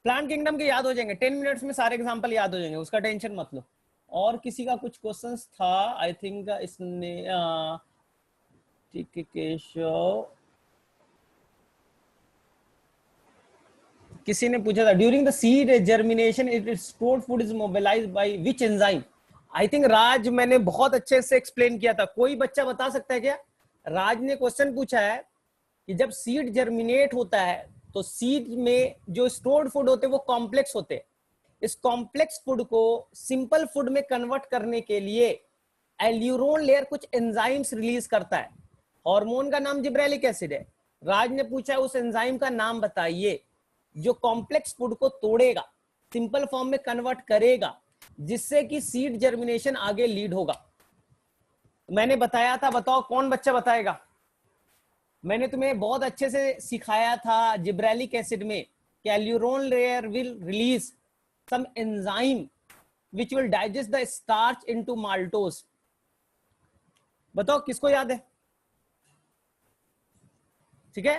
Plant kingdom के याद हो जाएंगे, 10 मिनट्स में सारे एग्जांपल याद हो जाएंगे, उसका टेंशन मत लो। और किसी का कुछ क्वेश्चंस था आई थिंक इसने, ठीक है केशव, किसी ने पूछा था during the seed germination it stored food is mobilised by which enzyme. I think Raj मैंने बहुत अच्छे से एक्सप्लेन किया था, कोई बच्चा बता सकता है क्या? राज ने क्वेश्चन पूछा है कि जब सीड जर्मिनेट होता है तो सीड में जो स्टोर्ड फूड होते हैं वो कॉम्प्लेक्स होते हैं, इस कॉम्प्लेक्स फूड को सिंपल फूड में कन्वर्ट करने के लिए एल्यूरोन लेयर कुछ एंजाइम्स रिलीज करता है, हार्मोन का नाम जिब्रेलिक एसिड है। राज ने पूछा उस एंजाइम का नाम बताइए जो कॉम्प्लेक्स फूड को तोड़ेगा, सिंपल फॉर्म में कन्वर्ट करेगा, जिससे कि सीड जर्मिनेशन आगे लीड होगा। मैंने बताया था, बताओ कौन बच्चा बताएगा? मैंने तुम्हें बहुत अच्छे से सिखाया था जिब्रेलिक एसिड में कि aleurone layer will release some enzyme which will digest the starch into maltose। बताओ किसको याद है? ठीक है,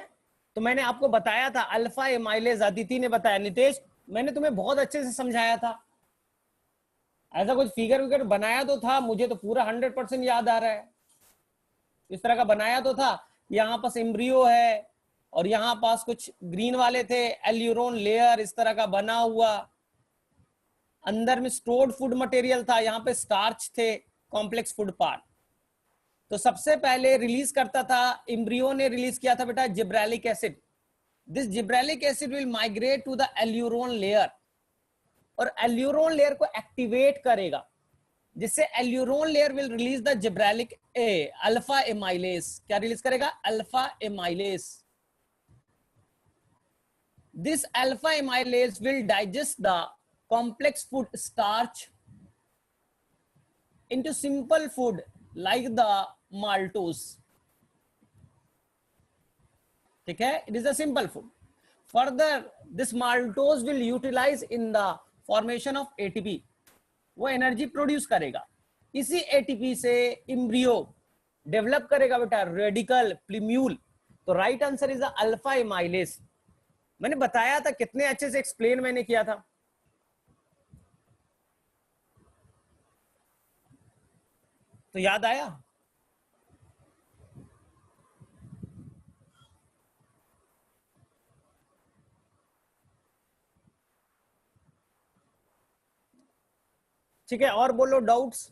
तो मैंने आपको बताया था अल्फा एमाइलेज, अदिति ने बताया, नितेश मैंने तुम्हें बहुत अच्छे से समझाया था। ऐसा कुछ फिगर विगर बनाया तो था, मुझे तो पूरा 100% याद आ रहा है। इस तरह का बनाया तो था, यहाँ पास एम्ब्रियो है और यहाँ पास कुछ ग्रीन वाले थे, एल्यूरोन लेयर इस तरह का बना हुआ, अंदर में स्टोर्ड फूड मटेरियल था, यहाँ पे स्टार्च थे, कॉम्प्लेक्स फूड पार्ट। तो सबसे पहले रिलीज करता था, एम्ब्रियो ने रिलीज किया था बेटा gibberellic acid. This gibberellic acid will migrate to the aleurone layer और एल्यूरोन लेयर को एक्टिवेट करेगा, जिससे aleurone layer will release the gibberellic alpha amylase. क्या रिलीज करेगा? Alpha amylase. This alpha amylase will digest the complex food starch into simple food like the maltose। ठीक है, it is a simple food। further this maltose will utilize in the formation of ATP, वो energy produce करेगा। इसी ATP से embryo develop करेगा बेटा radical प्लीम्यूल। तो right answer is alpha amylase. मैंने बताया था, कितने अच्छे से एक्सप्लेन मैंने किया था। तो याद आया? ठीक है, और बोलो डाउट्स।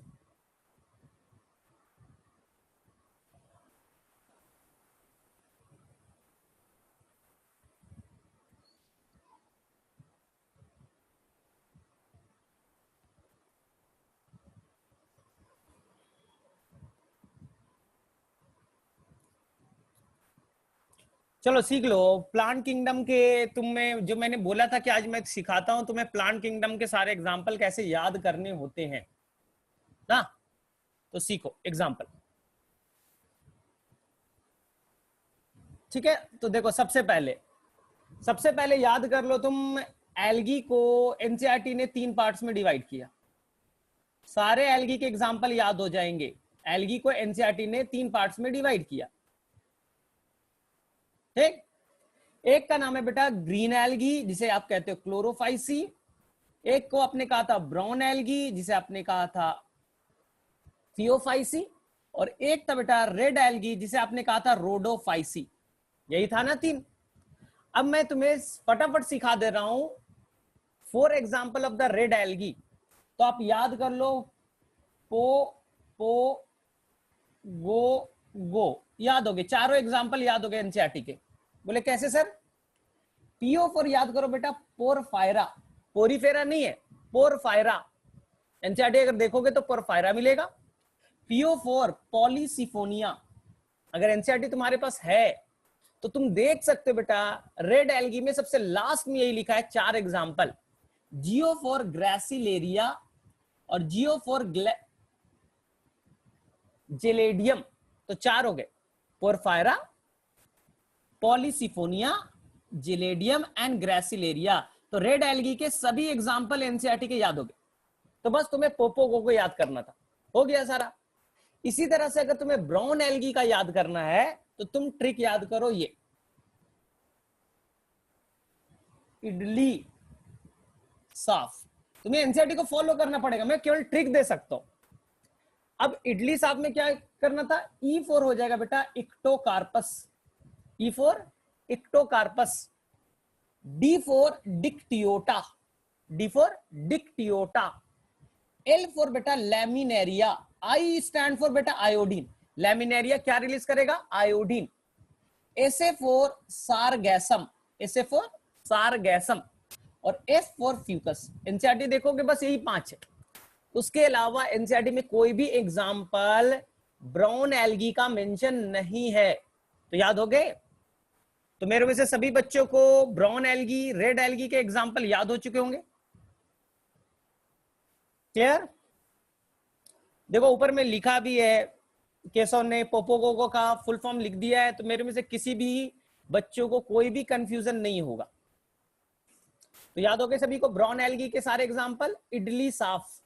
चलो सीख लो प्लांट किंगडम के। तुम्हें जो मैंने बोला था कि आज मैं सिखाता हूं तुम्हें प्लांट किंगडम के सारे एग्जाम्पल कैसे याद करने होते हैं ना, तो सीखो एग्जाम्पल। ठीक है, तो देखो सबसे पहले याद कर लो तुम, एल्गी को एनसीईआरटी ने 3 पार्ट्स में डिवाइड किया। सारे एल्गी के एग्जाम्पल याद हो जाएंगे। एल्गी को एनसीईआरटी ने 3 पार्ट्स में डिवाइड किया। ठीक, एक का नाम है बेटा ग्रीन एल्गी जिसे आप कहते हो क्लोरोफाइसी, एक को आपने कहा था ब्राउन एल्गी जिसे आपने कहा था थियोफाइसी, और एक था बेटा रेड एल्गी जिसे आपने कहा था रोडोफाइसी। यही था ना 3। अब मैं तुम्हें फटाफट सिखा दे रहा हूं for example of the red algae. तो आप याद कर लो, पो पो गो गो, याद हो गए चारों एग्जाम्पल, याद हो गए एनसीईआरटी के। बोले कैसे सर? पीओ फॉर याद करो बेटा पोरफायरा, पोरीफेरा नहीं है, पोरफायरा। एनसीईआरटी अगर देखोगे तो पोरफायरा मिलेगा। पीओ फॉर पॉलीसिफोनिया, अगर एनसीईआरटी तुम्हारे पास है तो तुम देख सकते हो बेटा रेड एल्गी में सबसे लास्ट में यही लिखा है 4 एग्जाम्पल, जियो फॉर ग्रेसिलेरिया और जियो फॉर जेलेडियम। तो 4 हो गए, porphyra, Polysiphonia, gelidium and gracilaria. तो रेड एल्गी के सभी एग्जाम्पल एनसीईआरटी के याद हो गए। तो बस तुम्हें पोपोगो को याद करना था, हो गया सारा। इसी तरह से अगर तुम्हें ब्राउन एल्गी का याद करना है तो तुम ट्रिक याद करो, ये इडली साफ। तुम्हें एनसीईआरटी को फॉलो करना पड़ेगा, मैं केवल ट्रिक दे सकता हूं। अब इडली साफ में क्या करना था, E4 हो जाएगा बेटा इक्टोकार्पस, E4 इक्टोकार्पस, D4 Dictyota, D4 Dictyota, L4 बेटा लैमिनेरिया, I स्टैंड फॉर बेटा आयोडीन, लैमिनेरिया क्या रिलीज करेगा, आयोडीन, SA4 सारगैसम, SA4 सारगैसम, और F4 फ्यूकस। एनसीईआरटी देखोगे बस यही 5 है, उसके अलावा एनसीईआरटी में कोई भी एग्जाम्पल ब्राउन एल्गी का मेंशन नहीं है। तो याद हो गए। तो मेरे में से सभी बच्चों को ब्राउन एल्गी, रेड एल्गी के एग्जाम्पल याद हो चुके होंगे। क्लियर। देखो ऊपर में लिखा भी है, केशव ने पोपोगोगो का फुल फॉर्म लिख दिया है, तो मेरे में से किसी भी बच्चों को कोई भी कंफ्यूजन नहीं होगा। तो याद हो गए सभी को ब्राउन एल्गी के सारे एग्जाम्पल। इडली साफ,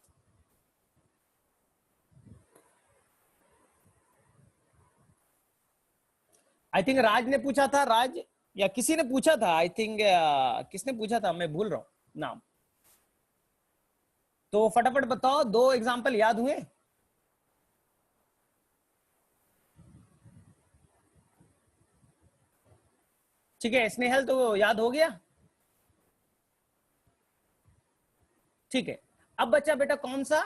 आई थिंक राज ने पूछा था, राज या किसी ने पूछा था, आई थिंक किसने पूछा था, मैं भूल रहा हूं नाम। तो फटाफट बताओ, 2 एग्जाम्पल याद हुए। ठीक है, स्नेहल तो याद हो गया। ठीक है, अब बच्चा बेटा कौन सा,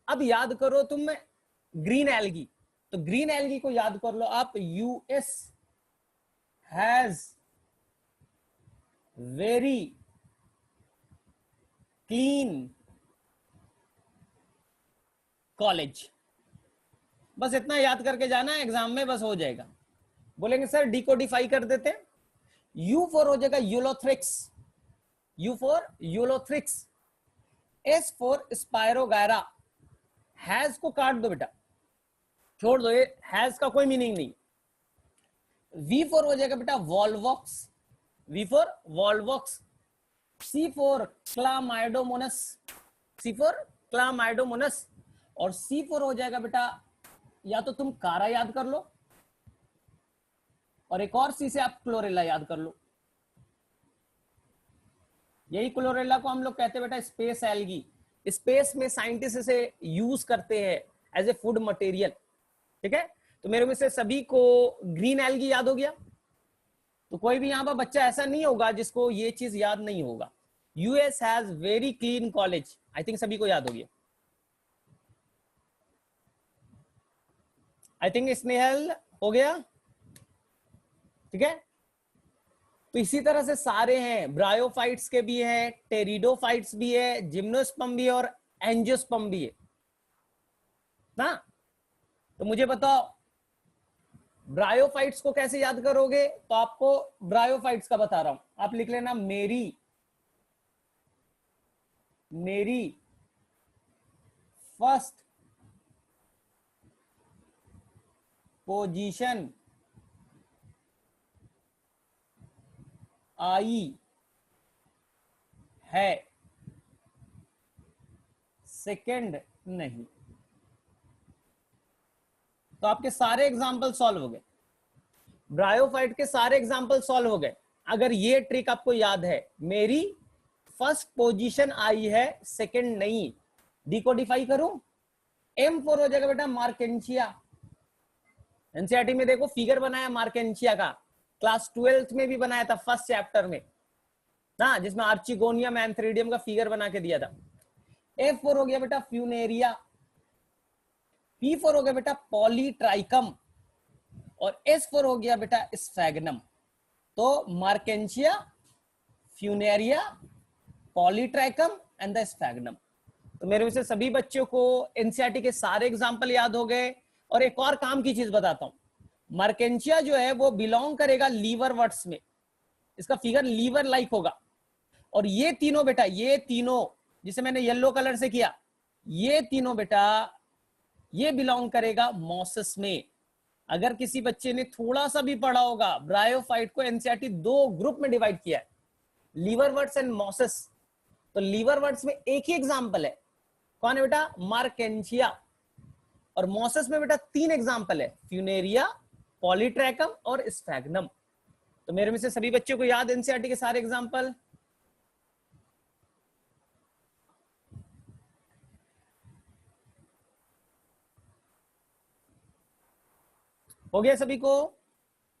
अब याद करो तुम ग्रीन एल्गी। तो ग्रीन एल्गी को याद कर लो आप, US has very clean college. बस इतना याद करके जाना एग्जाम में, बस हो जाएगा। बोलेंगे सर डिकोडिफाई कर देते हैं। U4 हो जाएगा Ulothrix, U4 Ulothrix, S4 spirogyra, has को काट दो बेटा, छोड़ दो, ये हैज का कोई मीनिंग नहीं। V4 हो जाएगा बेटा Volvox, V4 Volvox, C4 क्लामाइडोमोनस, C4 क्लामाइडोमोनस, और C4 हो जाएगा बेटा, या तो तुम कारा याद कर लो, और एक और C से आप क्लोरेला याद कर लो। यही क्लोरेला को हम लोग कहते हैं बेटा स्पेस एल्गी। स्पेस में साइंटिस्ट इसे यूज करते हैं एज ए फूड मटेरियल। ठीक है, तो मेरे में से सभी को ग्रीन एल्गी याद हो गया। तो कोई भी यहां पर बच्चा ऐसा नहीं होगा जिसको ये चीज याद नहीं होगा। US has very clean college, I think सभी को याद हो गया। आई थिंक स्नेहल हो गया। ठीक है, तो इसी तरह से सारे हैं, ब्रायोफाइट्स के भी हैं, टेरिडोफाइट्स भी है, जिम्नोस्पर्म भी है, और एंजियोस्पर्म भी है ना। तो मुझे बताओ ब्रायोफाइट्स को कैसे याद करोगे। तो आपको ब्रायोफाइट्स का बता रहा हूं, आप लिख लेना मेरी फर्स्ट पोजीशन आई है, सेकंड नहीं। तो आपके सारे एग्जाम्पल सॉल्व हो गए, ब्रायोफाइट के सारे एग्जाम्पल सॉल्व हो गए। अगर ये ट्रिक आपको याद है, मेरी फर्स्ट पोजीशन आई है, सेकंड नहीं। डिकोडिफाई करूं, M4 हो जाएगा बेटा मार्केंशिया। एनसीईआरटी में देखो फिगर बनाया मार्केंशिया का, क्लास 12th में भी बनाया था फर्स्ट चैप्टर में ना, जिसमें आर्चिगोनियम एंथ्रीडियम का फिगर बना के दिया था। F4 हो गया बेटा फ्यूनेरिया, P4 हो गया बेटा पॉलीट्राइकम, और S4 हो गया बेटा स्फैगनम। तो marchantia, funaria, polytrichum and the sphagnum. तो मेरे में से सभी बच्चों को एनसीईआरटी के सारे एग्जाम्पल याद हो गए। और एक और काम की चीज बताता हूं, मार्केंशिया जो है वो बिलोंग करेगा लीवर वर्ड्स में, इसका फिगर लीवर लाइक होगा। और ये तीनों बेटा, ये तीनों जिसे मैंने येलो कलर से किया, ये तीनों बेटा ये बिलोंग करेगा मॉसस में। अगर किसी बच्चे ने थोड़ा सा भी पढ़ा होगा, ब्रायोफाइट को एनसीईआरटी 2 ग्रुप में डिवाइड किया है, लीवर वर्ड्स एंड मॉसस। तो लीवर वर्ड्स में एक ही एग्जाम्पल है, कौन है बेटा, मार्केंशिया। और मॉसस में बेटा 3 एग्जाम्पल है, फ्यूनेरिया, पॉलीट्रैकम और स्फैगनम। तो मेरे में से सभी बच्चों को याद एनसीईआरटी के सारे एग्जाम्पल। हो गया सभी को?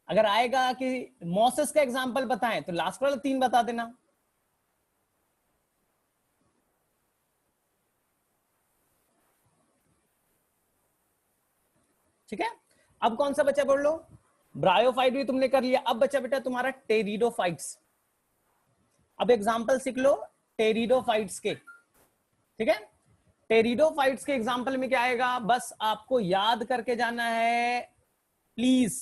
अगर आएगा कि मॉसेस का एग्जांपल बताएं तो लास्ट वाला 3 बता देना। ठीक है, अब कौन सा बच्चा बोल लो? ब्रायोफाइट भी तुमने कर लिया, अब बच्चा बेटा तुम्हारा टेरिडोफाइट्स। अब एग्जांपल सीख लो टेरिडोफाइट्स के। ठीक है, टेरिडोफाइट्स के एग्जांपल में क्या आएगा, बस आपको याद करके जाना है। प्लीज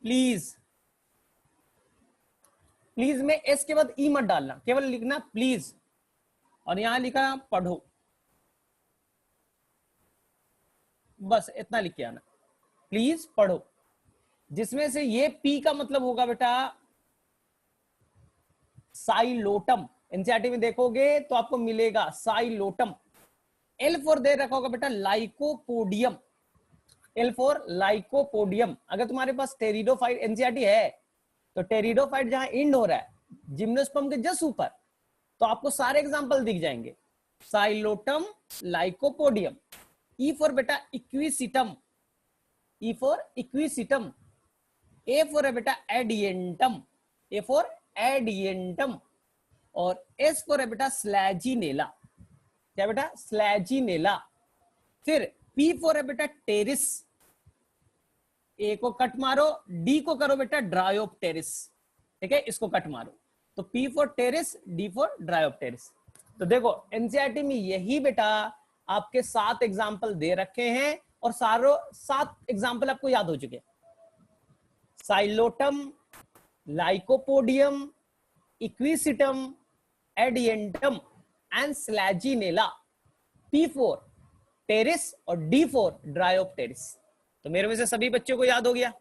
प्लीज प्लीज में एस के बाद ई मत डालना, केवल लिखना प्लीज, और यहां लिखा पढ़ो, बस इतना लिख के आना, प्लीज पढ़ो। जिसमें से ये पी का मतलब होगा बेटा साइलोटम, एनसीईआरटी में देखोगे तो आपको मिलेगा साइलोटम। एल फॉर दे रखा होगा बेटा लाइकोपोडियम, एल फॉर लाइकोपोडियम। अगर तुम्हारे पास टेरिडोफाइट एनसीईआरटी है तो टेरिडोफाइट जहां इंड हो रहा है जिम्नोस्पर्म के जस्ट ऊपर, तो आपको सारे एग्जांपल दिख जाएंगे, साइलोटम, लाइकोपोडियम। ई फॉर बेटा equisetum, E for equisetum. A for है बेटा एडियंटम, ए फॉर एडियंटम। और एस फॉर है बेटा स्लैजिनेला, क्या बेटा स्लैजिनेला। फिर पी फॉर है बेटा टेरिस, ए को कट मारो, डी को करो बेटा ड्रायोप्टेरिस। ठीक है, इसको कट मारो, तो P for Pteris, D for Dryopteris. तो देखो एनसीईआरटी में यही बेटा आपके 7 एग्जाम्पल दे रखे हैं, और सारों 7 एग्जाम्पल आपको याद हो चुके हैं। Psilotum, lycopodium, equisetum, adiantum and selaginella. P4 pteris और D4 ड्रायोप्टेरिस। तो मेरे में से सभी बच्चों को याद हो गया?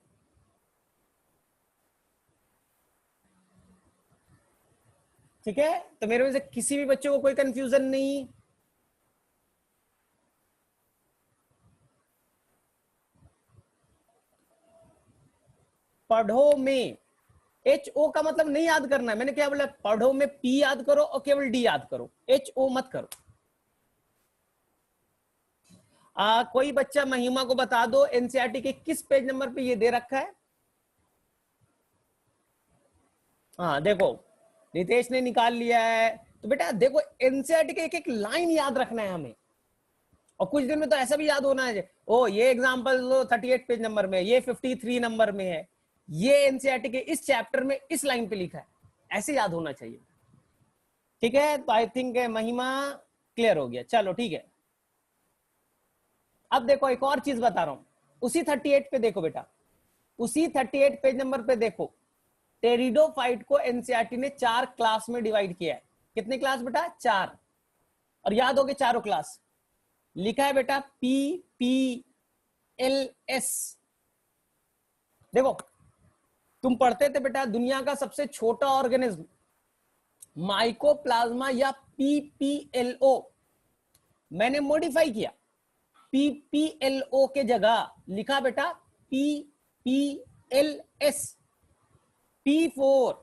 ठीक है, तो मेरे में से किसी भी बच्चों को कोई कंफ्यूजन नहीं? पढ़ो में एच ओ का मतलब नहीं याद करना है, मैंने क्या बोला, पढ़ो में पी याद करो और केवल डी याद करो, एच ओ मत करो। कोई बच्चा महिमा को बता दो एनसीईआरटी के किस पेज नंबर पे ये दे रखा है? हाँ देखो नितेश ने निकाल लिया है। तो बेटा देखो एनसीईआरटी के एक एक लाइन याद रखना है हमें, और कुछ दिन में तो ऐसा भी याद होना है, ओ ये एग्जांपल 38 पेज नंबर में, ये 53 नंबर में है, ये एनसीईआरटी के इस चैप्टर में इस लाइन पे लिखा है, ऐसे याद होना चाहिए। ठीक है, तो आई थिंक महिमा क्लियर हो गया। चलो ठीक है, अब देखो एक और चीज बता रहा हूं, उसी 38 पे देखो बेटा, उसी 38 पेज नंबर पे देखो, टेरिडोफाइट को एनसीईआरटी ने 4 क्लास में डिवाइड किया है। कितने क्लास बेटा? 4। और याद हो गए चारों क्लास, लिखा है बेटा PPLS। देखो तुम पढ़ते थे बेटा दुनिया का सबसे छोटा ऑर्गेनिज्म माइकोप्लाज्मा या PPLO, मैंने मॉडिफाई किया, PPLO के जगह लिखा बेटा PPLS। P4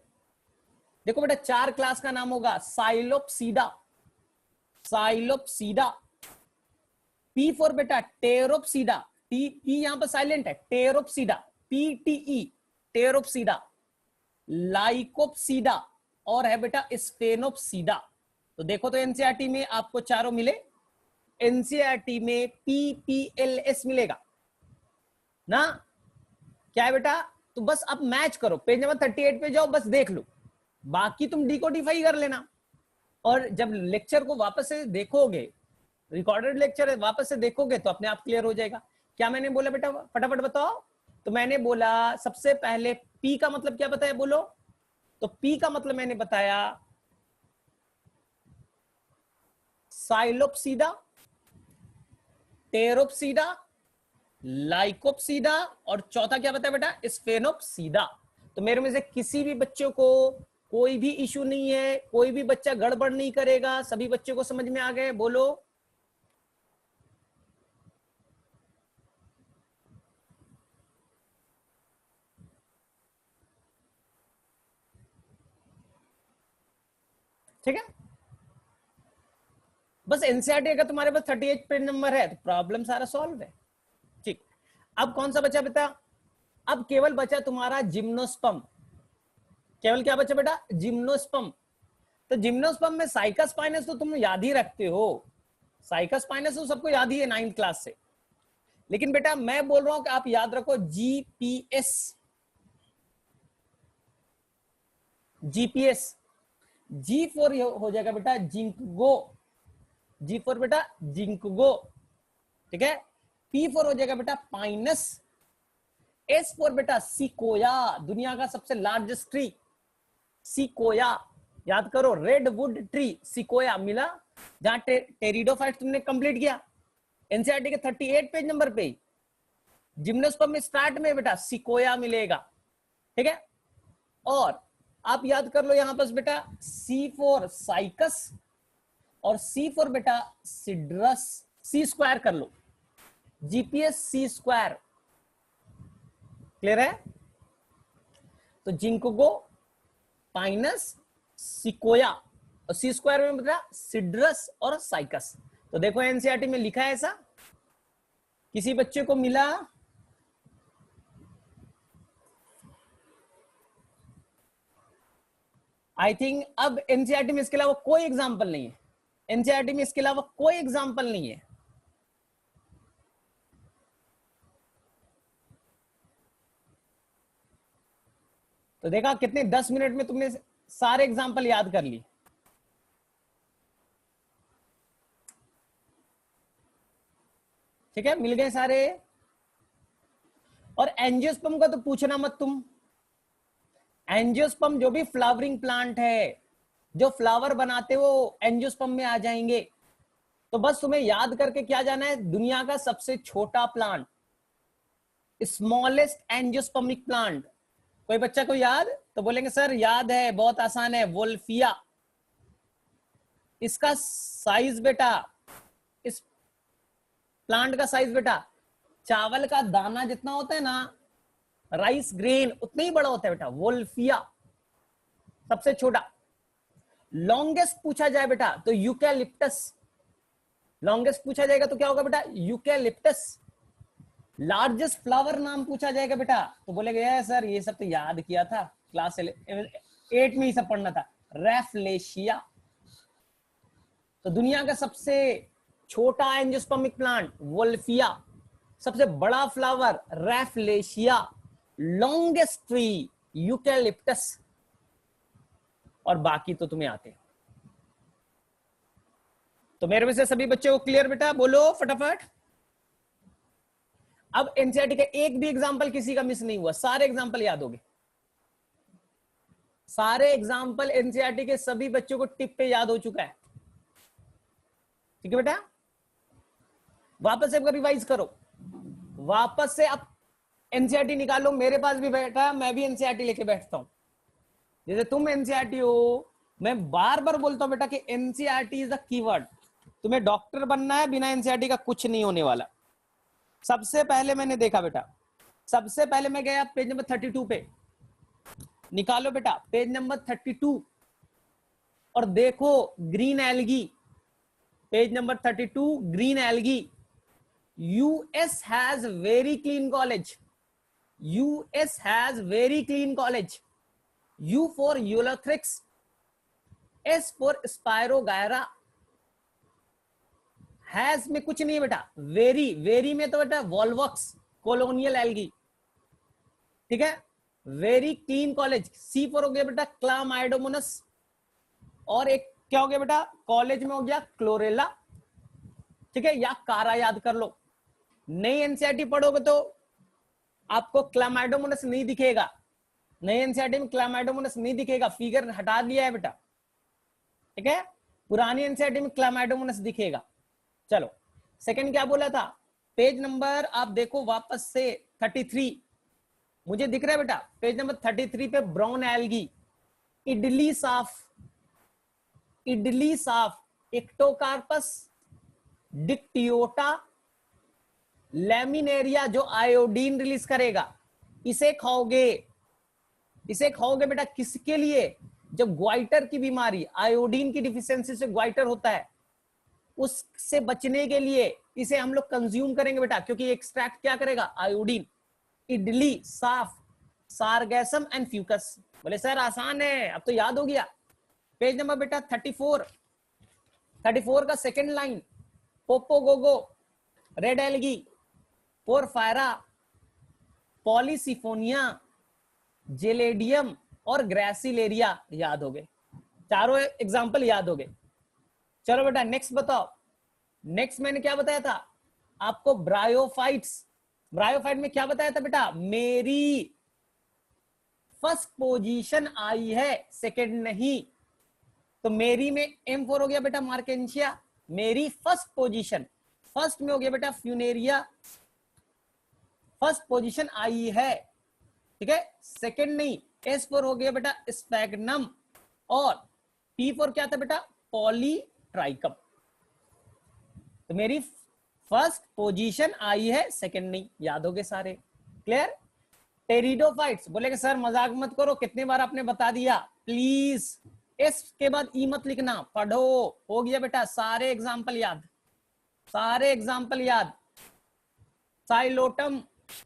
देखो बेटा 4 क्लास का नाम होगा साइलोप्सीडा, साइलोप्सीडा। P4 बेटा टेरोप्सीडा, P यहां पर साइलेंट है, टेरोप्सीडा, PTE टेरोप्सीडा, लाइकोप्सीडा, और है बेटा स्फेनोप्सीडा। तो देखो तो एनसीईआरटी में आपको चारों मिले, एनसीईआरटी में PPLS मिलेगा ना? क्या है बेटा? तो बस अब मैच करो, पेज नंबर 38 पे जाओ, बस देख लो, बाकी तुम डिकोडिफाई कर लेना। और जब लेक्चर को वापस से देखोगे, रिकॉर्डेड लेक्चर है, वापस से देखोगे तो अपने आप क्लियर हो जाएगा। क्या मैंने बोला बेटा, फटाफट बताओ। तो मैंने बोला सबसे पहले पी का मतलब क्या बताया, बोलो। तो पी का मतलब मैंने बताया साइलोप्सीडा, टेरोप्सीडा, लाइकोप्सीडा, और चौथा क्या बताया बेटा, स्फेनोप्सीडा। तो मेरे में से किसी भी बच्चों को कोई भी इशू नहीं है, कोई भी बच्चा गड़बड़ नहीं करेगा, सभी बच्चों को समझ में आ गए, बोलो। ठीक है, बस एनसीईआरटी अगर तुम्हारे पास 38 पेज नंबर है तो प्रॉब्लम सारा सॉल्व है। ठीक, अब कौन सा बचा बेटा? अब केवल बचा तुम्हारा जिम्नोस्पर्म। केवल क्या बचा बेटा? जिम्नोस्पर्म। तो जिम्नोस्पर्म में साइकस स्पाइनस तो तुम याद ही रखते हो, साइकस स्पाइनस तो सबको याद ही है 9th क्लास से। लेकिन बेटा मैं बोल रहा हूं कि आप याद रखो जीपीएस। जीपीएस G4 हो जाएगा बेटा जिंकगो। G4 बेटा जिंकगो, ठीक है। P4 हो जाएगा बेटा पाइनस। S4 बेटा सिकोया, दुनिया का सबसे लार्जेस्ट ट्री सिकोया, याद करो। रेडवुड ट्री सिकोया मिला। जहां टेरिडोफाइट तुमने कंप्लीट किया एनसीईआरटी के 38 पेज नंबर पे, जिम्नोस्पर्म में स्टार्ट में बेटा सिकोया मिलेगा, ठीक है। और आप याद कर लो यहां पर बेटा C4 साइकस और C4 बेटा सिड्रस। सी स्क्वायर कर लो, जीपीएस सी स्क्वायर, क्लियर है। तो जिंकोगो, पाइनस, सिकोया और सी स्क्वायर में बेटा सिड्रस और साइकस। तो देखो एनसीईआरटी में लिखा है ऐसा, किसी बच्चे को मिला? आई थिंक अब एनसीईआरटी में इसके अलावा कोई एग्जाम्पल नहीं है। एनसीईआरटी में इसके अलावा कोई एग्जाम्पल नहीं है। तो देखा कितने 10 मिनट में तुमने सारे एग्जाम्पल याद कर लिए। ठीक है, मिल गए सारे। और एंजियोस्पर्म का तो पूछना मत तुम। एंजियोस्पर्म जो भी फ्लावरिंग प्लांट है, जो फ्लावर बनाते वो एंजियोस्पर्म में आ जाएंगे। तो बस तुम्हें याद करके क्या जाना है, दुनिया का सबसे छोटा प्लांट, स्मॉलेस्ट एंजियोस्पर्मिक प्लांट। कोई बच्चा को याद? तो बोलेंगे सर याद है, बहुत आसान है, वोल्फिया। इसका साइज बेटा, इस प्लांट का साइज बेटा चावल का दाना जितना होता है ना, राइस ग्रेन उतना ही बड़ा होता है बेटा, वोल्फिया सबसे छोटा। लॉन्गेस्ट पूछा जाए बेटा तो यूकैलिप्टस। लॉन्गेस्ट पूछा जाएगा तो क्या होगा बेटा? यूकैलिप्टस। लार्जेस्ट फ्लावर नाम पूछा जाएगा बेटा तो बोलेगा सर ये सब तो याद किया था, क्लास 8 में ही सब पढ़ना था, रैफलेशिया। तो दुनिया का सबसे छोटा एंजियोस्पर्मिक प्लांट वोल्फिया, सबसे बड़ा फ्लावर रैफलेशिया, लॉन्गेस्ट ट्री यूकैलिप्टस, और बाकी तो तुम्हें आते। तो मेरे में से सभी बच्चों को क्लियर बेटा? बोलो फटाफट। अब एनसीईआरटी का एक भी एग्जांपल किसी का मिस नहीं हुआ, सारे एग्जांपल याद हो गए। सारे एग्जांपल एनसीईआरटी के सभी बच्चों को टिप पे याद हो चुका है। ठीक है बेटा, वापस से रिवाइज करो, वापस से अब एनसीईआरटी निकालो। मेरे पास भी बैठा, मैं भी एनसीईआरटी लेके बैठता हूं। जैसे तुम एनसीईआरटी हो, मैं बार बार बोलता हूं बेटा कि एनसीईआरटी इज द कीवर्ड। तुम्हें डॉक्टर बनना है, बिना एनसीईआरटी का कुछ नहीं होने वाला। सबसे पहले मैंने देखा बेटा, सबसे पहले मैं गया पेज नंबर 32 पे, निकालो बेटा पेज नंबर 32 और देखो green algae, page number 32 green algae. US has very clean college. US has very clean college. U for Ulothrix, S for Spirogyra. Has में कुछ नहीं है बेटा, वेरी, वेरी में तो बेटा वॉल्वॉक्स कॉलोनियल एल्गी। ठीक है, very clean college. C for हो गया बेटा क्लामाइडोमोनस, और एक क्या हो गया बेटा कॉलेज में हो गया क्लोरेला। ठीक है, या कारा याद कर लो। नई एनसीईआरटी पढ़ोगे तो आपको क्लामाइडोमोनस नहीं दिखेगा, नई एनसीईआरटी में क्लामाइडोमोनस नहीं दिखेगा, फिगर हटा दिया है बेटा। ठीक है, पुरानी एनसीईआरटी में क्लामाइडोमोनस दिखेगा। चलो सेकंड क्या बोला था, पेज नंबर आप देखो वापस से 33, मुझे दिख रहा है बेटा पेज नंबर 33 पे ब्राउन एल्गी, इडली साफ, इडली साफ, एक्टोकार्पस, डिक्टियोटा, लेमिनेरिया जो आयोडीन रिलीज करेगा, इसे खाओगे, इसे खाओगे बेटा किसके लिए? जब ग्वाइटर की बीमारी, आयोडीन की डिफिशियंसी से ग्वाइटर होता है, उससे बचने के लिए इसे हम लोग कंज्यूम करेंगे बेटा, क्योंकि एक्सट्रैक्ट क्या करेगा, आयोडीन। इडली, साफ, सारगैसम एंड फ्यूकस। बोले सर आसान है, अब तो याद हो गया। पेज नंबर बेटा 34, 34 का सेकंड लाइन, पोपोगोगो, red algae, porphyra, polysiphonia, gelidium और ग्रेसिलेरिया याद हो गए, चारों एग्जाम्पल याद हो गए। चलो बेटा नेक्स्ट बताओ। नेक्स्ट मैंने क्या बताया था आपको, ब्रायोफाइट्स। ब्रायोफाइट में क्या बताया था बेटा, मेरी फर्स्ट पोजीशन आई है, सेकंड नहीं। तो मेरी में M4 हो गया बेटा मार्केंशिया, मेरी फर्स्ट पोजीशन, फर्स्ट में हो गया बेटा फ्यूनेरिया, फर्स्ट पोजीशन आई है, ठीक है, सेकंड नहीं। S4 हो गया बेटा स्पैग्नम, और P4 क्या था बेटा, पॉलीट्राइकम। तो मेरी फर्स्ट पोजीशन आई है, सेकंड नहीं, याद हो गए सारे, क्लियर। टेरिडोफाइट्स, बोलेगे सर मजाक मत करो, कितने बार आपने बता दिया, प्लीज एस के बाद ई मत लिखना, पढ़ो। हो गया बेटा, सारे एग्जाम्पल याद, सारे एग्जाम्पल याद। Psilotum,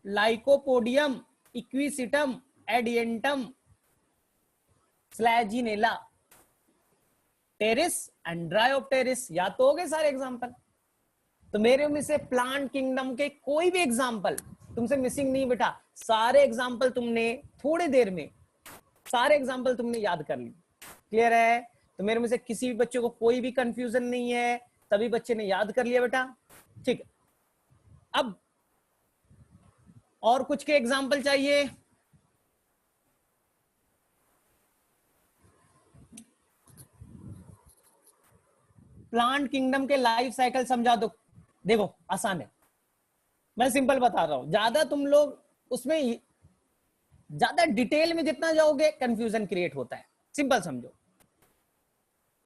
lycopodium, equisetum, adiantum, selaginella, pteris and dryopteris, याद तो हो गए सारे एग्जाम्पल। तो मेरे में से प्लांट किंगडम के कोई भी एग्जाम्पल तुमसे मिसिंग नहीं बेटा, सारे एग्जाम्पल तुमने थोड़ी देर में, सारे एग्जाम्पल तुमने याद कर ली, क्लियर है। तो मेरे में से किसी भी बच्चे को कोई भी कंफ्यूजन नहीं है, सभी बच्चे ने याद कर लिया बेटा, ठीक है। अब और कुछ के एग्जाम्पल चाहिए, प्लांट किंगडम के लाइफ साइकिल समझा दो। देखो आसान है, मैं सिंपल बता रहा हूं, ज्यादा तुम लोग उसमें ज्यादा डिटेल में जितना जाओगे कंफ्यूजन क्रिएट होता है, सिंपल समझो।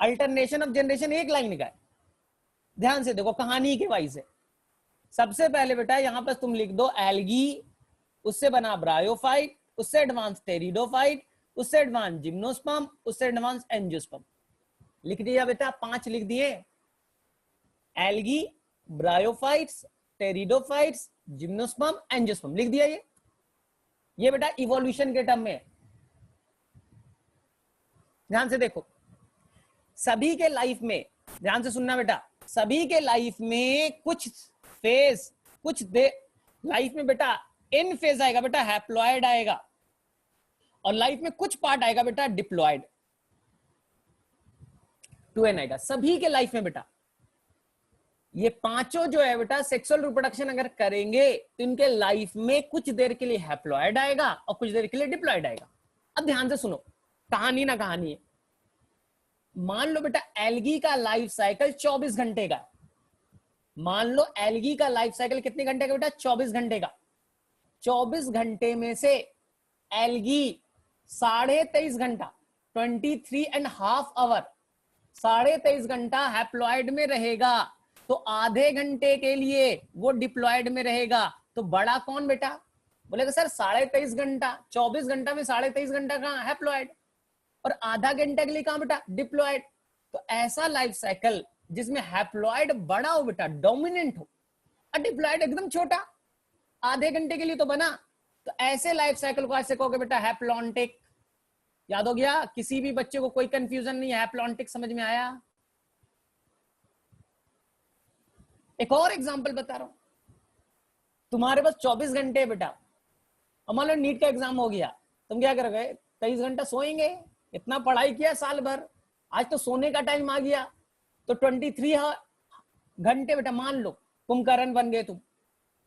अल्टरनेशन ऑफ जनरेशन एक लाइन का है, ध्यान से देखो कहानी के वाइज है। सबसे पहले बेटा यहां पर तुम लिख दो एल्गी, उससे बना ब्रायोफाइट, उससे एडवांस टेरिडोफाइट, उससे एडवांस जिम्नोस्पर्म, उससे एडवांस एंजियोस्पर्म। लिख दिया बेटा, 5 लिख दिए, algae, bryophytes, pteridophytes, gymnosperm, angiosperm, लिख दिया। ये बेटा इवोल्यूशन के टर्म में, ध्यान से देखो। सभी के लाइफ में, ध्यान से सुनना बेटा, सभी के लाइफ में कुछ फेज, कुछ लाइफ में बेटा इन फेज आएगा बेटा, हैप्लॉइड आएगा, और लाइफ में कुछ पार्ट आएगा बेटा डिप्लॉइड, 2n आएगा सभी के लाइफ में बेटा। ये पांचों जो है बेटा सेक्सुअल रिप्रोडक्शन अगर करेंगे तो इनके लाइफ में कुछ देर के लिए हैप्लॉइड आएगा और कुछ देर के लिए डिप्लॉइड आएगा। अब ध्यान से सुनो, कहानी ना कहानी है। मान लो बेटा एल्गी का लाइफ साइकिल 24 घंटे का, मान लो एल्गी का लाइफ साइकिल कितने घंटे का बेटा, 24 घंटे का। 24 घंटे में से एल्गी 23.5 घंटा, 23.5 आवर, 23.5 घंटा हैप्लॉइड में रहेगा, तो आधे घंटे के लिए वो डिप्लॉयड में रहेगा। तो बड़ा कौन बेटा, बोलेगा सर 23.5 घंटा, 24 घंटा में 23.5 घंटा कहां हैप्लॉइड, और आधा घंटा के लिए कहां बेटा डिप्लॉयड। तो ऐसा लाइफ साइकिल जिसमें हैप्लॉइड बड़ा हो बेटा, डोमिनेंट हो, और डिप्लॉयड एकदम छोटा, आधे घंटे के लिए तो बना, तो ऐसे लाइफ साइकिल को ऐसे कहोगे बेटा हैप्लॉन्टिक। याद हो गया, किसी भी बच्चे को कोई कंफ्यूजन नहीं है, हैप्लॉन्टिक समझ में आया। एक और एग्जांपल बता रहा हूं, तुम्हारे पास 24 घंटे है बेटा, और मान लो नीट का एग्जाम हो गया, तुम क्या करोगे, 23 घंटा सोएंगे, इतना पढ़ाई किया साल भर, आज तो सोने का टाइम आ गया, तो 23 घंटे बेटा मान लो कुंभकर्ण बन गए तुम,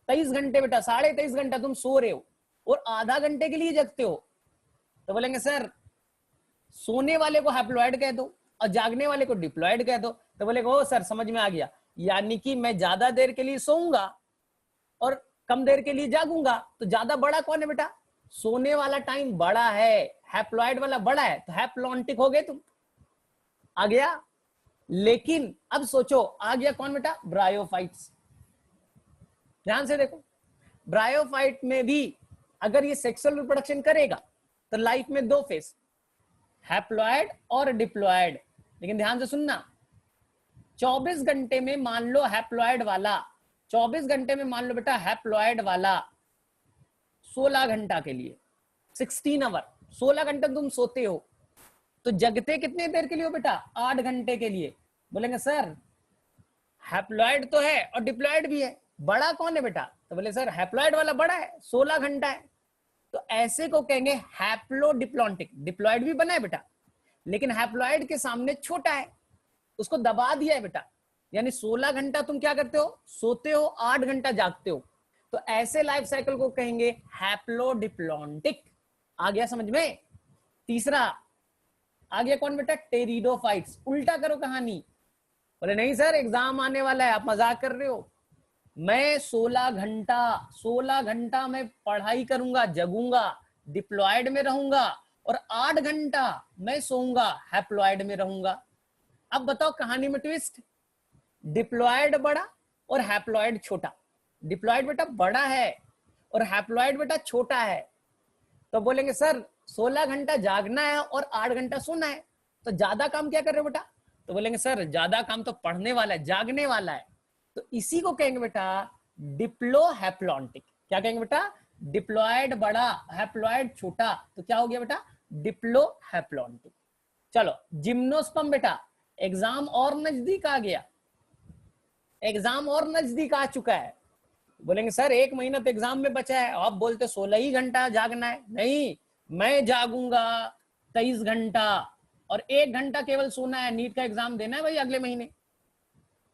23 घंटे बेटा, 23.5 घंटा तुम सो रहे हो और आधा घंटे के लिए जगते हो। तो बोलेंगे सर सोने वाले को हैप्लॉइड कह दो और जागने वाले को डिप्लॉयड कह दो। तो बोलेगा ओ सर समझ में आ गया, यानी कि मैं ज्यादा देर के लिए सोऊंगा और कम देर के लिए जागूंगा, तो ज्यादा बड़ा कौन है बेटा, सोने वाला टाइम बड़ा है, हैप्लॉइड वाला बड़ा है, तो हैप्लॉन्टिक हो गए तुम। आ गया। लेकिन अब सोचो आ गया कौन बेटा, ब्रायोफाइट्स। ध्यान से देखो, ब्रायोफाइट में भी अगर ये सेक्सुअल रिप्रोडक्शन करेगा तो लाइफ में 2 फेज, हैप्लॉइड और डिप्लॉयड। लेकिन ध्यान से सुनना, 24 घंटे में मान लो हैप्लॉइड वाला, 24 घंटे में मान लो बेटा हैप्लॉइड वाला 16 घंटा के लिए, 16 आवर, 16 घंटे तुम सोते हो, तो जगते कितने देर के लिए हो बेटा? 8 घंटे के लिए। बोलेंगे सर हैप्लॉइड तो है और डिप्लॉइड भी है, बड़ा कौन है बेटा? तो बोले सर हैप्लॉइड वाला बड़ा है, 16 घंटा है। तो ऐसे को कहेंगे हैप्लो डिप्लॉन्टिक। डिप्लॉइड भी बना है बेटा, लेकिन हैप्लॉइड के सामने छोटा है, उसको दबा दिया है बेटा। यानी 16 घंटा तुम क्या करते हो? सोते हो, 8 घंटा जागते हो। तो ऐसे लाइफ साइकिल को कहेंगे हैप्लोडिप्लॉन्टिक। आ गया समझ में? तीसरा आ गया कौन बेटा? टेरिडोफाइट्स। उल्टा करो कहानी। बोले नहीं सर एग्जाम आने वाला है, आप मजाक कर रहे हो। मैं 16 घंटा मैं पढ़ाई करूंगा, जगूंगा, डिप्लॉयड में रहूंगा, और 8 घंटा मैं सोऊंगा, हैप्लॉयड में रहूंगा। अब बताओ कहानी में ट्विस्ट। डिप्लॉयड बड़ा और हैप्लॉयड छोटा। डिप्लॉयड बेटा बड़ा है और हैप्लॉयड बेटा छोटा है। तो बोलेंगे सर 16 घंटा जागना है और 8 घंटा सोना है, तो ज्यादा काम क्या कर रहे हो बेटा? तो बोलेंगे सर ज्यादा काम तो पढ़ने वाला है, जागने वाला है। तो इसी को कहेंगे बेटा डिप्लोहैप्लॉन्टिक। क्या कहेंगे बेटा? डिप्लॉयड बड़ा, हैप्लॉयड छोटा, तो क्या हो गया बेटा? डिप्लोहैप्लॉन्टिक। चलो जिम्नोस्पर्म बेटा, एग्जाम और नजदीक आ गया, एग्जाम और नजदीक आ चुका है। बोलेंगे सर 1 महीना तो एग्जाम में बचा है, आप बोलते 16 ही घंटा जागना है। नहीं, मैं जागूंगा 23 घंटा और 1 घंटा केवल सोना है, नीट का एग्जाम देना है भाई अगले महीने।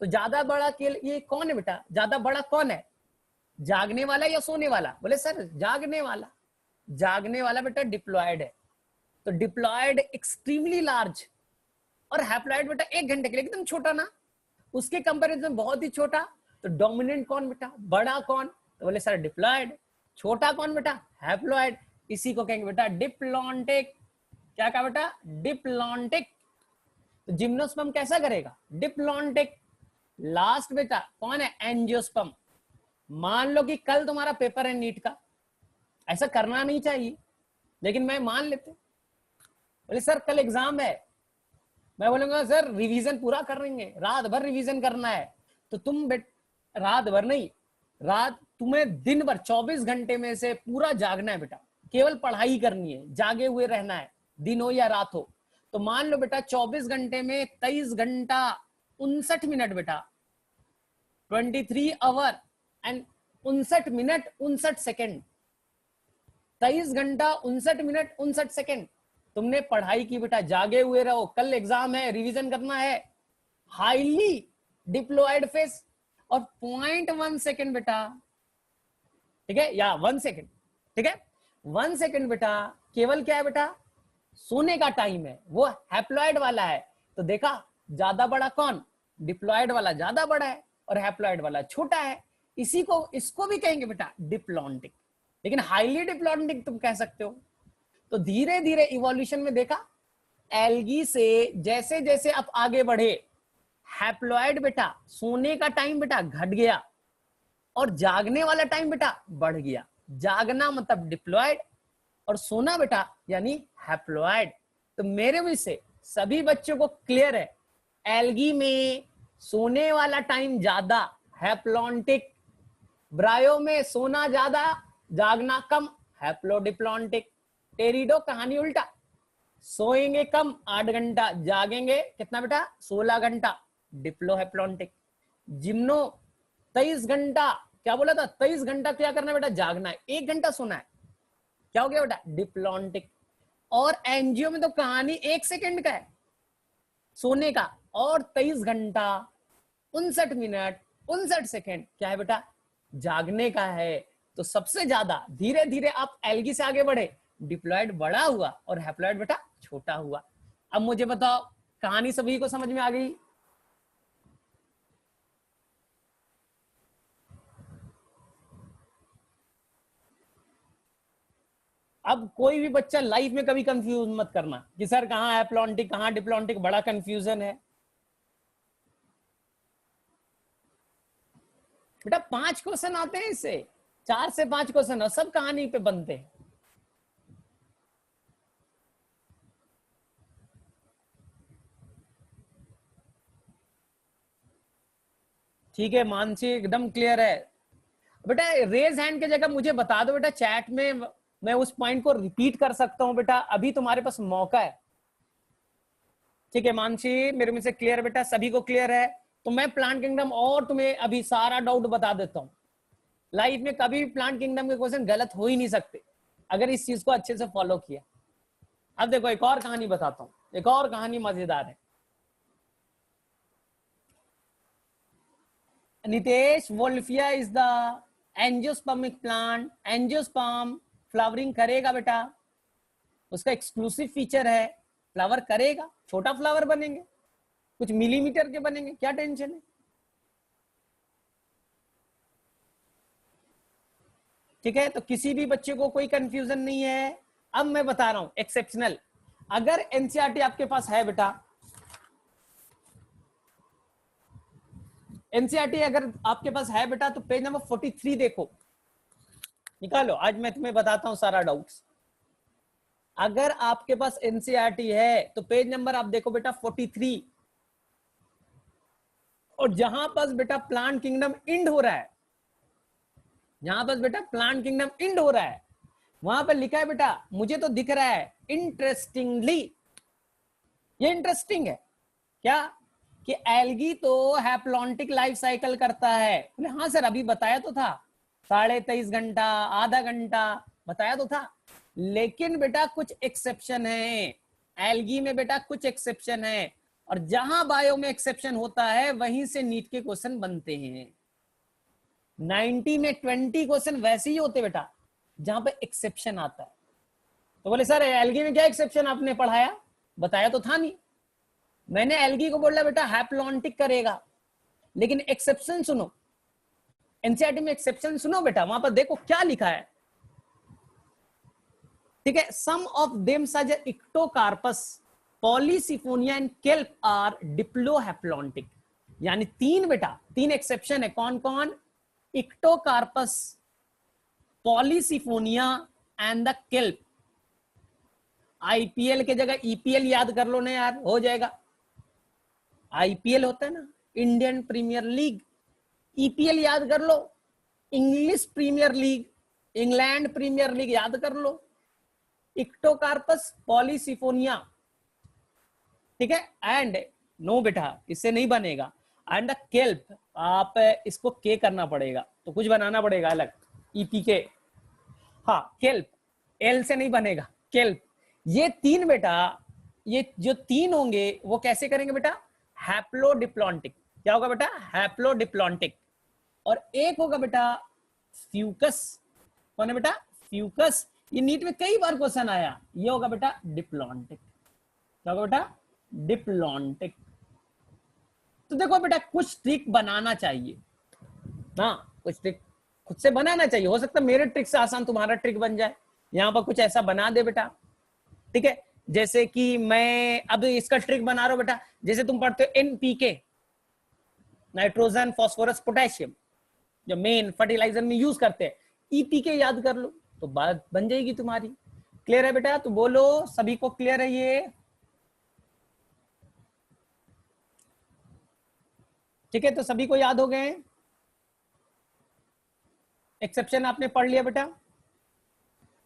तो ज्यादा बड़ा ये कौन है बेटा? ज्यादा बड़ा कौन है, जागने वाला या सोने वाला? बोले सर जागने वाला। जागने वाला बेटा डिप्लॉयड है, तो डिप्लॉयड एक्सट्रीमली लार्ज, और हैप्लॉयड बेटा 1 घंटे के लिए एकदम छोटा ना, उसके कंपैरिजन बहुत ही छोटा। तो डोमिनेंट कौन बेटा? बड़ा कौन? तो बोले सर डिप्लॉयड। छोटा कौन बेटा? हैप्लॉयड। इसी को कहेंगे बेटा डिप्लॉन्टिक। क्या कहा बेटा? डिप्लॉन्टिक। तो जिम्नोस्पर्म कैसा करेगा? डिप्लॉन्टिक। लास्ट बेटा कौन है? एंजियोस्पर्म। मान लो कि कल तुम्हारा पेपर है नीट का, ऐसा करना नहीं चाहिए लेकिन मैं मान लेते, बोले सर कल एग्जाम है, मैं बोलूंगा सर रिवीजन पूरा कर लेंगे, रात भर रिवीजन करना है। तो तुम रात भर नहीं, रात तुम्हें दिन भर 24 घंटे में से पूरा जागना है बेटा, केवल पढ़ाई करनी है, जागे हुए रहना है, दिन हो या रात हो। तो मान लो बेटा 24 घंटे में 23 घंटा 59 मिनट बेटा, 23 आवर एंड 59 मिनट 59 सेकेंड, 23 घंटा 59 मिनट 59 सेकेंड तुमने पढ़ाई की बेटा, जागे हुए रहो, कल एग्जाम है, रिवीजन करना है, हाईली डिप्लॉयड फेस। और 0.1 सेकेंड बेटा, ठीक है, या 1 सेकेंड, ठीक है, 1 सेकेंड बेटा केवल क्या है बेटा? सोने का टाइम है, वो हैप्लॉयड वाला है। तो देखा ज्यादा बड़ा कौन? डिप्लॉयड वाला ज्यादा बड़ा है और हैप्लॉयड वाला छोटा है। इसी को, इसको भी कहेंगे बेटा डिप्लॉन्टिक, लेकिन हाईली डिप्लॉन्टिक तुम कह सकते हो। तो धीरे धीरे इवोल्यूशन में देखा, एल्गी से जैसे जैसे आप आगे बढ़े, हैप्लॉयड बेटा सोने का टाइम बेटा घट गया और जागने वाला टाइम बेटा बढ़ गया। जागना मतलब डिप्लॉयड और सोना बेटा यानी हैप्लॉयड। तो मेरे भी से सभी बच्चों को क्लियर है, एल्गी में सोने वाला टाइम ज्यादा, हैप्लॉन्टिक। ब्रायो में सोना ज्यादा, जागना कम, हैप्लोडिप्लॉन्टिक। टेरिडो कहानी उल्टा, सोएंगे कम 8 घंटा, जागेंगे कितना बेटा? 16 घंटा, डिप्लोहैप्लॉन्टिक। जिम्नो 23 घंटा, क्या बोला था? 23 घंटा क्या करना बेटा? जागना है, 1 घंटा सोना है, क्या हो गया बेटा? डिप्लॉन्टिक। और एनजीओ में तो कहानी 1 सेकेंड का है सोने का, और 23 घंटा 59 मिनट 59 सेकेंड क्या है बेटा? जागने का है। तो सबसे ज्यादा धीरे धीरे आप एल्गी से आगे बढ़े, डिप्लॉयड बड़ा हुआ और हैप्लॉयड बेटा छोटा हुआ। अब मुझे बताओ कहानी सभी को समझ में आ गई? अब कोई भी बच्चा लाइफ में कभी कंफ्यूज मत करना कि सर कहाँ हैप्लॉन्टिक कहाँ डिप्लॉन्टिक, बड़ा कंफ्यूजन है बेटा। 5 क्वेश्चन आते हैं इससे, 4 से 5 क्वेश्चन और सब कहानी पे बनते हैं। ठीक है मानसी, एकदम क्लियर है बेटा। रेज हैंड की जगह मुझे बता दो बेटा चैट में, मैं उस पॉइंट को रिपीट कर सकता हूं बेटा, अभी तुम्हारे पास मौका है। ठीक है मानसी, मेरे में से क्लियर बेटा, सभी को क्लियर है? तो मैं प्लांट किंगडम और तुम्हें अभी सारा डाउट बता देता हूं। लाइफ में कभी भी प्लांट किंगडम के क्वेश्चन गलत हो ही नहीं सकते अगर इस चीज को अच्छे से फॉलो किया। अब देखो एक और कहानी बताता हूं, एक और कहानी मजेदार है। Nitesh, Wolffia is the angiospermic plant. Angiosperm flowering करेगा बेटा, उसका एक्सक्लूसिव फीचर है फ्लावर करेगा। छोटा फ्लावर बनेंगे, कुछ मिलीमीटर के बनेंगे, क्या टेंशन है। ठीक है, तो किसी भी बच्चे को कोई कंफ्यूजन नहीं है। अब मैं बता रहा हूं एक्सेप्शनल, अगर एनसीईआरटी आपके पास है बेटा, एनसीईआरटी अगर आपके पास है बेटा, तो पेज नंबर 43 देखो, निकालो। आज मैं तुम्हें बताता हूं सारा डाउट्स। अगर आपके पास एनसीईआरटी है तो पेज नंबर आप देखो बेटा 43, और जहां पास बेटा प्लांट किंगडम इंड हो रहा है, जहां पास बेटा प्लांट किंगडम इंड हो रहा है, वहां पर लिखा है बेटा, मुझे तो दिख रहा है इंटरेस्टिंगली। ये इंटरेस्टिंग है क्या कि एल्गी तो हैप्लॉन्टिक लाइफ साइकिल करता है। बोले हाँ सर अभी बताया तो था, 23.5 घंटा, आधा घंटा बताया तो था। लेकिन बेटा कुछ एक्सेप्शन है, एल्गी में बेटा कुछ एक्सेप्शन है, और जहां बायो में एक्सेप्शन होता है वहीं से नीट के क्वेश्चन बनते हैं। 90 में 20 क्वेश्चन वैसे ही होते बेटा जहां पे एक्सेप्शन आता है। तो बोले सर एल्गी में क्या एक्सेप्शन आपने पढ़ाया, बताया तो था नहीं। मैंने एल्गी को बोला बेटा हैप्लॉन्टिक करेगा, लेकिन एक्सेप्शन सुनो, एनसीईआरटी में एक्सेप्शन सुनो बेटा, वहां पर देखो क्या लिखा है। ठीक है, some of them such ectocarpus, polysiphonia and kelp are diplohaplontic. यानी तीन बेटा, तीन एक्सेप्शन है। कौन कौन? Ectocarpus, polysiphonia and the kelp. IPL के जगह ईपीएल याद कर लो ना यार, हो जाएगा। आईपीएल होता है ना, इंडियन प्रीमियर लीग, ईपीएल याद कर लो, English Premier League, England Premier League याद कर लो। इक्टोकार्पस, पॉलीसिफोनिया, ठीक है, एंड नो बेटा इससे नहीं बनेगा, एंड द केल्प, आप इसको के करना पड़ेगा, तो कुछ बनाना पड़ेगा अलग, ईपी के। हाँ केल्प, एल से नहीं बनेगा, केल्प। ये तीन बेटा, ये जो तीन होंगे वो कैसे करेंगे बेटा? हैप्लोडिप्लॉन्टिक। क्या होगा बेटा? हैप्लोडिप्लॉन्टिक। और एक होगा बेटा फ्यूकस। कौन है बेटा? फ्यूकस। ये नीट में कई बार क्वेश्चन आया, ये होगा बेटा डिप्लॉन्टिक। क्या होगा बेटा? डिप्लॉन्टिक। तो देखो बेटा कुछ ट्रिक बनाना चाहिए, हाँ कुछ ट्रिक खुद से बनाना चाहिए। हो सकता है मेरे ट्रिक से आसान तुम्हारा ट्रिक बन जाए, यहां पर कुछ ऐसा बना दे बेटा। ठीक है, जैसे कि मैं अब इसका ट्रिक बना रहा हूं बेटा, जैसे तुम पढ़ते हो एनपीके, नाइट्रोजन फॉस्फोरस पोटेशियम, जो मेन फर्टिलाइजर में यूज करते हैं, ईपीके याद कर लो तो बात बन जाएगी तुम्हारी। क्लियर है बेटा? तो बोलो सभी को क्लियर है ये? ठीक है, तो सभी को याद हो गए, एक्सेप्शन आपने पढ़ लिया बेटा।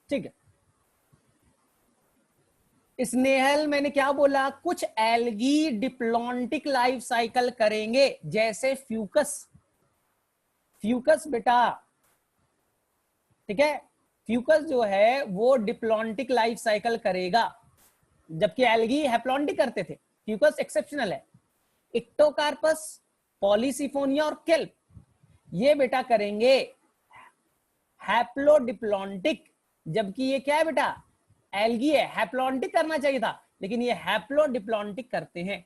ठीक है, स्नेहल मैंने क्या बोला? कुछ एल्गी डिप्लॉन्टिक लाइफ साइकिल करेंगे, जैसे फ्यूकस। फ्यूकस बेटा, ठीक है, फ्यूकस जो है वो डिप्लॉन्टिक लाइफ साइकिल करेगा, जबकि एल्गी हैप्लॉन्टिक करते थे। फ्यूकस एक्सेप्शनल है। इक्टोकार्पस, पॉलीसिफोनिया और केल्प, ये बेटा करेंगे हैप्लोडिप्लॉन्टिक, जबकि ये क्या है बेटा? एल्गी है। हैप्लॉन्टिक करना चाहिए था, लेकिन ये हैप्लोडिप्लॉन्टिक करते हैं।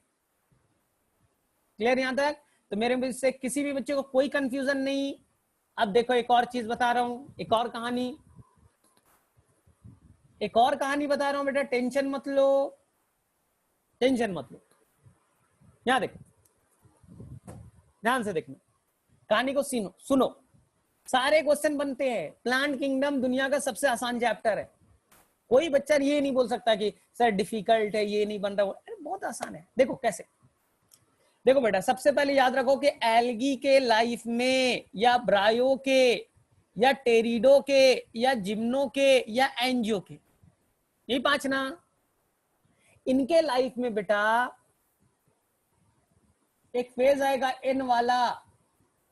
क्लियर यहां तक? तो मेरे से किसी भी बच्चे को कोई कंफ्यूजन नहीं। अब देखो एक और चीज बता रहा हूं, एक और कहानी, एक और कहानी बता रहा हूं बेटा, टेंशन मत लो, टेंशन मत लो। यहां देखो, ध्यान से देखना, कहानी को सुनो सुनो। सारे क्वेश्चन बनते हैं। प्लांट किंगडम दुनिया का सबसे आसान चैप्टर है, कोई बच्चा ये नहीं बोल सकता कि सर डिफिकल्ट है, ये नहीं बन रहा। अरे बहुत आसान है, देखो कैसे। देखो बेटा, सबसे पहले याद रखो कि एल्गी के लाइफ में या ब्रायो के या टेरिडो के या जिम्नो के या एंजियो के, यही 5 ना, इनके लाइफ में बेटा एक फेज आएगा एन वाला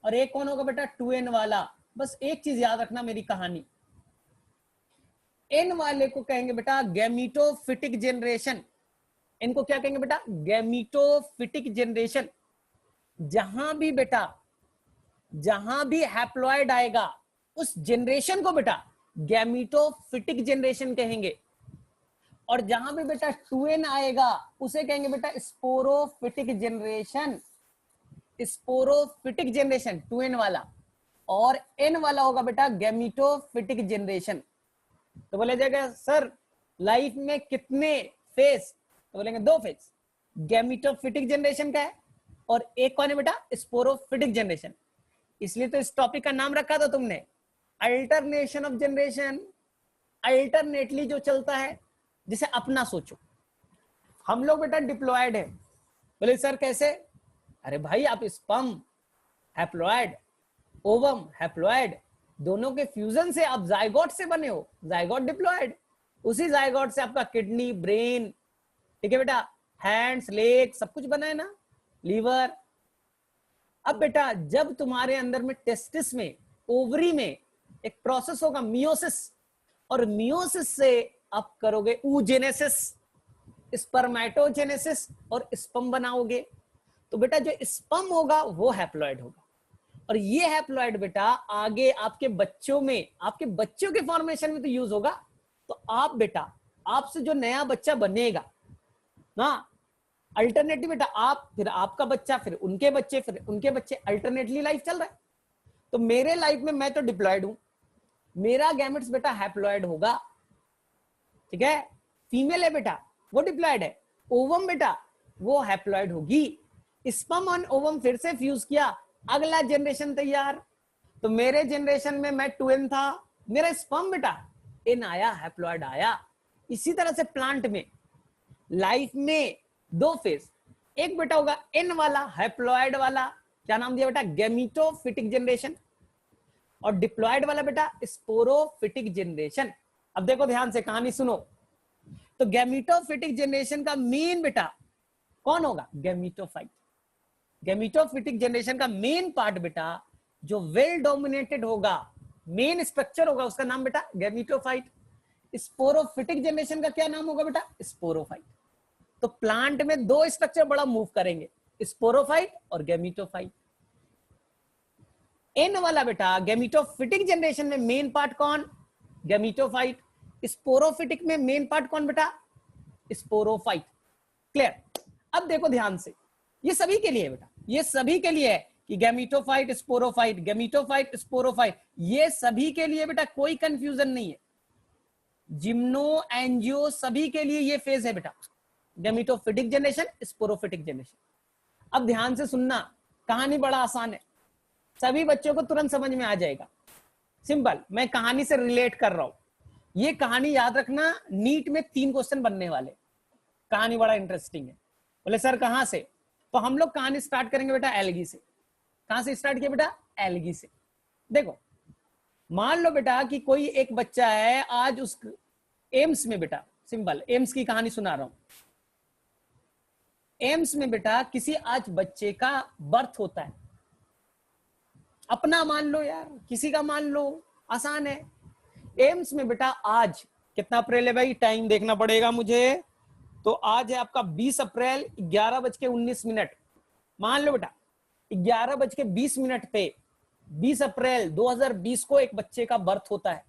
और एक कौन होगा बेटा 2n वाला। बस एक चीज याद रखना मेरी कहानी, एन वाले को कहेंगे बेटा गैमीटोफिटिक जनरेशन। इनको क्या कहेंगे बेटा? गैमीटोफिटिक जनरेशन। जहां भी बेटा, जहां भी हैप्लॉइड आएगा उस जनरेशन को बेटा गैमीटोफिटिक जनरेशन कहेंगे, और जहां भी बेटा 2n आएगा उसे कहेंगे बेटा sporophytic generation. Sporophytic generation 2n वाला, और n वाला होगा बेटा गैमीटोफिटिक जनरेशन। तो बोला जाएगा सर लाइफ में कितने फेज? तो बोलेंगे 2 फेज, गैमीटोफिटिक जनरेशन का है और एक कौन है बेटा? Sporophytic generation. इसलिए तो इस टॉपिक का नाम रखा था तुमने अल्टरनेशन ऑफ जनरेशन। अल्टरनेटली जो चलता है, जिसे अपना सोचो। हम लोग बेटा डिप्लॉयड है। बोले सर कैसे? अरे भाई आप स्पर्म हैप्लॉयड, ओवम हैप्लॉयड, दोनों के फ्यूजन से आप जायगोट से बने हो, जायगोट डिप्लॉयड। उसी जायगोट से आपका किडनी, ब्रेन, ठीक है बेटा, हैंड्स, लेग, सब कुछ बना है ना, लीवर। अब बेटा जब तुम्हारे अंदर में टेस्टिस में, ओवरी में एक प्रोसेस होगा मियोसिस, और मियोसिस से आप करोगे oogenesis, स्पर्मेटोजेनेसिस, और स्पर्म बनाओगे। तो बेटा जो स्पर्म होगा वो हैप्लॉइड होगा, और ये हैप्लॉइड बेटा आगे आपके बच्चों में, आपके बच्चों के फॉर्मेशन में तो यूज होगा। तो आप बेटा, आपसे जो नया बच्चा बनेगा ना, अल्टरनेटली बेटा आप, फिर आपका बच्चा, फिर उनके बच्चे, फिर उनके बच्चे, अल्टरनेटली लाइफ चल रहा है। तो मेरे लाइफ में मैं तो डिप्लॉयड हूं, मेरा गैमेट्स बेटा हैप्लॉइड होगा, ठीक है। फीमेल है बेटा वो डिप्लॉयड है, ओवम बेटा वो हैप्लॉइड होगी। स्पर्म और ओवम फिर से फ्यूज किया, अगला जनरेशन तैयार। तो मेरे जनरेशन में मैं 2n था, मेरा स्पर्म बेटा n आया, हैप्लॉइड आया। इसी तरह से प्लांट में, लाइफ में 2 फेज, एक बेटा होगा n वाला हैप्लॉइड वाला, क्या नाम दिया बेटा? गैमीटोफिटिक जनरेशन, और डिप्लॉयड वाला बेटा स्पोरोफिटिक जनरेशन। अब देखो ध्यान से कहानी सुनो। तो गैमीटोफिटिक जनरेशन का मेन बेटा कौन होगा? गैमीटोफाइट। गैमीटोफिटिक जनरेशन का मेन पार्ट बेटा जो वेल डोमिनेटेड होगा, मेन स्ट्रक्चर होगा, उसका नाम बेटा गैमीटोफाइट। स्पोरोफिटिक जनरेशन का क्या नाम होगा बेटा? स्पोरोफाइट। तो प्लांट में 2 स्ट्रक्चर बड़ा मूव करेंगे, स्पोरोफाइट और गैमीटोफाइट। एन वाला बेटा गैमीटोफिटिक जनरेशन में मेन पार्ट कौन? गैमीटोफाइट। स्पोरोफिटिक में मेन पार्ट कौन बेटा? स्पोरोफाइट। क्लियर? अब देखो ध्यान से, ये सभी के लिए है बेटा, ये सभी के लिए है कि गैमीटोफाइट, स्पोरोफाइट, गैमीटोफाइट, स्पोरोफाइट, ये सभी के लिए बेटा, कोई कंफ्यूजन नहीं है। जिम्नो, एंजियो, सभी के लिए ये फेज है बेटा, गैमीटोफिटिक जनरेशन, स्पोरोफिटिक जनरेशन। अब ध्यान से सुनना, कहानी बड़ा आसान है, सभी बच्चों को तुरंत समझ में आ जाएगा। सिंपल, मैं कहानी से रिलेट कर रहा हूं। ये कहानी याद रखना, नीट में 3 क्वेश्चन बनने वाले। कहानी बड़ा इंटरेस्टिंग है। बोले सर कहां से? तो हम लोग कहानी स्टार्ट करेंगे बेटा एल्गी से। कहां से स्टार्ट किया बेटा? एल्गी से। देखो मान लो बेटा कि कोई एक बच्चा है, आज उस एम्स में बेटा, सिंपल एम्स की कहानी सुना रहा हूं। एम्स में बेटा किसी आज बच्चे का बर्थ होता है, अपना मान लो यार, किसी का मान लो, आसान है। एम्स में बेटा आज कितना अप्रैल है भाई? टाइम देखना पड़ेगा मुझे। तो आज है आपका 20 अप्रैल 11:19। मान लो बेटा 11:20 पे 20 अप्रैल 2020 को एक बच्चे का बर्थ होता है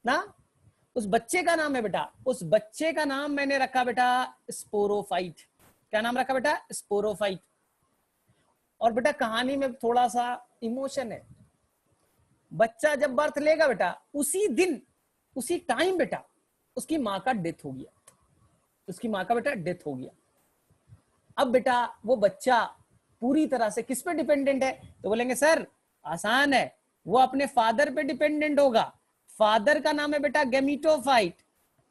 ना। उस बच्चे का नाम है बेटा, उस बच्चे का नाम मैंने रखा बेटा स्पोरोफाइट। क्या नाम रखा बेटा? स्पोरोफाइट। और बेटा कहानी में थोड़ा सा इमोशन है। बच्चा जब बर्थ लेगा बेटा, उसी दिन, उसी टाइम बेटा उसकी माँ का डेथ हो गया, उसकी माँ का बेटा डेथ हो गया। अब बेटा वो बच्चा पूरी तरह से किस पे डिपेंडेंट है? तो बोलेंगे सर आसान है, वो अपने फादर पे डिपेंडेंट होगा। फादर का नाम है बेटा गैमीटोफाइट,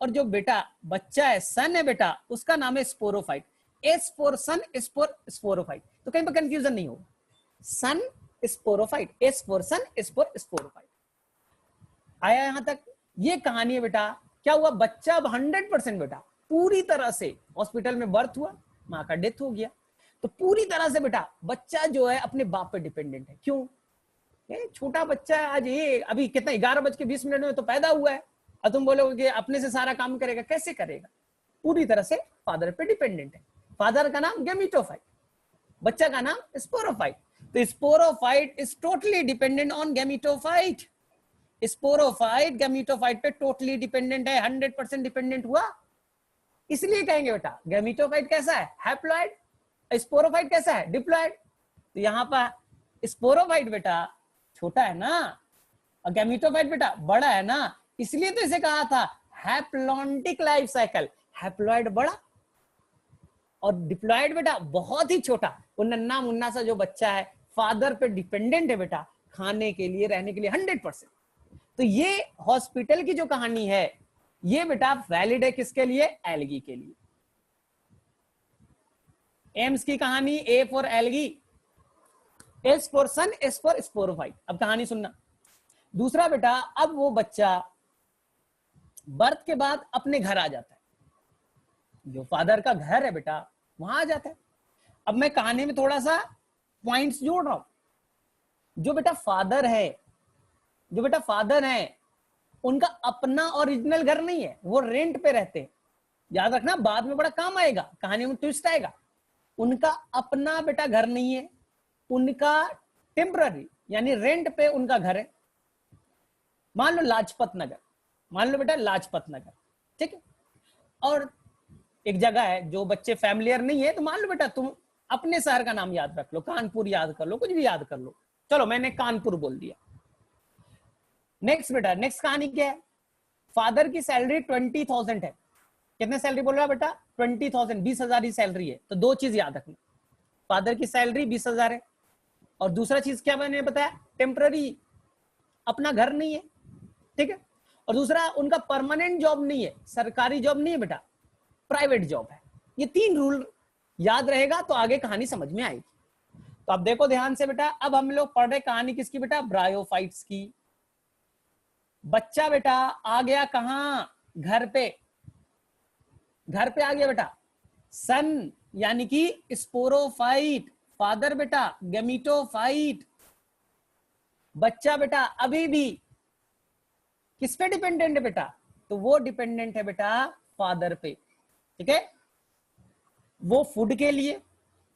और जो बेटा बच्चा है, सन है बेटा, उसका नाम है sporophyte. S for sun, S for sporophyte. तो कहीं पर कंफ्यूजन नहीं हो। Sun sporophyte, S for sun, S for sporophyte. आया यहां तक? ये कहानी है बेटा। क्या हुआ, बच्चा अब 100% बेटा पूरी तरह से हॉस्पिटल में बर्थ हुआ, माँ का डेथ हो गया, तो पूरी तरह से बेटा बच्चा जो है अपने बाप पे डिपेंडेंट है। क्यों? छोटा बच्चा है, आज ये अभी कितना 11:20 में तो पैदा हुआ है, और तुम बोलोगे कि अपने से सारा काम करेगा, कैसे करेगा? पूरी तरह से फादर पे डिपेंडेंट है। फादर का नाम गैमीटोफाइट, बच्चा का नाम स्पोरोफाइट। तो sporophyte is totally dependent on gametophyte. Sporophyte gametophyte पे टोटली डिपेंडेंट है, 100% डिपेंडेंट हुआ। इसलिए कहेंगे बेटा गैमीटोफाइट कैसा है, हैप्लॉइड, स्पोरोफाइट कैसा है, डिप्लॉइड। तो यहां पर स्पोरोफाइट बेटा छोटा है ना, और गैमीटोफाइट बेटा बड़ा है ना, इसलिए तो इसे कहा था हैप्लॉन्टिक लाइफ साइकिल। हैप्लॉइड बड़ा और डिप्लॉइड बेटा बहुत ही छोटा। वो नन्ना मुन्ना सा जो बच्चा है फादर पे डिपेंडेंट है बेटा, खाने के लिए, रहने के लिए 100%। तो ये हॉस्पिटल की जो कहानी है ये बेटा वैलिड है किसके लिए, एल्गी के लिए। एम्स की कहानी, A for algae, S for sun, S for sporophyte. अब कहानी सुनना। दूसरा बेटा, अब वो बच्चा बर्थ के बाद अपने घर आ जाता है, जो फादर का घर है बेटा वहां आ जाता है। अब मैं कहानी में थोड़ा सा पॉइंट्स जोड़ रहा हूं। जो बेटा फादर है, जो बेटा फादर है उनका अपना ओरिजिनल घर नहीं है, वो रेंट पे रहते हैं। याद रखना, बाद में बड़ा काम आएगा, कहानी में ट्विस्ट आएगा। उनका अपना बेटा घर नहीं है, उनका टेम्पररी यानी रेंट पे उनका घर है। मान लो लाजपत नगर, मान लो बेटा लाजपत नगर, ठीक है। और एक जगह है जो बच्चे फैमिलियर नहीं है, तो मान लो बेटा तुम अपने शहर का नाम याद रख लो, कानपुर याद कर लो, कुछ भी याद कर लो। चलो मैंने कानपुर बोल दिया। नेक्स्ट बेटा, नेक्स्ट कहानी क्या है, फादर की सैलरी 20,000 है। कितने सैलरी बोल रहा है बेटा, 20,000, 20,000 ही सैलरी है। तो दो चीज याद रखना, फादर की सैलरी 20,000 है, और दूसरा चीज क्या मैंने बताया, टेम्पररी, अपना घर नहीं है, ठीक है। और दूसरा उनका परमानेंट जॉब नहीं है, सरकारी जॉब नहीं है बेटा, प्राइवेट जॉब है। ये तीन रूल याद रहेगा तो आगे कहानी समझ में आएगी। तो अब देखो ध्यान से बेटा, अब हम लोग पढ़ रहे कहानी किसकी बेटा, ब्रायोफाइट्स की। बच्चा बेटा आ गया कहां, घर पे, घर पे आ गया बेटा, सन यानी कि स्पोरोफाइट, फादर बेटा गैमीटोफाइट। बच्चा बेटा अभी भी किस पे डिपेंडेंट है बेटा, तो वो डिपेंडेंट है बेटा फादर पे, ठीक है। वो फूड के लिए,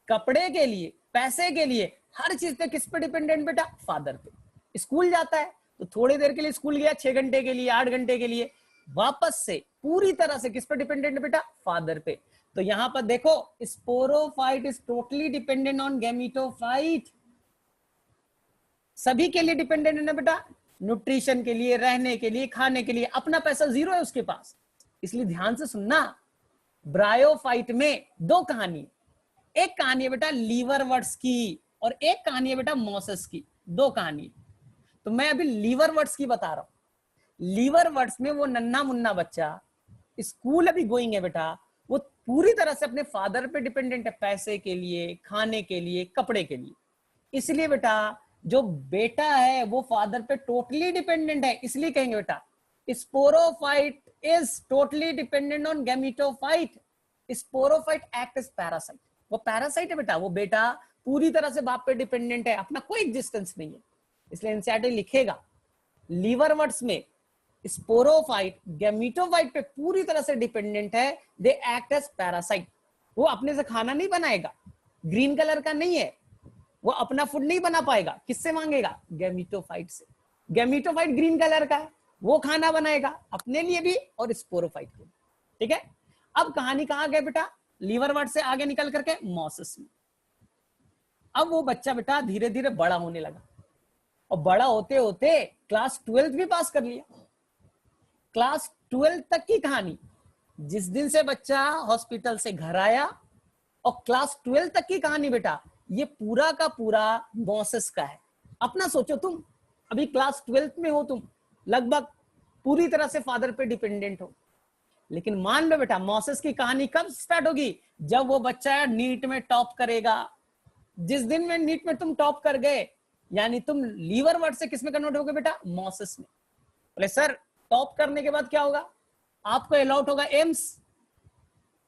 कपड़े के लिए, पैसे के लिए, हर चीज पे किस पे डिपेंडेंट बेटा, फादर पे। स्कूल जाता है तो थोड़ी देर के लिए स्कूल गया, 6 घंटे के लिए, 8 घंटे के लिए, वापस से पूरी तरह से किस पे डिपेंडेंट है बेटा, फादर पे। तो यहां पर देखो sporophyte is totally dependent on gametophyte. सभी के लिए डिपेंडेंट है ना बेटा, न्यूट्रिशन के लिए, रहने के लिए, खाने के लिए। अपना पैसा जीरो है उसके पास। इसलिए ध्यान से सुनना, ब्रायोफाइट में दो कहानी, एक कहानी है बेटा लीवरवर्ट्स की और एक कहानी है बेटा मॉसस की, दो कहानी। तो मैं अभी लीवरवर्ट्स की बता रहा हूं। लीवरवर्ट्स में वो नन्ना मुन्ना बच्चा स्कूल अभी गोइंग है बेटा, वो पूरी तरह से अपने फादर पे डिपेंडेंट है, पैसे के लिए, खाने के लिए, कपड़े के लिए। इसलिए बेटा जो बेटा है वो फादर पे टोटली डिपेंडेंट है। इसलिए कहेंगे बेटा sporophyte is totally dependent on gametophyte. Sporophyte act is parasite, वो पैरासाइट है बेटा, वो बेटा पूरी तरह से बाप पे डिपेंडेंट है, अपना कोई एग्जिस्टेंस नहीं है। इसलिए एनसीईआरटी लिखेगा लीवरवर्ट्स में स्पोरोफाइट गैमीटोफाइट पे पूरी तरह से डिपेंडेंट है, दे एक्ट एज पैरासाइट। वो अपने से खाना नहीं बनाएगा, ग्रीन कलर का नहीं है, वो अपना फूड नहीं बना पाएगा, किससे मांगेगा, गैमीटोफाइट से। गैमीटोफाइट ग्रीन कलर का है, वो खाना बनाएगा अपने लिए भी और स्पोरोफाइट के लिए, ठीक है। अब कहानी कहां गए बेटा, लीवरवर्ट से आगे निकल करके मॉसस में। अब वो बच्चा बेटा धीरे धीरे बड़ा होने लगा, और बड़ा होते होते क्लास 12 भी पास कर लिया। क्लास 12 तक की कहानी, जिस दिन से बच्चा हॉस्पिटल से घर आया और क्लास 12 तक की कहानी बेटा, ये पूरा का पूरा मॉसस का है। अपना सोचो, तुम अभी क्लास 12 में हो, तुम लगभग पूरी तरह से फादर पे डिपेंडेंट हो। लेकिन मान लो बेटा मॉसस की कहानी कब स्टार्ट होगी, जब वो बच्चा नीट में टॉप करेगा, जिस दिन में नीट में तुम टॉप कर गए, यानी तुम लीवर वर्ड से किस में कन्वर्ट हो गए बेटा? मॉसेस में। बोले सर टॉप करने के बाद क्या होगा? आपको अलॉट होगा एम्स।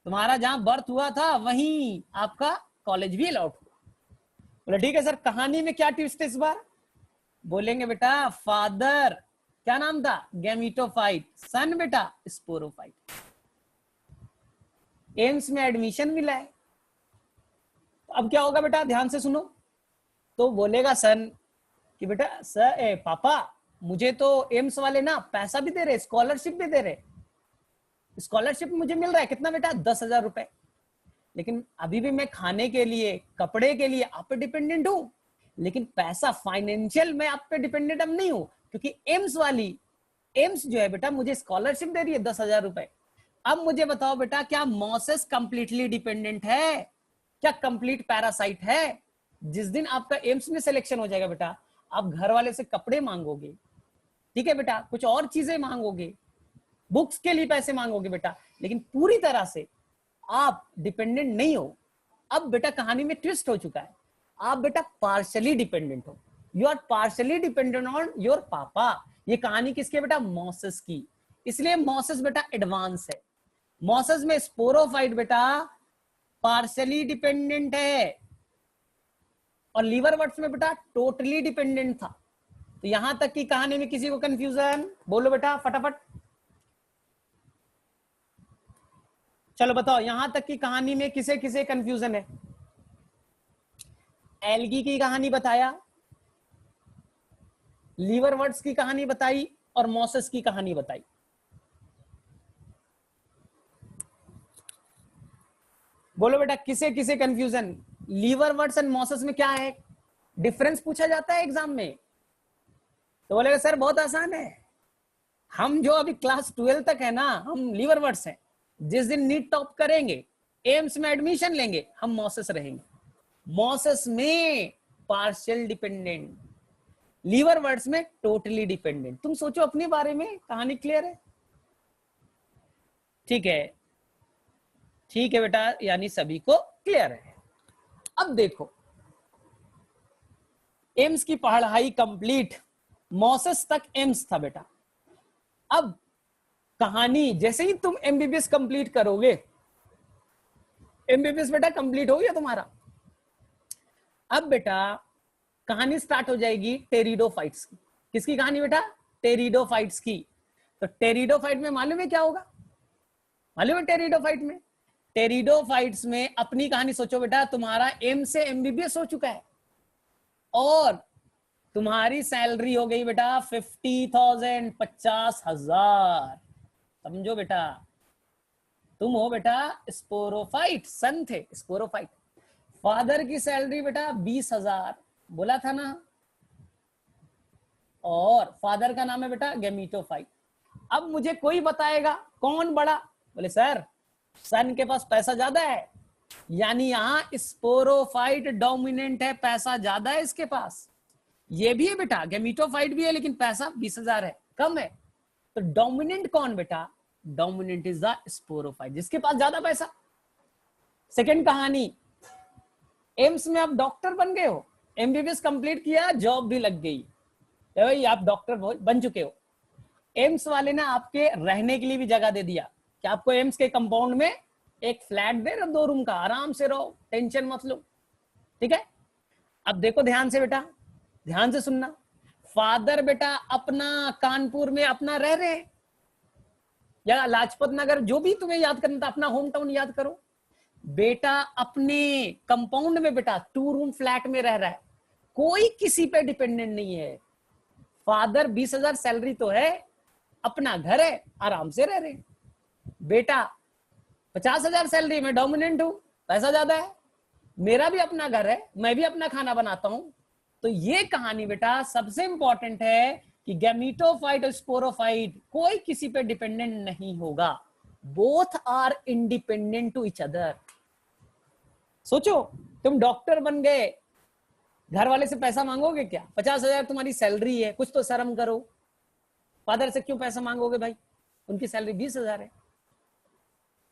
तुम्हारा जहां बर्थ हुआ था वहीं आपका कॉलेज भी अलॉट हुआ। बोले ठीक है सर, कहानी में क्या ट्विस्ट है इस बार? बोलेंगे बेटा फादर क्या नाम था? गैमीटोफाइट। सन बेटा स्पोरोफाइट। एम्स में एडमिशन मिला है। अब क्या होगा बेटा? ध्यान से सुनो। तो बोलेगा सन कि बेटा सर पापा मुझे तो एम्स वाले ना पैसा भी दे रहे, स्कॉलरशिप भी दे रहे। स्कॉलरशिप मुझे मिल रहा है कितना बेटा? 10,000 रुपए। लेकिन अभी भी मैं खाने के लिए, कपड़े के लिए आप पे डिपेंडेंट हूं, लेकिन पैसा फाइनेंशियल मैं आप पे डिपेंडेंट अब नहीं हूं, क्योंकि एम्स जो है बेटा मुझे स्कॉलरशिप दे रही है 10,000 रुपए। अब मुझे बताओ बेटा, क्या मॉसेस कंप्लीटली डिपेंडेंट है? क्या कंप्लीट पैरासाइट है? जिस दिन आपका एम्स में सिलेक्शन हो जाएगा बेटा, आप घर वाले से कपड़े मांगोगे, ठीक है बेटा, कुछ और चीजें मांगोगे, बुक्स के लिए पैसे मांगोगे बेटा, लेकिन पूरी तरह से आप डिपेंडेंट नहीं हो। अब बेटा कहानी में ट्विस्ट हो चुका है, आप बेटा पार्शली डिपेंडेंट हो। You are partially dependent on your पापा। ये कहानी किसकी है बेटा? मॉसेस की। इसलिए मॉसेस बेटा एडवांस है। मॉसेस में स्पोरोफाइट बेटा पार्शली डिपेंडेंट है, और लीवर वर्ड्स में बेटा टोटली डिपेंडेंट था। तो यहां तक की कहानी में किसी को कंफ्यूजन? बोलो बेटा फटाफट, चलो बताओ यहां तक की कहानी में किसे किसे कंफ्यूजन है? एल्गी की कहानी बताया, लीवर वर्ड्स की कहानी बताई, और मॉसेस की कहानी बताई। बोलो बेटा किसे किसे confusion? Liverworts and mosses में क्या है डिफरेंस? पूछा जाता है एग्जाम में, तो बोलेगा सर बहुत आसान है, हम जो अभी क्लास 12 तक है ना, हम लीवर वर्ड्स हैं। जिस दिन नीट टॉप करेंगे, एम्स में एडमिशन लेंगे, हम मॉसेस रहेंगे। मॉसेस में पार्शियल डिपेंडेंट, लीवर वर्ड्स में टोटली डिपेंडेंट। तुम सोचो अपने बारे में, कहानी क्लियर है? ठीक है, ठीक है बेटा, यानी सभी को क्लियर है। अब देखो, एम्स की पढ़ाई कंप्लीट, मॉसेस तक एम्स था बेटा। अब कहानी जैसे ही तुम एमबीबीएस कंप्लीट करोगे, एमबीबीएस बेटा कंप्लीट हो गया तुम्हारा, अब बेटा कहानी स्टार्ट हो जाएगी टेरिडोफाइट्स की। किसकी कहानी बेटा? टेरिडोफाइट्स की। तो टेरिडोफाइट में मालूम है क्या होगा? मालूम है टेरिडोफाइट में? टेरिडोफाइट्स में अपनी कहानी सोचो बेटा, तुम्हारा एम से एमबीबीएस हो चुका है, और तुम्हारी सैलरी हो गई बेटा 50,000, 50,000। समझो बेटा, तुम हो बेटा स्पोरोफाइट, सन थे स्पोरोफाइट। फादर की सैलरी बेटा 20,000, बोला था ना, और फादर का नाम है बेटा गैमीटोफाइट। अब मुझे कोई बताएगा कौन बड़ा? बोले सर सन के पास पैसा ज्यादा है, यानी यहां स्पोरोफाइट डोमिनेंट है, पैसा ज्यादा है इसके पास। ये भी है बेटा, गैमीटोफाइट भी है, लेकिन पैसा 20,000 है, कम है। तो डोमिनेंट कौन बेटा? डोमिनेंट इज द स्पोरोफाइट, जिसके पास ज्यादा पैसा। सेकेंड कहानी, एम्स में आप डॉक्टर बन गए हो, एमबीबीएस कंप्लीट किया, जॉब भी लग गई, तो भाई आप डॉक्टर बन चुके हो। एम्स वाले ने आपके रहने के लिए भी जगह दे दिया कि आपको एम्स के कंपाउंड में एक फ्लैट दे रहा, 2 रूम का, आराम से रहो, टेंशन मत लो, ठीक है। अब देखो ध्यान से बेटा, ध्यान से सुनना। फादर बेटा अपना कानपुर में अपना रह रहे हैं, या लाजपत नगर, जो भी तुम्हें याद करना था, अपना होम टाउन याद करो। बेटा अपने कंपाउंड में बेटा 2 रूम फ्लैट में रह रहा है, कोई किसी पे डिपेंडेंट नहीं है। फादर 20,000 सैलरी तो है, अपना घर है, आराम से रह रहे। बेटा 50,000 सैलरी में डोमिनेंट हूं, पैसा ज्यादा है, मेरा भी अपना घर है, मैं भी अपना खाना बनाता हूं। तो ये कहानी बेटा सबसे इंपॉर्टेंट है कि गैमीटोफाइट और स्पोरोफाइट कोई किसी पे डिपेंडेंट नहीं होगा, both are independent to each other. सोचो तुम डॉक्टर बन गए, घर वाले से पैसा मांगोगे क्या? 50,000 तुम्हारी सैलरी है, कुछ तो शर्म करो। फादर से क्यों पैसा मांगोगे भाई, उनकी सैलरी 20,000 है।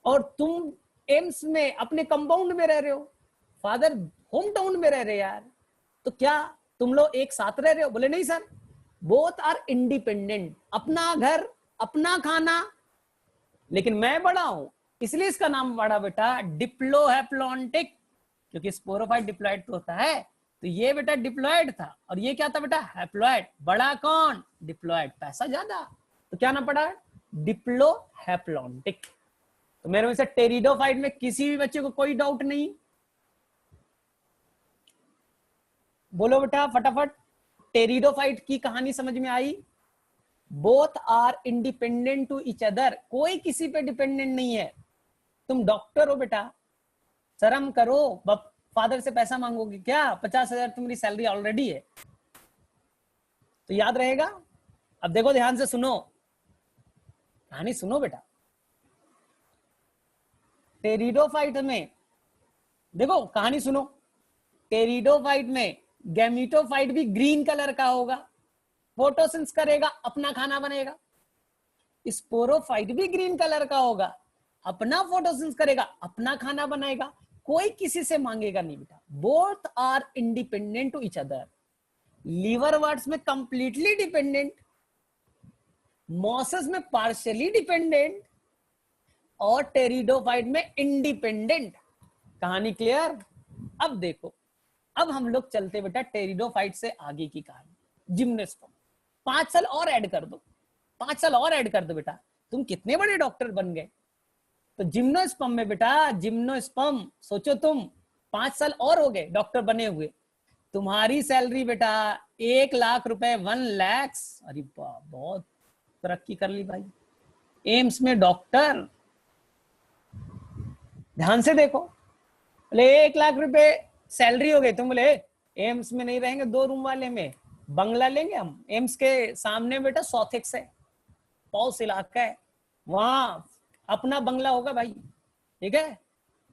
और तुम एम्स में अपने कंपाउंड में रह रहे हो, फादर होम टाउन में रह रहे यार, तो क्या तुम लोग एक साथ रह रहे हो? बोले नहीं सर, बोथ आर इंडिपेंडेंट, अपना घर अपना खाना, लेकिन मैं बड़ा हूं इसलिए इसका नाम पड़ा बेटा डिप्लोहैप्लॉन्टिक, क्योंकि स्पोरोफाइट डिप्लॉइड तो होता है, तो ये बेटा डिप्लॉइड था और ये क्या था बेटा हैप्लॉइड। बड़ा कौन? डिप्लॉइड, पैसा ज्यादा, तो क्या नाम पड़ा? डिप्लोहैप्लॉन्टिक। तो मेरे में से टेरिडोफाइट में किसी भी बच्चे को कोई डाउट नहीं? बोलो बेटा फटाफट, टेरिडोफाइट की कहानी समझ में आई? Both are independent to each other, कोई किसी पे डिपेंडेंट नहीं है। तुम डॉक्टर हो बेटा, शर्म करो, फादर से पैसा मांगोगे क्या? 50,000 तुम्हारी सैलरी ऑलरेडी है, तो याद रहेगा। अब देखो ध्यान से सुनो, कहानी सुनो बेटा। टेरिडोफाइट में देखो, कहानी सुनो, टेरिडोफाइट में गैमीटोफाइट भी ग्रीन कलर का होगा, फोटोसिंथेसिस करेगा, अपना खाना बनेगा। स्पोरोफाइट भी ग्रीन कलर का होगा, अपना फोटोसिंथेसिस करेगा, अपना खाना बनाएगा, कोई किसी से मांगेगा नहीं बेटा। Both are independent to each other. Liverworts में कंप्लीटली डिपेंडेंट, मॉसेस में पार्शियली डिपेंडेंट, और टेरिडोफाइट में इंडिपेंडेंट। कहानी क्लियर? अब देखो, अब हम लोग चलते बेटा टेरिडोफाइट से आगे की कहानी, जिम्नोस्पर्म। 5 साल और ऐड कर दो, 5 साल और ऐड कर दो बेटा, तुम कितने बड़े डॉक्टर बन गए। तो जिम्नोस्पर्म में बेटा, जिम्नोस्पर्म सोचो तुम 5 साल और हो गए डॉक्टर बने हुए, तुम्हारी सैलरी बेटा 1 लाख रुपए, 1 लाख। अरे बहुत तरक्की कर ली भाई, एम्स में डॉक्टर। ध्यान से देखो, बोले 1 लाख रुपए सैलरी हो गई, तुम बोले एम्स में नहीं रहेंगे 2 रूम वाले में, बंगला लेंगे हम। एम्स के सामने बेटा सॉथेक्स है, पॉस इलाका है, वहां अपना बंगला होगा भाई, ठीक है,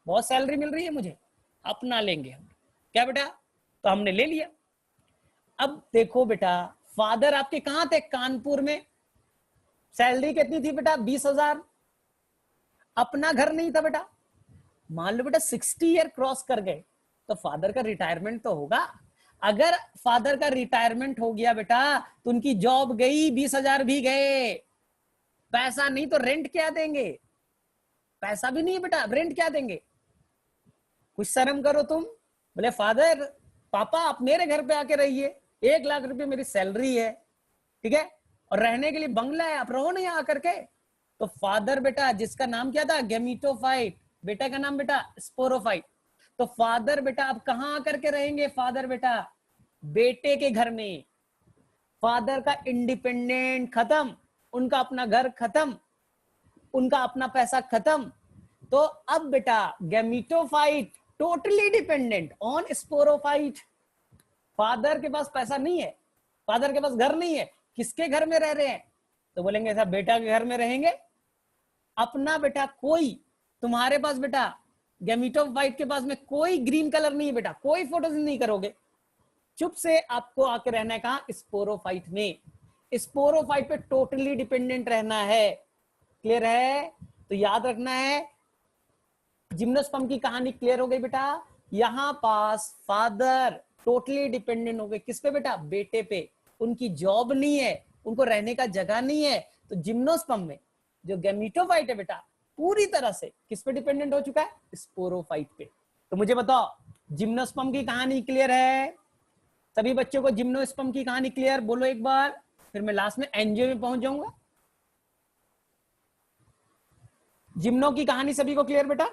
बहुत सैलरी मिल रही है मुझे, अपना लेंगे हम। क्या बेटा? तो हमने ले लिया। अब देखो बेटा, फादर आपके कहां थे? कानपुर में। सैलरी कितनी थी बेटा? 20,000। अपना घर नहीं था बेटा। मान लो बेटा 60 ईयर क्रॉस कर गए, तो फादर का रिटायरमेंट तो होगा। अगर फादर का रिटायरमेंट हो गया बेटा, तो उनकी जॉब गई, 20,000 भी गए, पैसा नहीं तो रेंट क्या देंगे? पैसा भी नहीं है बेटा, रेंट क्या देंगे? कुछ शर्म करो तुम। बोले फादर, पापा आप मेरे घर पे आके रहिए, 1 लाख रुपए मेरी सैलरी है, ठीक है, और रहने के लिए बंगला है, आप रहो ना यहाँ आकर के। तो फादर बेटा, जिसका नाम क्या था? गैमीटोफाइट, बेटा का नाम बेटा स्पोरोफाइट। तो फादर बेटा आप कहां आकर के रहेंगे? फादर बेटा बेटे के घर में। फादर का इंडिपेंडेंट खत्म, उनका अपना घर खत्म, उनका अपना पैसा खत्म। तो अब बेटा gametophyte totally dependent on sporophyte. Father के पास पैसा नहीं है, फादर के पास घर नहीं है, किसके घर में रह रहे हैं? तो बोलेंगे ऐसा बेटा के घर में रहेंगे। अपना बेटा कोई, तुम्हारे पास बेटा गैमीटोफाइट के पास में कोई ग्रीन कलर नहीं है बेटा, कोई फोटोसिंथेसिस नहीं करोगे, चुप से आपको आके रहना है कहां? स्पोरोफाइट में। स्पोरोफाइट पे टोटली डिपेंडेंट रहना है। क्लियर है? तो याद रखना है, जिम्नोस्पर्म की कहानी क्लियर हो गई बेटा। यहां पास फादर टोटली डिपेंडेंट हो गए, किस पे बेटा? बेटे पे। उनकी जॉब नहीं है, उनको रहने का जगह नहीं है। तो जिम्नोस्पर्म में जो गैमीटोफाइट है बेटा, पूरी तरह से किस पे डिपेंडेंट हो चुका है? स्पोरोफाइट पे। तो मुझे बताओ, जिम्नोस्पर्म की कहानी क्लियर है? सभी बच्चों को जिम्नोस्पर्म की कहानी क्लियर? बोलो एक बार, फिर मैं लास्ट में एंजियो में पहुंच जाऊंगा। जिम्नो की कहानी सभी को क्लियर बेटा?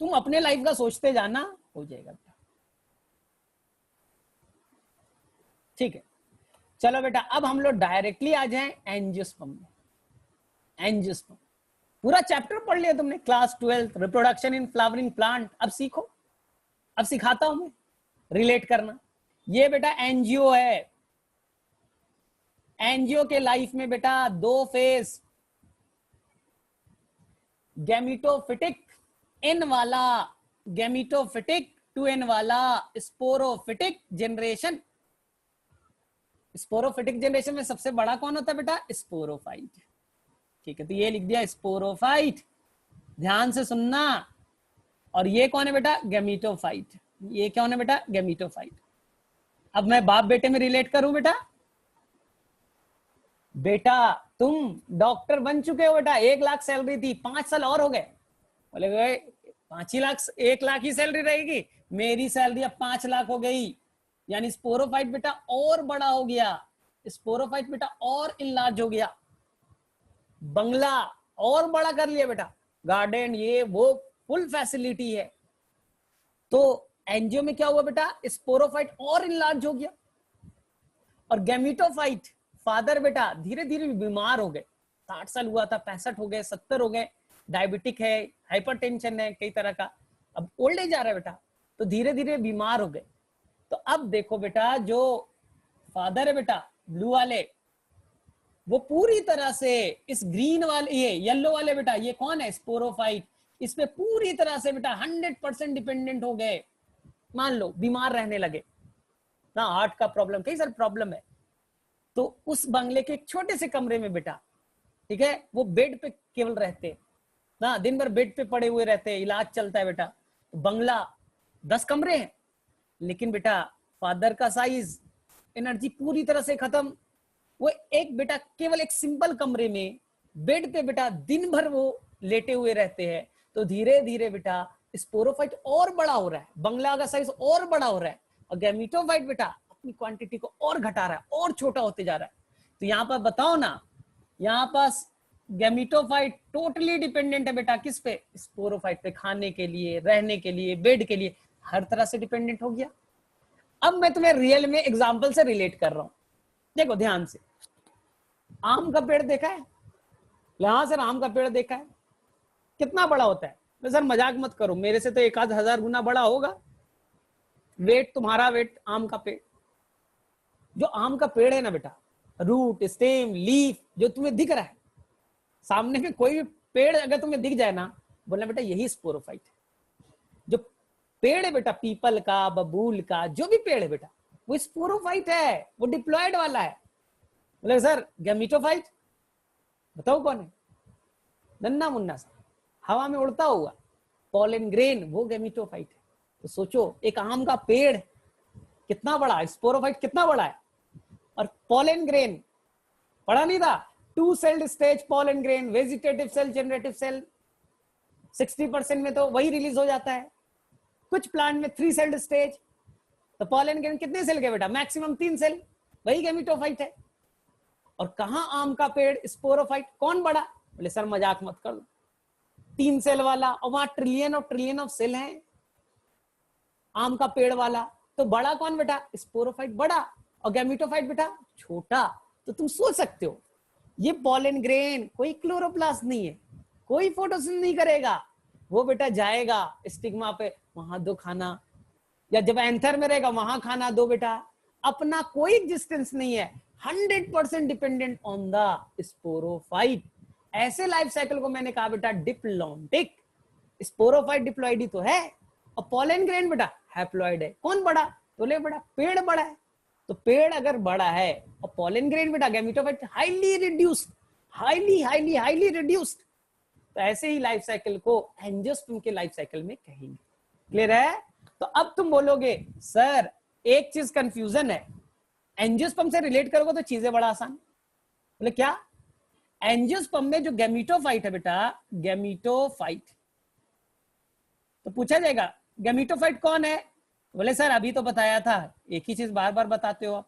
तुम अपने लाइफ का सोचते जाना, हो जाएगा बेटा। ठीक है, चलो बेटा, अब हम लोग डायरेक्टली आ जाएं एंजियोस्पर्म में। एंजियोस्पर्म पूरा चैप्टर पढ़ लिया तुमने, class 12 reproduction in flowering plant. अब सीखो, अब सिखाता हूं मैं रिलेट करना। ये बेटा एंजियो है। एंजियो के लाइफ में बेटा 2 फेज, गैमीटोफिटिक इन वाला, गैमीटोफिटिक टू एन वाला, स्पोरोफिटिक जनरेशन। स्पोरोफिटिक जनरेशन में सबसे बड़ा कौन होता है बेटा? स्पोरोफाइट। ठीक है, तो ये लिख दिया स्पोरोफाइट, ध्यान से सुनना। और ये कौन है बेटा? गैमीटोफाइट। ये कौन है बेटा? गैमीटोफाइट। अब मैं बाप बेटे में रिलेट करूं बेटा। बेटा तुम डॉक्टर बन चुके हो बेटा, 1 लाख सैलरी थी, 5 साल और हो गए, बोले गए 5 ही लाख, 1 लाख ही सैलरी रहेगी, मेरी सैलरी अब 5 लाख हो गई। यानी स्पोरोफाइट बेटा और बड़ा हो गया, स्पोरोफाइट बेटा और इनलार्ज हो गया, बंगला और बड़ा कर लिया बेटा, गार्डन ये वो फुल फैसिलिटी है। तो एंजियो में क्या हुआ बेटा? स्पोरोफाइट और इनलार्ज हो गया। और गैमीटोफाइट फादर बेटा धीरे धीरे बीमार हो गए, 60 साल हुआ था, 65 हो गए, 70 हो गए, डायबिटिक है, हाइपरटेंशन है, कई तरह का, अब ओल्ड एज आ रहा है बेटा, तो धीरे धीरे बीमार हो गए। तो अब देखो बेटा, जो फादर है बेटा ब्लू वाले, वो पूरी तरह से इस ग्रीन वाले, ये येलो वाले बेटा, ये कौन है? स्पोरोफाइट, इस पे पूरी तरह से बेटा 100% डिपेंडेंट हो गए। मान लो बीमार रहने लगे ना, हार्ट का प्रॉब्लम, कई सारे प्रॉब्लम है, तो उस बंगले के एक छोटे से कमरे में बेटा, ठीक है, वो बेड पे केवल रहते ना, दिन भर बेड पे पड़े हुए रहते हैं, इलाज चलता है बेटा। तो बंगला 10 कमरे हैं, लेकिन बेटा फादर का साइज, एनर्जी पूरी तरह से खत्म, वो एक बेटा केवल एक सिंपल कमरे में बेड पे बेटा दिन भर वो लेटे हुए रहते हैं। तो धीरे धीरे बेटा स्पोरोफाइट और बड़ा हो रहा है, बंगला का साइज और बड़ा हो रहा है, और गैमीटोफाइट बेटा अपनी क्वांटिटी को और घटा रहा है, और छोटा होते जा रहा है। तो यहाँ पर बताओ ना, यहाँ पास गैमीटोफाइट टोटली डिपेंडेंट है बेटा किस पे? स्पोरोफाइट पे, खाने के लिए, रहने के लिए, बेड के लिए, हर तरह से डिपेंडेंट हो गया। अब मैं तुम्हें रियल में एग्जांपल से रिलेट कर रहा हूं, देखो ध्यान से। आम का पेड़ देखा है? यहां से आम का पेड़ देखा है, कितना बड़ा होता है? तो सर मजाक मत करो, मेरे से तो 1000 गुना बड़ा होगा वेट, तुम्हारा वेट आम का पेड़। जो आम का पेड़ है ना बेटा, रूट, स्टेम, लीफ जो तुम्हें दिख रहा है सामने में, कोई भी पेड़ अगर तुम्हें दिख जाए ना, बोलना बेटा यही स्पोरोफाइट है। जो पेड़ है बेटा पीपल का, बबूल का, जो भी पेड़ है बेटा, वो स्पोरोफाइट है, वो डिप्लॉयड वाला है। बोले सर गैमीटोफाइट, बताओ कौन है? नन्ना मुन्ना सा हवा में उड़ता हुआ पॉलन ग्रेन, वो गैमीटोफाइट है। तो सोचो एक आम का पेड़ कितना बड़ा है, स्पोरोफाइट कितना बड़ा है। और पॉलन ग्रेन पढ़ा नहीं था? 2 celled stage pollen grain, vegetative cell, generative cell, 60% में तो वही रिलीज हो जाता है, कुछ प्लांट में 3 सेल्ड स्टेज। तो पॉलन ग्रेन कितने सेल के बेटा? मैक्सिमम 3 सेल, वही गैमीटोफाइट है। और कहां आम का पेड़ स्पोरोफाइट, कौन बड़ा? बोले सर मजाक मत कर लो, 3 सेल वाला, और वहां ट्रिलियन ऑफ सेल हैं आम का पेड़ वाला। तो बड़ा कौन बेटा? स्पोरोफाइट बड़ा, और गैमीटोफाइट बेटा छोटा। तो तुम सोच सकते हो ये पॉलन ग्रेन कोई क्लोरोप्लास्ट नहीं है, कोई फोटोसिंथेसिस नहीं करेगा, वो बेटा जाएगा स्टिग्मा पे, वहां दो खाना, या जब एंथर में रहेगा वहां खाना दो बेटा, अपना कोई एग्जिस्टेंस नहीं है, 100% डिपेंडेंट ऑन द स्पोरोफाइट। ऐसे लाइफ साइकिल को मैंने कहा बेटा डिप्लॉन्टिक। स्पोरोफाइट डिप्लॉइड ही तो है, और पॉलन ग्रेन बेटा हैप्लॉइड है। कौन बड़ा? तो ले बेटा पेड़ बड़ा है। तो पेड़ अगर बड़ा है और पॉलन ग्रेन बेटा gametophyte highly reduced, highly reduced, तो ऐसे ही लाइफ साइकिल को एंजियोस्पर्म के लाइफ साइकिल में कहेंगे। क्लियर है? तो अब तुम बोलोगे सर एक चीज कंफ्यूजन है, एंजियोस्पर्म से रिलेट करोगे तो चीजें बड़ा आसान। बोले क्या? एंजियोस्पर्म में जो गैमीटोफाइट है बेटा, गैमीटोफाइट, तो पूछा जाएगा गैमीटोफाइट कौन है? बोले सर अभी तो बताया था, एक ही चीज बार बार बताते हो आप।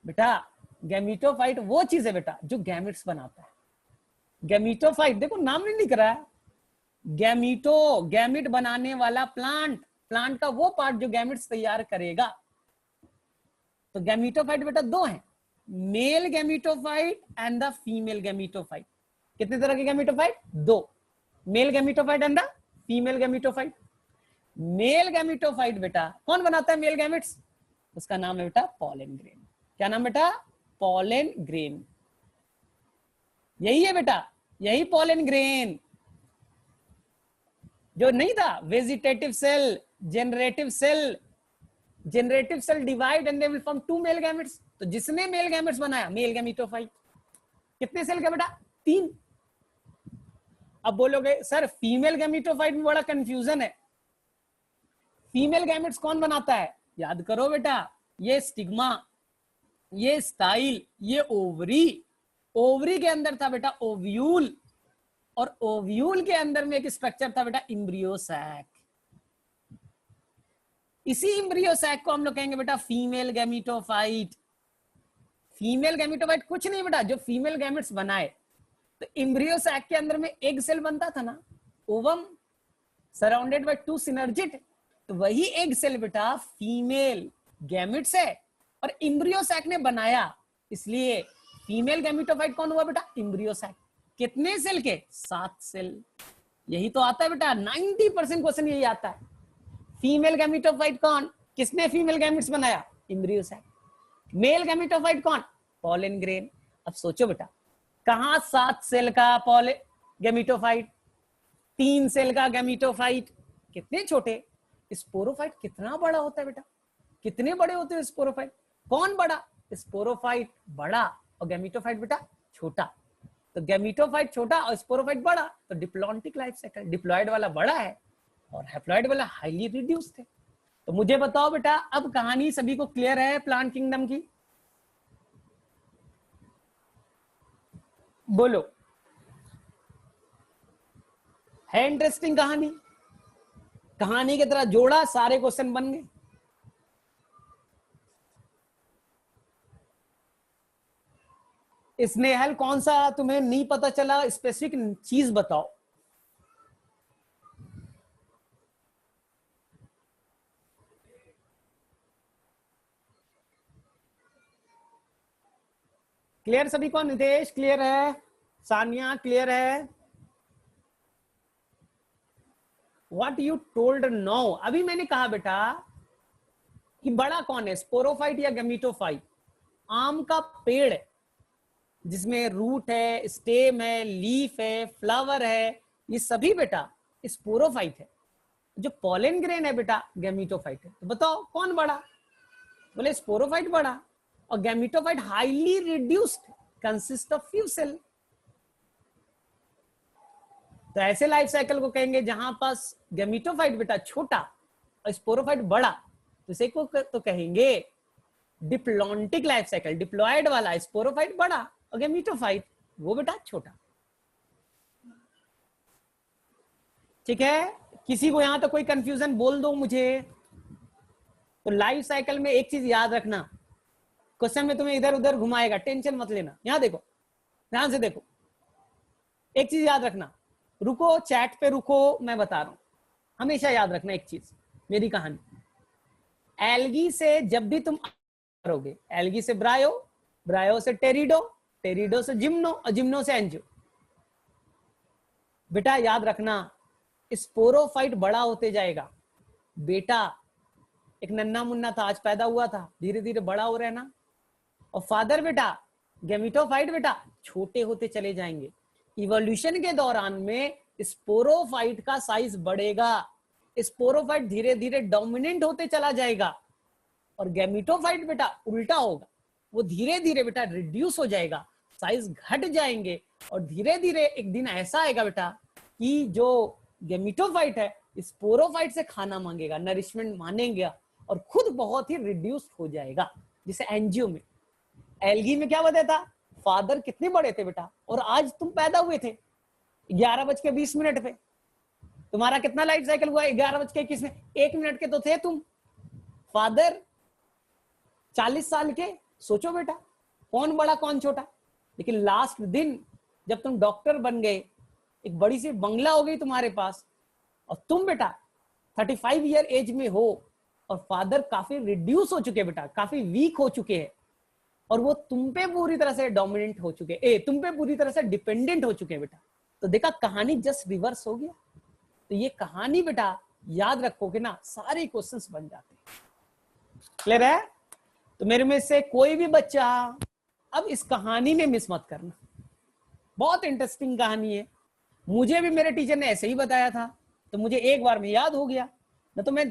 बेटा गैमीटोफाइट वो चीज है बेटा जो गैमेट्स बनाता है। गैमीटोफाइट देखो नाम नहीं लिख रहा है, गैमिट बनाने वाला प्लांट, प्लांट का वो पार्ट जो गैमेट्स तैयार करेगा। तो गैमीटोफाइट बेटा 2 हैं, male gametophyte and the female gametophyte. कितने तरह के gametophyte? 2, male gametophyte and the female gametophyte. Male gametophyte बेटा कौन बनाता है मेल गैमेट्स? उसका नाम है बेटा पॉलन ग्रेन। क्या नाम बेटा? Pollen grain. यही है बेटा, यही पॉलन ग्रेन जो नहीं था, vegetative cell, generative cell, generative cell divide and they will form 2 male gametes. तो जिसने मेल गैमेट्स बनाया मेल गैमीटोफाइट, कितने सेल का बेटा? 3। अब बोलोगे सर फीमेल गैमेटोफाइट में बड़ा कंफ्यूजन है, फीमेल गैमेट्स कौन बनाता है? याद करो बेटा, ये स्टिग्मा, ये स्टाइल, ये ओवरी, ओवरी के अंदर था बेटा ओव्यूल, और ओव्यूल के अंदर में एक स्ट्रक्चर था बेटा इम्ब्रियो सैक। इसी इम्ब्रियो सैक को हम लोग कहेंगे बेटा फीमेल गैमेटोफाइट। फीमेल गैमेटोफाइट कुछ नहीं बेटा, जो फीमेल गैमेट्स बनाए। तो इम्ब्रियो सैक के अंदर में एक सेल बनता था ना, ओवम, सराउंडेड बाय 2 सिनर्जिड, तो वही एक सेल बेटा फीमेल गैमेट्स है और इम्ब्रियो सैक ने बनाया, इसलिए फीमेल गैमेटोफाइट कौन हुआ बेटा? Embryo sac. कितने सेल के? 7 सेल। यही तो आता है बेटा, 90% क्वेश्चन यही आता है। फीमेल गैमेटोफाइट कौन? किसने फीमेल गैमेट्स बनाया? Embryo sac. मेल गैमेटोफाइट कौन? Pollen grain. अब सोचो बेटा, कहां 7 सेल का गैमेटोफाइट, 3 सेल का गैमेटोफाइट, कितने छोटे। स्पोरोफाइट कितना बड़ा होता है बेटा? कितने बड़े होते हैं स्पोरोफाइट? कौन बड़ा? स्पोरोफाइट बड़ा और गैमेटोफाइट बेटा छोटा। तो गैमेटोफाइट छोटा और स्पोरोफाइट बड़ा, तो डिप्लॉन्टिक लाइफ साइकिल, डिप्लॉयड वाला बड़ा है और हैप्लॉयड वाला हाईली रिड्यूस्ड है। तो मुझे बताओ बेटा, अब कहानी सभी को क्लियर है प्लांट किंगडम की? बोलो, है इंटरेस्टिंग कहानी? कहानी की तरह जोड़ा, सारे क्वेश्चन बन गए। स्नेहल, कौन सा तुम्हें नहीं पता चला? स्पेसिफिक चीज बताओ। क्लियर सभी को? नितेश क्लियर है? सानिया क्लियर है? व्हाट यू टोल्ड नो, अभी मैंने कहा बेटा कि बड़ा कौन है, स्पोरोफाइट या गैमेटोफाइट? आम का पेड़ जिसमें रूट है, स्टेम है, लीफ है, फ्लावर है, ये सभी बेटा स्पोरोफाइट है। जो पॉलन ग्रेन है बेटा गैमेटोफाइट है। तो बताओ कौन बड़ा? बोले स्पोरोफाइट बड़ा और gametophyte highly reduced, consist of few cell. तो ऐसे लाइफ साइकिल को कहेंगे जहां पास गैमेटोफाइट बेटा छोटा और स्पोरोफाइट बड़ा, तो इसे को तो कहेंगे डिप्लॉन्टिक लाइफ साइकिल। डिप्लॉयड वाला स्पोरोफाइट बड़ा और गैमेटोफाइट वो बेटा छोटा। ठीक है? किसी को यहां तक कोई कंफ्यूजन बोल दो मुझे। तो लाइफ साइकिल में एक चीज याद रखना, क्वेश्चन में तुम्हें इधर उधर घुमाएगा, टेंशन मत लेना। यहां देखो, ध्यान से देखो, एक चीज याद रखना, रुको चैट पे रुको, मैं बता रहा हूं, हमेशा याद रखना एक चीज, मेरी कहानी। एल्गी से जब भी तुम करोगे, एल्गी से ब्रायो, ब्रायो से टेरिडो, टेरिडो से जिम्नो और जिम्नो से एंजियो, बेटा याद रखना स्पोरोफाइट बड़ा होते जाएगा। बेटा एक नन्ना मुन्ना था, आज पैदा हुआ था, धीरे धीरे बड़ा हो रहा है ना। और फादर बेटा गैमेटोफाइट बेटा छोटे होते चले जाएंगे। इवोल्यूशन के दौरान में स्पोरोफाइट का साइज बढ़ेगा, स्पोरोफाइट धीरे धीरे डोमिनेंट होते चला जाएगा और गैमेटोफाइट बेटा उल्टा होगा, वो धीरे धीरे बेटा रिड्यूस हो जाएगा, साइज घट जाएंगे और धीरे धीरे एक दिन ऐसा आएगा बेटा कि जो गैमेटोफाइट है स्पोरोफाइट से खाना मांगेगा, नरिशमेंट मांगेगा और खुद बहुत ही रिड्यूस हो जाएगा। जैसे एंजियो में, एल्गी में क्या बताया था, फादर कितने बड़े थे बेटा, और आज तुम पैदा हुए थे 11:20 पे, तुम्हारा कितना लाइफ साइकिल हुआ? 11:21 में, 1 मिनट के तो थे तुम। फादर 40 साल के, सोचो बेटा कौन बड़ा कौन छोटा। लेकिन लास्ट दिन जब तुम डॉक्टर बन गए, एक बड़ी सी बंगला हो गई तुम्हारे पास, और तुम बेटा 35 ईयर एज में हो और फादर काफी रिड्यूस हो चुके बेटा, काफी वीक हो चुके हैं और वो तुम पे पूरी तरह से डोमिनेंट हो चुके, तुम पे पूरी तरह से डिपेंडेंट हो चुके हैं बेटा। तो देखा कहानी जस्ट रिवर्स हो गया। तो ये कहानी बेटा याद रखोगे ना, सारे क्वेश्चंस बन जाते हैं। क्लियर है? तो मेरे में से कोई भी बच्चा अब इस कहानी में मिस मत करना, बहुत इंटरेस्टिंग कहानी है। मुझे भी मेरे टीचर ने ऐसे ही बताया था, तो मुझे एक बार में याद हो गया। न तो मैं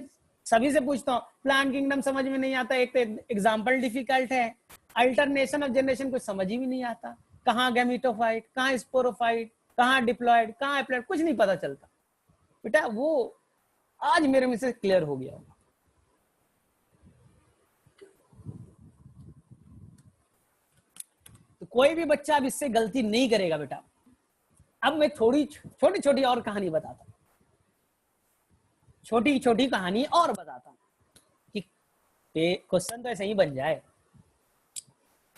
सभी से पूछता हूँ, प्लांट किंगडम समझ में नहीं आता, एक तो एग्जाम्पल डिफिकल्ट है, अल्टरनेशन ऑफ जनरेशन कुछ समझ ही नहीं आता, कहाँ गैमेटोफाइट, कहाँ स्पोरोफाइट, कहाँ डिप्लॉयड, कहाँ एप्लॉयड, कुछ नहीं पता चलता बेटा। वो आज मेरे में से क्लियर हो गया होगा। तो कोई भी बच्चा अब इससे गलती नहीं करेगा बेटा। अब मैं थोड़ी छोटी छोटी और कहानी बताता हूं, छोटी छोटी कहानी और बताता हूं कि क्वेश्चन तो ऐसे ही बन जाए।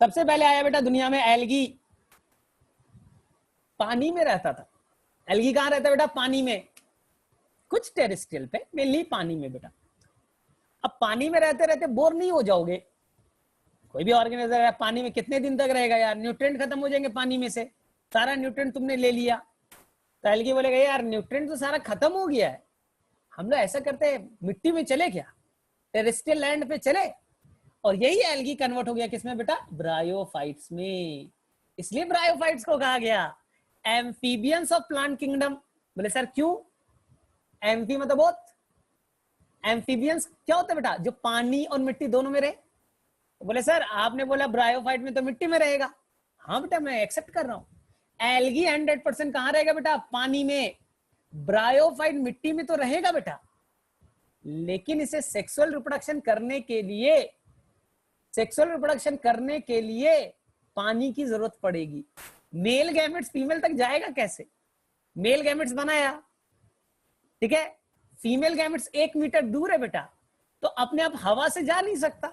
सबसे पहले आया बेटा दुनिया में एल्गी, पानी में रहता था। एल्गी कहां रहता है बेटा? पानी में, कुछ टेरेस्ट्रियल पे, मेनली पानी में बेटा। अब पानी में रहते रहते बोर नहीं हो जाओगे? कोई भी ऑर्गेनाइजर पानी में कितने दिन तक रहेगा यार, न्यूट्रिएंट खत्म हो जाएंगे पानी में से, सारा न्यूट्रिएंट तुमने ले लिया। तो एल्गी बोलेगा यार न्यूट्रिएंट तो सारा खत्म हो गया है, हम लोग ऐसा करते हैं मिट्टी में चले क्या, टेरेस्ट्रियल लैंड पे चले। और यही एल्गी कन्वर्ट हो गया किसमें बेटा? ब्रायोफाइट्स में। इसलिए ब्रायोफाइट्स को कहा गया एम्फीबियंस ऑफ प्लांट किंगडम। बोले सर क्यों? एम्फी मतलब बोथ, एम्फीबियंस क्या होता है बेटा? जो पानी और मिट्टी दोनों में रहे। तो बोले सर आपने बोला ब्रायोफाइट में तो मिट्टी में रहेगा। हाँ बेटा मैं एक्सेप्ट कर रहा हूं। एल्गी 100% कहां रहेगा बेटा? पानी में। ब्रायोफाइट मिट्टी में तो रहेगा बेटा, लेकिन इसे सेक्सुअल रिप्रोडक्शन करने के लिए, सेक्सुअल रिप्रोडक्शन करने के लिए पानी की जरूरत पड़ेगी। मेल गैमेट्स फीमेल तक जाएगा कैसे? मेल गैमेट्स बनाया, ठीक है, फीमेल गैमेट्स 1 मीटर दूर है बेटा, तो अपने आप हवा से जा नहीं सकता,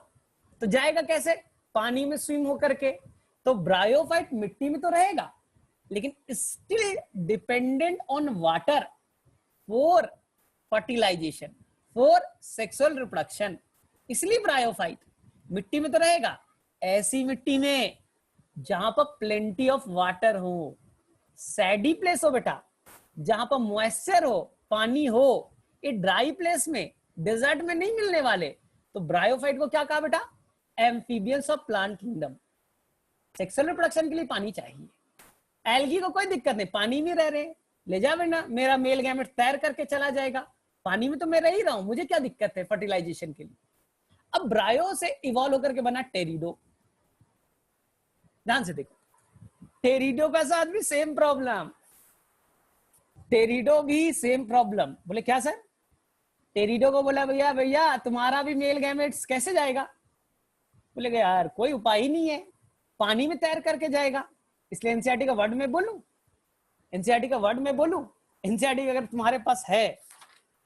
तो जाएगा कैसे? पानी में स्विम होकर के। तो ब्रायोफाइट मिट्टी में तो रहेगा, लेकिन still dependent on water for fertilisation, for sexual reproduction. इसलिए ब्रायोफाइट मिट्टी में तो रहेगा, ऐसी मिट्टी में जहां पर प्लेंटी ऑफ वाटर हो, सैडी प्लेस हो बेटा, जहां पर मॉइस्चर हो, पानी हो। ये ड्राई प्लेस में, डेजर्ट में नहीं मिलने वाले। तो ब्रायोफाइट को क्या कहा बेटा? Amphibians of plant kingdom. Sexual reproduction के लिए पानी चाहिए। एल्गी को कोई दिक्कत नहीं, पानी में रह रहे, ले जा बेटा, मेरा मेल गैमेट तैर करके चला जाएगा, पानी में तो मैं रह ही रहा हूं, मुझे क्या दिक्कत है फर्टिलाइजेशन के लिए। अब ब्रायो से इवॉल्व होकर के बना टेरिडो। ध्यान से देखो, टेरिडो का साथ भी सेम प्रॉब्लम, टेरिडो भी सेम प्रॉब्लम। बोले क्या सर? टेरिडो को बोला भैया भैया तुम्हारा भी मेल गैमेट्स कैसे जाएगा? बोले यार कोई उपाय ही नहीं है, पानी में तैर करके जाएगा। इसलिए एनसीईआरटी का वर्ड में बोलूं, एनसीईआरटी का वर्ड में बोलूं, एनसीईआरटी अगर तुम्हारे पास है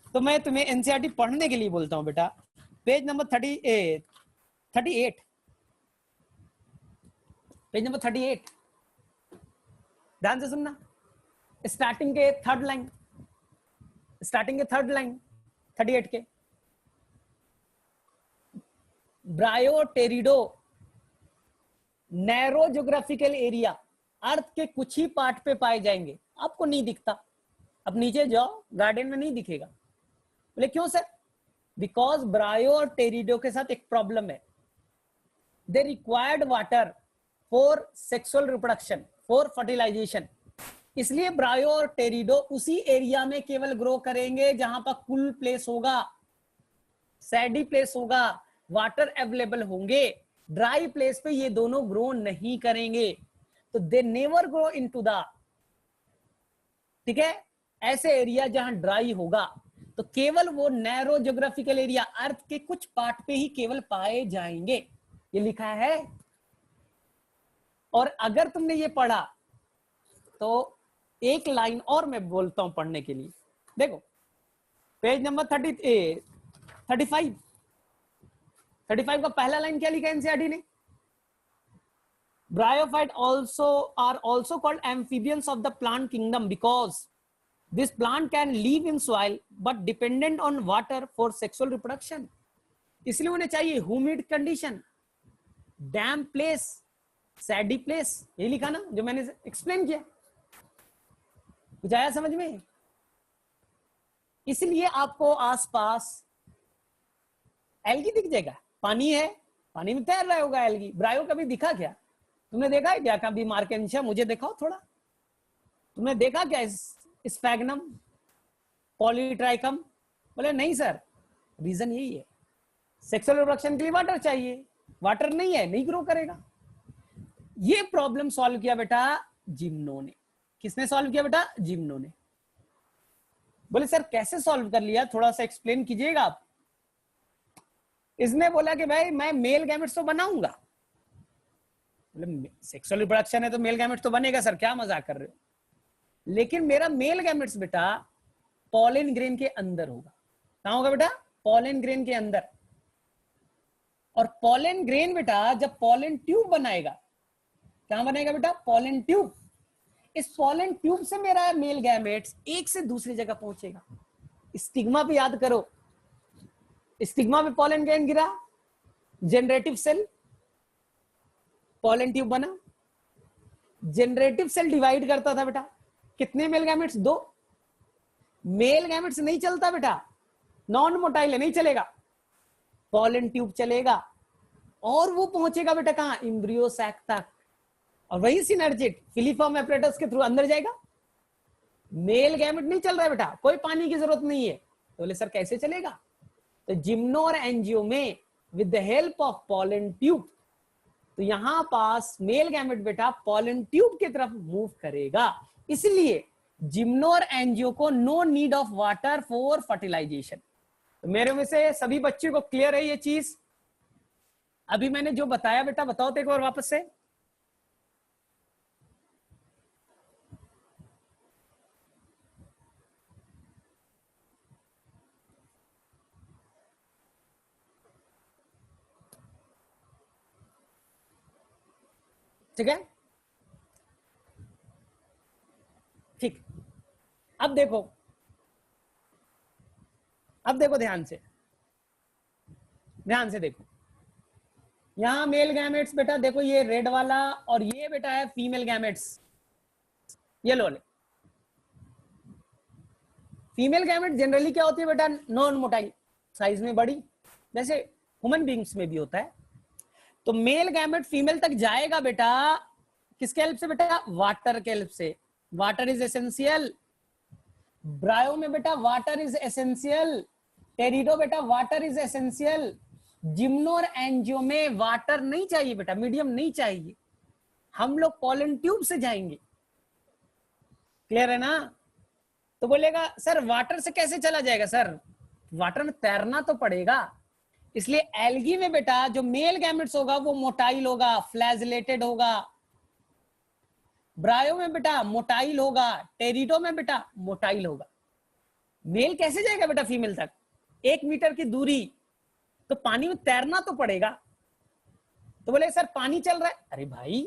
तो मैं तुम्हें एनसीईआरटी पढ़ने के लिए बोलता हूं बेटा। पेज नंबर 38, पेज नंबर 38, ध्यान से सुनना। स्टार्टिंग के थर्ड लाइन, स्टार्टिंग के थर्ड लाइन 38 के, ब्रायोटेरिडो नैरो ज्योग्राफिकल एरिया, अर्थ के कुछ ही पार्ट पे पाए जाएंगे, आपको नहीं दिखता। अब नीचे जाओ, गार्डन में नहीं दिखेगा। बोले क्यों सर? बिकॉज ब्रायो और टेरिडो के साथ एक प्रॉब्लम है, they required water for sexual reproduction, for fertilisation. इसलिए ब्रायो और टेरिडो उसी एरिया में केवल ग्रो करेंगे जहां पर कूल प्लेस होगा, सैडी प्लेस होगा, वाटर अवेलेबल होंगे। ड्राई प्लेस पे ये दोनों ग्रो नहीं करेंगे, तो they never grow into the, ठीक है, ऐसे एरिया जहां ड्राई होगा। तो केवल वो नैरो ज्योग्राफिकल एरिया, अर्थ के कुछ पार्ट पे ही केवल पाए जाएंगे, ये लिखा है। और अगर तुमने ये पढ़ा तो एक लाइन और मैं बोलता हूं पढ़ने के लिए। देखो पेज नंबर 35 का पहला लाइन क्या लिखा है एनसीईआरटी ने? Bryophyte also are also called amphibians of the plant kingdom because this plant can live in soil but dependent on water for sexual reproduction. इसलिए उन्हें चाहिए ह्यूमिड कंडीशन, डैम्प प्लेस, सैडी प्लेस। ये लिखा ना जो मैंने एक्सप्लेन किया, कुछ आया समझ में? इसलिए आपको आसपास एल्गी दिख जाएगा, पानी है, पानी में तैर रहा होगा एल्गी। ब्रायो कभी दिखा क्या? तुमने देखा है क्या कभी मार्केंशिया? मुझे दिखाओ थोड़ा, तुमने देखा क्या स्फैग्नम, पॉलीट्राइकम? बोले नहीं सर, रीजन यही है, सेक्सुअल रिप्रोडक्शन के लिए वाटर चाहिए, वाटर नहीं है, नहीं ग्रो करेगा। ये प्रॉब्लम सॉल्व किया बेटा जिम्नो ने। किसने सॉल्व किया बेटा? जिम्नो ने। बोले सर कैसे सॉल्व कर लिया, थोड़ा सा एक्सप्लेन कीजिएगा आप। इसने बोला कि भाई मैं मेल गैमेट्स तो बनाऊंगा। बोले सेक्सुअल रिप्रोडक्शन है तो मेल गैमेट्स तो बनेगा सर, क्या मजाक कर रहे हो। लेकिन मेरा मेल गैमेट्स बेटा पॉलन ग्रेन के अंदर होगा। कहां होगा बेटा? पॉलन ग्रेन के अंदर। और पॉलन ग्रेन बेटा जब पॉलन ट्यूब बनाएगा, क्या बनाएगा बेटा? Pollen tube. इस पॉलन ट्यूब से मेरा मेल गैमेट्स एक से दूसरी जगह पहुंचेगा। स्टिग्मा पे याद करो, स्टिग्मा पे पॉलन ग्रेन गिरा, जनरेटिव सेल, पॉलन ट्यूब बना। जनरेटिव सेल डिवाइड करता था बेटा, कितने मेल गैमेट्स? 2। मेल गैमेट्स नहीं चलता बेटा, नॉन मोटाइल है, नहीं चलेगा, पॉलन ट्यूब चलेगा। और वो पहुंचेगा बेटा कहां? एम्ब्रियो सैक तक। और वही सिनर्जिट फिलीफॉर्म एपरेटस के थ्रू अंदर जाएगा। मेल गैमेट नहीं चल रहा है बेटा, कोई पानी की जरूरत नहीं है। तो बोले सर कैसे चलेगा? तो जिम्नो और एंजियो में with the help of pollen tube, तो यहां पास मेल गैमेट बेटा पॉलन ट्यूब की तरफ मूव करेगा। इसलिए जिम्नो और एंजियो को no need of water for fertilisation. तो मेरे में से सभी बच्चों को क्लियर है ये चीज? अभी मैंने जो बताया बेटा बताओ तो एक बार वापस से। ठीक है, ठीक। अब देखो, अब देखो ध्यान से, ध्यान से देखो। यहां मेल गैमेट्स बेटा देखो, ये रेड वाला, और ये बेटा है फीमेल गैमेट्स, ये लो ले। फीमेल गैमेट जनरली क्या होती है बेटा? नॉन मोटाइल, साइज में बड़ी, जैसे ह्यूमन बींग्स में भी होता है। तो मेल गैमेट फीमेल तक जाएगा बेटा किसके हेल्प से बेटा? वाटर के हेल्प से। Water is essential. ब्रायो में बेटा वाटर इज एसेंशियल। टेरिडो बेटा वाटर इज एसेंशियल। जिम्नो और एंजियो में वाटर नहीं चाहिए बेटा, मीडियम नहीं चाहिए। हम लोग पॉलन ट्यूब से जाएंगे। क्लियर है ना? तो बोलेगा सर वाटर से कैसे चला जाएगा? सर वाटर में तैरना तो पड़ेगा। इसलिए एल्गी में बेटा जो मेल गैमेट्स होगा वो मोटाइल होगा, फ्लैजिलेटेड होगा। ब्रायो में बेटा मोटाइल होगा, टेरिडो में बेटा मोटाइल होगा। मेल कैसे जाएगा बेटा फीमेल तक? 1 मीटर की दूरी, तो पानी में तैरना तो पड़ेगा। तो बोले सर पानी चल रहा है। अरे भाई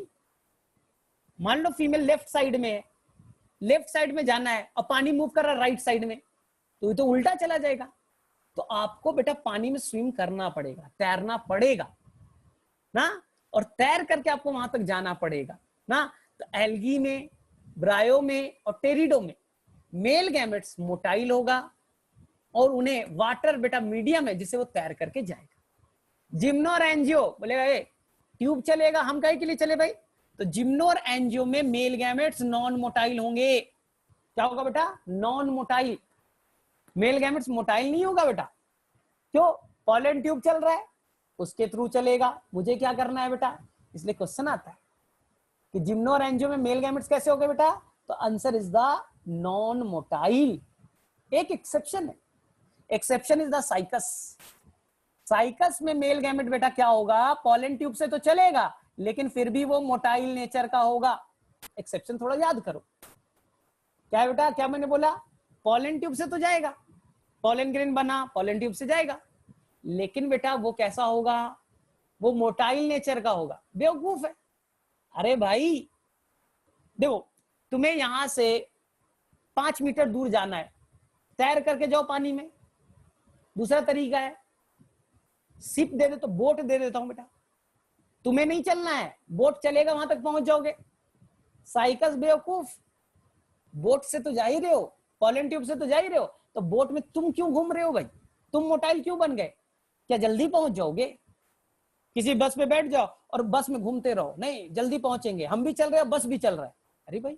मान लो फीमेल लेफ्ट साइड में है, लेफ्ट साइड में जाना है और पानी मूव कर रहा है राइट साइड में, तो ये तो उल्टा चला जाएगा। तो आपको बेटा पानी में स्विम करना पड़ेगा, तैरना पड़ेगा ना, और तैर करके आपको वहां तक जाना पड़ेगा ना। तो एल्गी में, ब्रायो में और टेरिडो में मेल गैमेट्स मोटाइल होगा और उन्हें वाटर बेटा मीडियम है जिससे वो तैर करके जाएगा। जिम्नो और एंजियो बोलेगा ए ट्यूब चलेगा, हम कहे के लिए चले भाई? तो जिम्नो और एंजियो में मेल गैमेट्स नॉन मोटाइल होंगे। क्या होगा बेटा? Non motile. Male gametes motile नहीं होगा बेटा। क्यों? पॉलन ट्यूब चल रहा है, उसके थ्रू चलेगा। मुझे क्या करना है बेटा? इसलिए क्वेश्चन आता है कि जिम्नो और एंजियो में मेल गैमेट्स कैसे हो गए बेटा? तो answer is the non motile. एक एक्सेप्शन है, exception is the cycas. Cycas में मेल गैमेट बेटा क्या होगा? पॉलन ट्यूब से तो चलेगा लेकिन फिर भी वो मोटाइल नेचर का होगा। एक्सेप्शन थोड़ा याद करो। क्या है बेटा? क्या मैंने बोला? पॉलन ट्यूब से तो जाएगा, पॉलन ग्रेन बना पॉलन ट्यूब से जाएगा, लेकिन बेटा वो कैसा होगा? वो मोटाइल नेचर का होगा। बेवकूफ है। अरे भाई देखो, तुम्हें यहां से 5 मीटर दूर जाना है, तैर करके जाओ पानी में। दूसरा तरीका है शिप दे दे, तो बोट दे देता हूं बेटा। तुम्हें नहीं चलना है, बोट चलेगा, वहां तक पहुंच जाओगे। साइकस बेवकूफ, बोट से तो जा ही रहे हो, पॉलन ट्यूब से तो जा ही रहे हो, तो बोट में तुम क्यों घूम रहे हो भाई? तुम मोटाइल क्यों बन गए? क्या जल्दी पहुंच जाओगे? किसी बस में बैठ जाओ और बस में घूमते रहो, नहीं जल्दी पहुंचेंगे, हम भी चल रहे हैं, बस भी चल रहा है। अरे भाई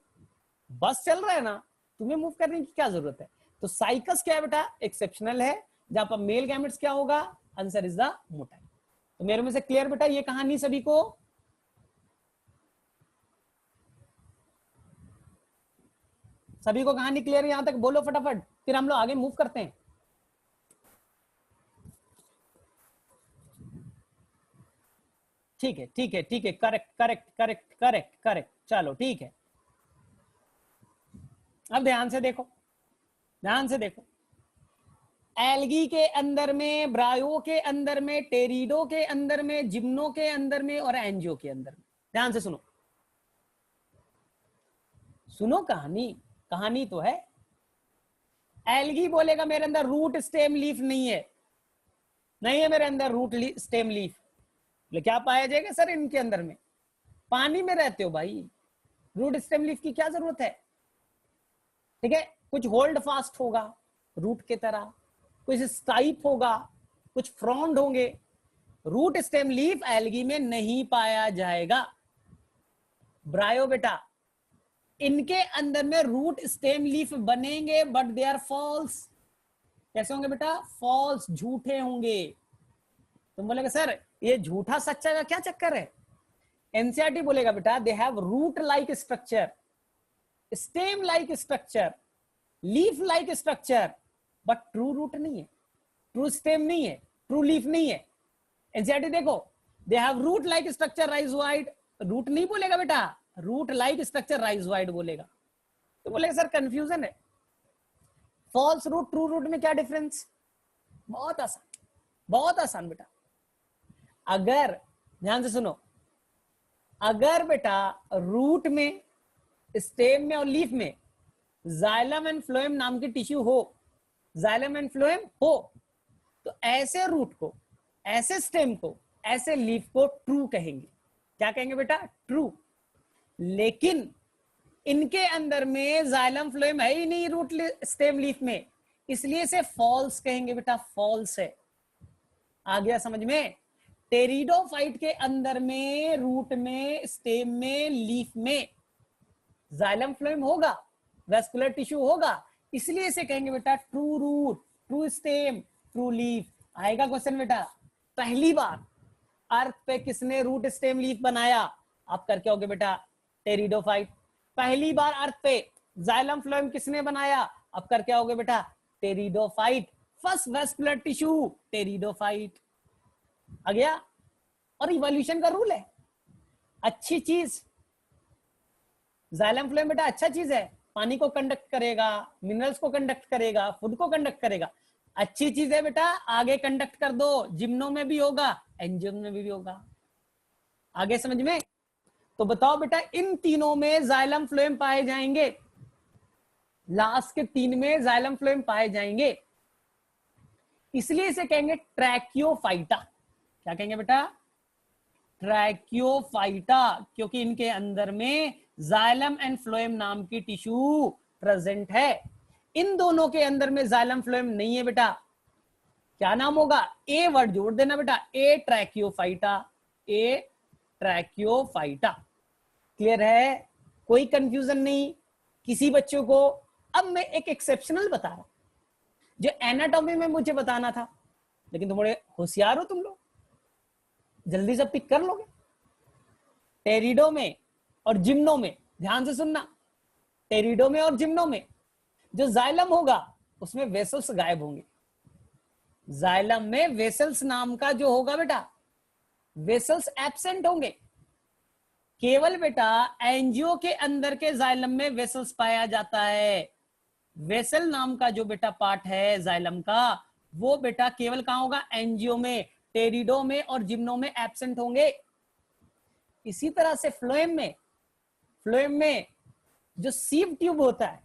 बस चल रहा है ना, तुम्हें मूव करने की क्या जरूरत है? तो साइकस क्या है बेटा? एक्सेप्शनल है, जहां पर मेल गैमेट्स क्या होगा? Answer is the motile. तो मेरे में से क्लियर बेटा ये कहानी सभी को? सभी को कहानी क्लियर है? यहां तक बोलो फटाफट, फिर हम लोग आगे मूव करते हैं। ठीक है ठीक है ठीक है, correct correct correct correct correct, चलो ठीक है। अब ध्यान से देखो, ध्यान से देखो, एल्गी के अंदर में, ब्रायो के अंदर में, टेरिडो के अंदर में, जिम्नो के अंदर में और एंजियो के अंदर में। ध्यान से सुनो, सुनो कहानी, कहानी तो है। एल्गी बोलेगा मेरे अंदर रूट स्टेम लीफ नहीं है, नहीं है मेरे अंदर रूट स्टेम लीफ। क्या पाया जाएगा सर इनके अंदर में? पानी में रहते हो भाई, रूट स्टेम लीफ की क्या जरूरत है? ठीक है, कुछ होल्ड फास्ट होगा रूट के तरह, कुछ स्टाइप होगा, कुछ फ्रॉन्ड होंगे। रूट स्टेम लीफ एल्गी में नहीं पाया जाएगा। ब्रायो बेटा, इनके अंदर में रूट स्टेम लीफ बनेंगे, बट दे आर फॉल्स। कैसे होंगे बेटा? फॉल्स, झूठे होंगे। तुम बोलेगा सर ये झूठा सच्चा का क्या चक्कर है? एनसीईआरटी बोलेगा बेटा they have root like structure, stem like structure, leaf like structure, but true root नहीं है, ट्रू स्टेम नहीं है, ट्रू लीफ नहीं है। एनसीईआरटी देखो, they have root like structure rhizoid, root नहीं बोलेगा बेटा, root like structure rhizoid बोलेगा। तो बोलेगा सर कंफ्यूजन है। फॉल्स रूट ट्रू रूट में क्या डिफरेंस? बहुत आसान, बहुत आसान बेटा। अगर ध्यान से सुनो, अगर बेटा रूट में, स्टेम में और लीफ में जाइलम एंड फ्लोएम नाम की टिश्यू हो, जाइलम एंड फ्लोएम हो, तो ऐसे रूट को, ऐसे स्टेम को, ऐसे लीफ को ट्रू कहेंगे। क्या कहेंगे बेटा? ट्रू। लेकिन इनके अंदर में जाइलम फ्लोएम है ही नहीं रूट स्टेम लीफ में, इसलिए इसे फॉल्स कहेंगे बेटा, फॉल्स है। आ गया समझ में? टेरिडोफाइट के अंदर में, रूट में, स्टेम में, लीफ में जाइलम फ्लोएम होगा, वेस्कुलर टिश्यू होगा, इसलिए इसे कहेंगे बेटा true root, true stem, true leaf. आएगा क्वेश्चन बेटा, पहली बार अर्थ पे किसने रूट स्टेम लीफ बनाया? आप करके आओगे बेटा टेरिडोफाइट। पहली बार अर्थ पे जाइलम फ्लोएम किसने बनाया? आप करके आओगे बेटा pteridophyte. First vascular tissue pteridophyte. आ गया? और इवोल्यूशन का रूल है, अच्छी चीज जाइलम फ्लोएम बेटा, अच्छा चीज है, पानी को कंडक्ट करेगा, मिनरल्स को कंडक्ट करेगा, फूड को कंडक्ट करेगा, अच्छी चीज है बेटा, आगे कंडक्ट कर दो। जिम्नो में भी होगा, एंजियो में भी होगा। आगे समझ में? तो बताओ बेटा, इन तीनों में जाइलम फ्लोएम पाए जाएंगे, लास्ट के 3 में जाइलम फ्लोएम पाए जाएंगे, इसलिए इसे कहेंगे ट्रैकियोफाइटा। क्या कहेंगे बेटा? ट्रैकियोफाइटा, क्योंकि इनके अंदर में जाइलम एंड फ्लोएम नाम की टिश्यू प्रेजेंट है। इन दोनों के अंदर में जाइलम फ्लोएम नहीं है बेटा, क्या नाम होगा? ए वर्ड जोड़ देना बेटा, ए ट्रैकियोफाइटा, ए ट्रैकियोफाइटा। क्लियर है? कोई कंफ्यूजन नहीं किसी बच्चों को? अब मैं एक एक्सेप्शनल बता रहा हूं जो एनाटॉमी में मुझे बताना था, लेकिन तुम बड़े होशियार हो, तुम लोग जल्दी से पिक कर लोगे। टेरिडो में और जिम्नो में, ध्यान से सुनना, टेरिडो में और जिम्नो में जो जाइलम होगा उसमें वेसल्स गायब होंगे। जाइलम में वेसल्स नाम का जो होगा बेटा, वेसल्स एब्सेंट होंगे। केवल बेटा एंजियो के अंदर के जाइलम में वेसल्स पाया जाता है। वेसल नाम का जो बेटा पार्ट है जाइलम का, वो बेटा केवल कहां होगा? एंजियो में, टेरिडो में और जिम्नो में एब्सेंट होंगे। इसी तरह से फ्लोएम में, फ्लोएम में जो सीव ट्यूब होता है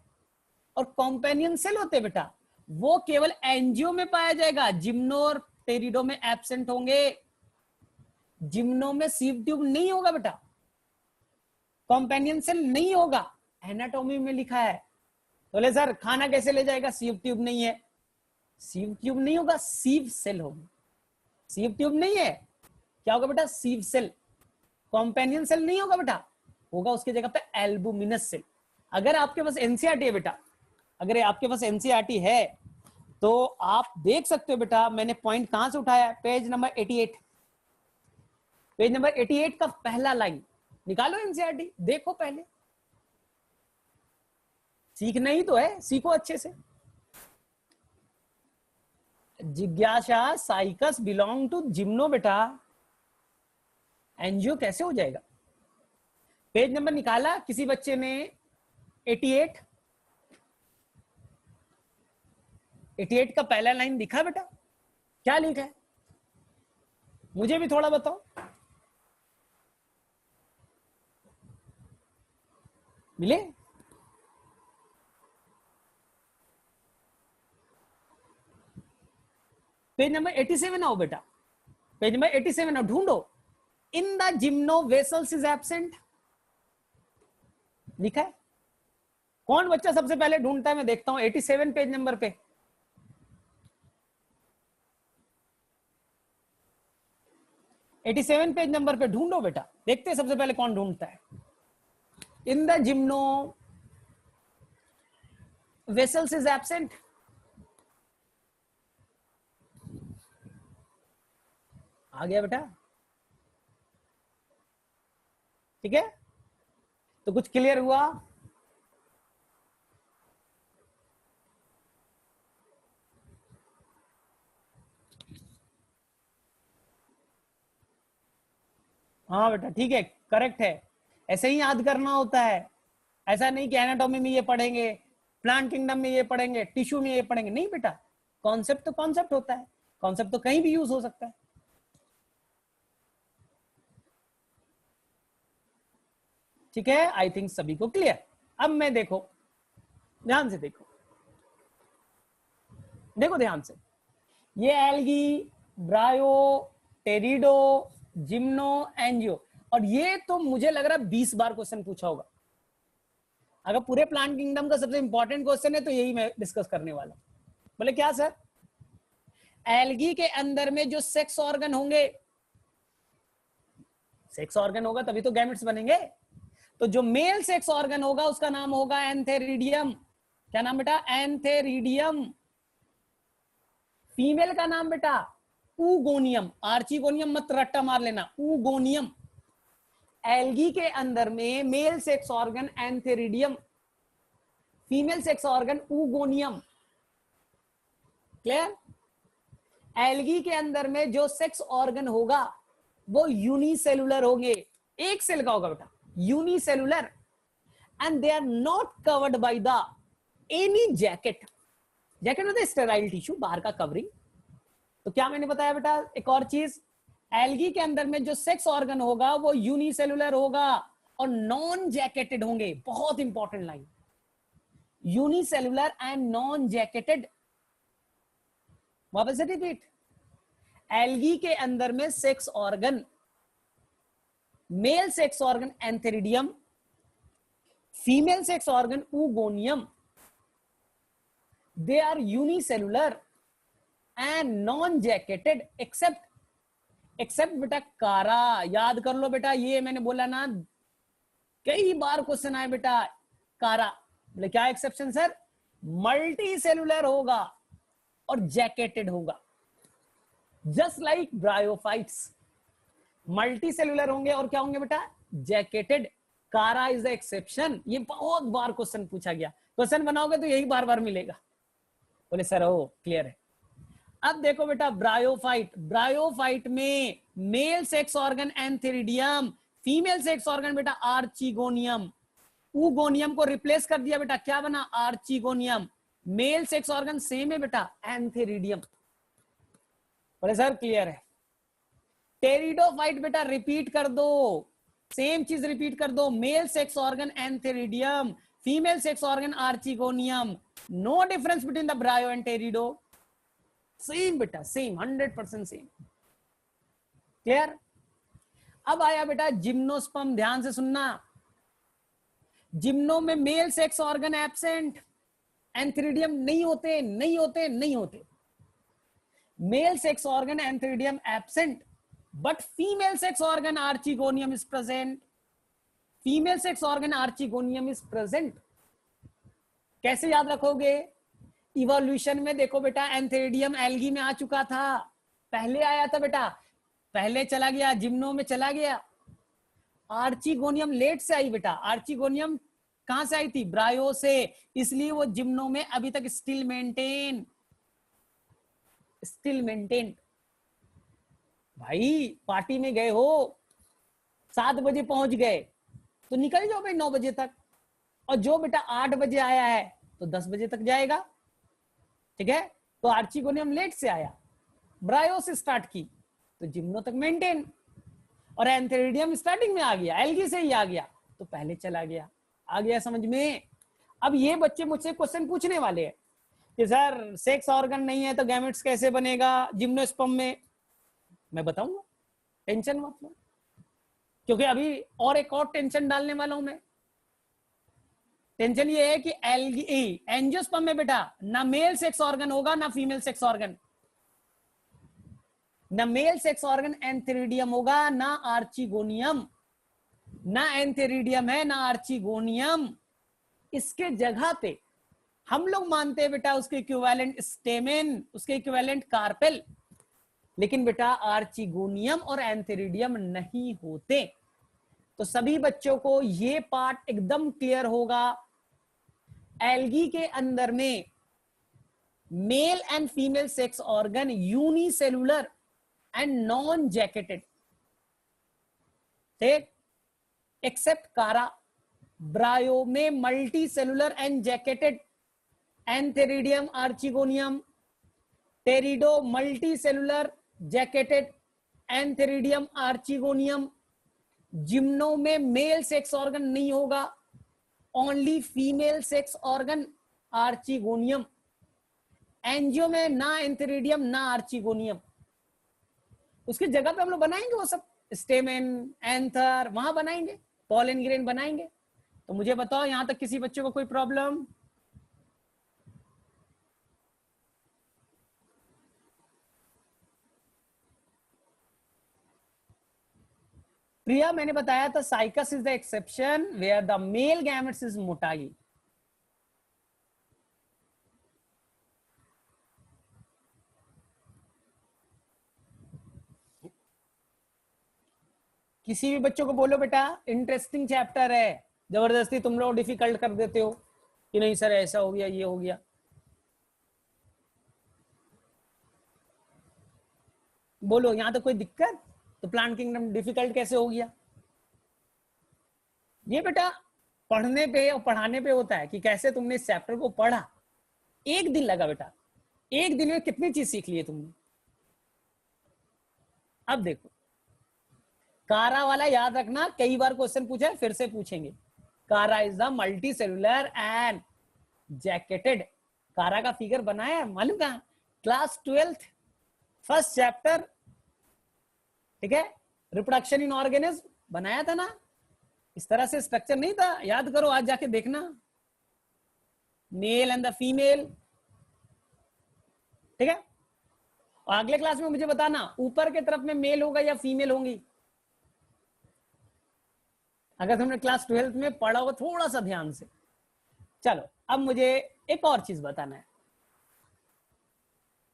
और कॉम्पेनियन सेल होते हैं बेटा, वो केवल एंजियो में पाया जाएगा, जिम्नो और टेरिडो में एब्सेंट होंगे। जिम्नो में सीव ट्यूब नहीं होगा बेटा, कॉम्पेनियन सेल नहीं होगा, एनाटॉमी में लिखा है। बोले सर खाना कैसे ले जाएगा? सीव ट्यूब नहीं है, सीव ट्यूब नहीं होगा, सीव सेल होगी। सीव ट्यूब नहीं है, क्या होगा बेटा? सीव सेल। कॉम्पेनियन सेल नहीं होगा बेटा, होगा उसकी जगह पे एल्बुमिनस सेल। अगर आपके पास एनसीईआरटी है बेटा, अगर आपके पास एनसीईआरटी है तो आप देख सकते हो बेटा, मैंने पॉइंट कहां से उठाया? पेज नंबर 88, पेज नंबर 88 का पहला लाइन निकालो एनसीईआरटी, देखो पहले। सीखना ही तो है, सीखो अच्छे से। जिज्ञासा साइकस बिलोंग टू जिम्नो बेटा, एनजीओ कैसे हो जाएगा? पेज नंबर निकाला किसी बच्चे ने? 88। 88 का पहला लाइन दिखा बेटा? क्या लिखा है मुझे भी थोड़ा बताओ। मिले? पेज नंबर 87 आओ बेटा, पेज नंबर 87 आओ, ढूंढो। इन the gymno vessels is absent, लिखा है? कौन बच्चा सबसे पहले ढूंढता है? मैं देखता हूं 87 पेज नंबर पे। एटी 87 पेज नंबर पे ढूंढो बेटा, देखते हैं सबसे पहले कौन ढूंढता है। In the gymno vessels is absent, आ गया बेटा? ठीक है, तो कुछ क्लियर हुआ? हाँ बेटा ठीक है, करेक्ट है। ऐसे ही याद करना होता है, ऐसा नहीं कि एनाटॉमी में ये पढ़ेंगे, प्लांट किंगडम में ये पढ़ेंगे, टिश्यू में ये पढ़ेंगे, नहीं बेटा। कॉन्सेप्ट तो कॉन्सेप्ट होता है, कॉन्सेप्ट तो कहीं भी यूज हो सकता है। ठीक है, आई थिंक सभी को क्लियर। अब मैं देखो, ध्यान से देखो, देखो ध्यान से, ये एल्गी, ब्रायो, टेरिडो, जिम्नो, एंजियो, और ये तो मुझे लग रहा है 20 बार क्वेश्चन पूछा होगा। अगर पूरे प्लांट किंगडम का सबसे इंपॉर्टेंट क्वेश्चन है तो यही मैं डिस्कस करने वाला हूं। बोले क्या सर? एल्गी के अंदर में जो सेक्स ऑर्गन होंगे, सेक्स ऑर्गन होगा तभी तो गैमेट्स बनेंगे, तो जो मेल सेक्स ऑर्गन होगा उसका नाम होगा एंथेरिडियम। क्या नाम बेटा? एंथेरिडियम। फीमेल का नाम बेटा ऊगोनियम, आर्चिगोनियम मत रट्टा मार लेना, ऊगोनियम। एल्गी के अंदर में male sex organ antheridium, female sex organ oogonium. Clear? Algae के अंदर में जो सेक्स ऑर्गन होगा वो यूनिसेलुलर होंगे, एक सेल का होगा बेटा, unicellular, and they are not covered by the any jacket. Jacket होता है स्टेराइल टिश्यू, बाहर का कवरिंग। तो क्या मैंने बताया बेटा? एक और चीज, एल्गी के अंदर में जो सेक्स ऑर्गन होगा वो यूनिसेलुलर होगा और नॉन जैकेटेड होंगे। बहुत important line, unicellular and non jacketed. वापस से रिपीट, एल्गी के अंदर में sex organ, mail sex organ antheridium, female sex organ oogonium, they are unicellular and non-jacketed except बेटा कारा। याद कर लो बेटा, ये मैंने बोला ना, कई बार क्वेश्चन आए बेटा कारा। बोले क्या एक्सेप्शन सर? मल्टी सेलुलर होगा और जैकेटेड होगा, just like bryophytes. Multi cellular होंगे और क्या होंगे बेटा? जैकेटेड। कारा इज द एक्सेप्शन। ये बहुत बार क्वेश्चन पूछा गया, क्वेश्चन बनाओगे तो यही बार बार मिलेगा। बोले सर ओ क्लियर है। अब देखो बेटा ब्रायोफाइट, ब्रायोफाइट में male sex organ antheridium, female sex organ बेटा आर्चिगोनियम। ऊगोनियम को रिप्लेस कर दिया बेटा, क्या बना? Archegonium. Male sex organ same है बेटा, एंथेरिडियम। बोले सर क्लियर है। टेरिडोफाइट बेटा रिपीट कर दो, सेम चीज रिपीट कर दो, male sex organ antheridium, female sex organ archegonium. No difference between the bryo and pterido, same बेटा, सेम, 100% सेम। क्लियर? अब आया बेटा जिम्नोस्पर्म, ध्यान से सुनना। जिम्नो में male sex organ absent, antheridium नहीं होते, नहीं होते, नहीं होते। Mail sex organ antheridium absent, but female sex organ archegonium is present. Female sex organ archegonium is present. कैसे याद रखोगे? इवोल्यूशन में देखो बेटा, एंथेरिडियम एल्गी में आ चुका था, पहले आया था बेटा, पहले चला गया, जिम्नो में चला गया। आर्चिगोनियम लेट से आई बेटा। आर्चिगोनियम कहां से आई थी? ब्रायो से, इसलिए वो जिम्नो में अभी तक स्टिल मेंटेन। भाई पार्टी में गए हो, 7 बजे पहुंच गए तो निकल जाओ भाई 9 बजे तक, और जो बेटा 8 बजे आया है तो 10 बजे तक जाएगा, ठीक है। तो आर्चिगोनियम लेट से आया, ब्रायो से स्टार्ट की तो जिम्नो तक मेंटेन, और एंथेरिडियम स्टार्टिंग में आ गया, एल्गी से ही आ गया तो पहले चला गया। आ गया समझ में? अब ये बच्चे मुझसे क्वेश्चन पूछने वाले हैं कि सर सेक्स ऑर्गन नहीं है तो गैमेट्स कैसे बनेगा जिम्नोस्पर्म में? मैं बताऊंगा, टेंशन मत लो, क्योंकि अभी और एक और टेंशन डालने वाला हूं मैं। टेंशन ये है कि एंजियोस्पर्म में बेटा ना मेल सेक्स ऑर्गन होगा ना फीमेल सेक्स ऑर्गन, ना मेल सेक्स ऑर्गन एंथेरिडियम होगा ना आर्चिगोनियम, ना एंथेरिडियम है ना आर्चिगोनियम। इसके जगह पे हम लोग मानते हैं बेटा उसके इक्विवेलेंट स्टेमेन, उसके इक्विवेलेंट कार्पेल, लेकिन बेटा आर्चिगोनियम और एंथेरिडियम नहीं होते। तो सभी बच्चों को ये पार्ट एकदम क्लियर होगा, एल्गी के अंदर में male and female sex organ unicellular and non jacketed, ठीक, एक्सेप्ट कारा। ब्रायो में multi cellular and jacketed, antheridium archegonium, pterido multi cellular jacketed, antheridium archegonium. Gymno में मेल सेक्स ऑर्गन नहीं होगा, only female sex organ archegonium. Angio में ना antheridium ना archegonium. उसकी जगह पे हम लोग बनाएंगे वो सब, स्टेमेन, एंथर, वहां बनाएंगे, पॉलन ग्रेन बनाएंगे। तो मुझे बताओ यहां तक किसी बच्चे को कोई प्रॉब्लम? प्रिया, मैंने बताया था Cycas is the exception where the male gametes is motile. किसी भी बच्चों को बोलो बेटा इंटरेस्टिंग चैप्टर है, जबरदस्ती तुम लोग डिफिकल्ट कर देते हो कि नहीं सर ऐसा हो गया ये हो गया। बोलो यहां तो कोई दिक्कत? तो प्लांट किंगडम डिफिकल्ट कैसे हो गया? ये बेटा पढ़ने पे और पढ़ाने पे होता है कि कैसे तुमने इस चैप्टर को पढ़ा। एक दिन लगा बेटा, एक दिन में कितनी चीज सीख ली है तुमने। अब देखो कारा वाला याद रखना, कई बार क्वेश्चन पूछा है, फिर से पूछेंगे। कारा is the multi cellular and jacketed. कारा का फिगर बनाया है मालूम कहां? क्लास 12th फर्स्ट चैप्टर, ठीक है, रिप्रोडक्शन इन ऑर्गेनिज्म बनाया था ना। इस तरह से स्ट्रक्चर नहीं था, याद करो, आज जाके देखना। मेल एंड द फीमेल, ठीक है। और अगले क्लास में मुझे बताना ऊपर के तरफ में मेल होगा या फीमेल होंगी। अगर तुमने क्लास 12th में पढ़ा हो थोड़ा सा ध्यान से। चलो अब मुझे एक और चीज बताना है।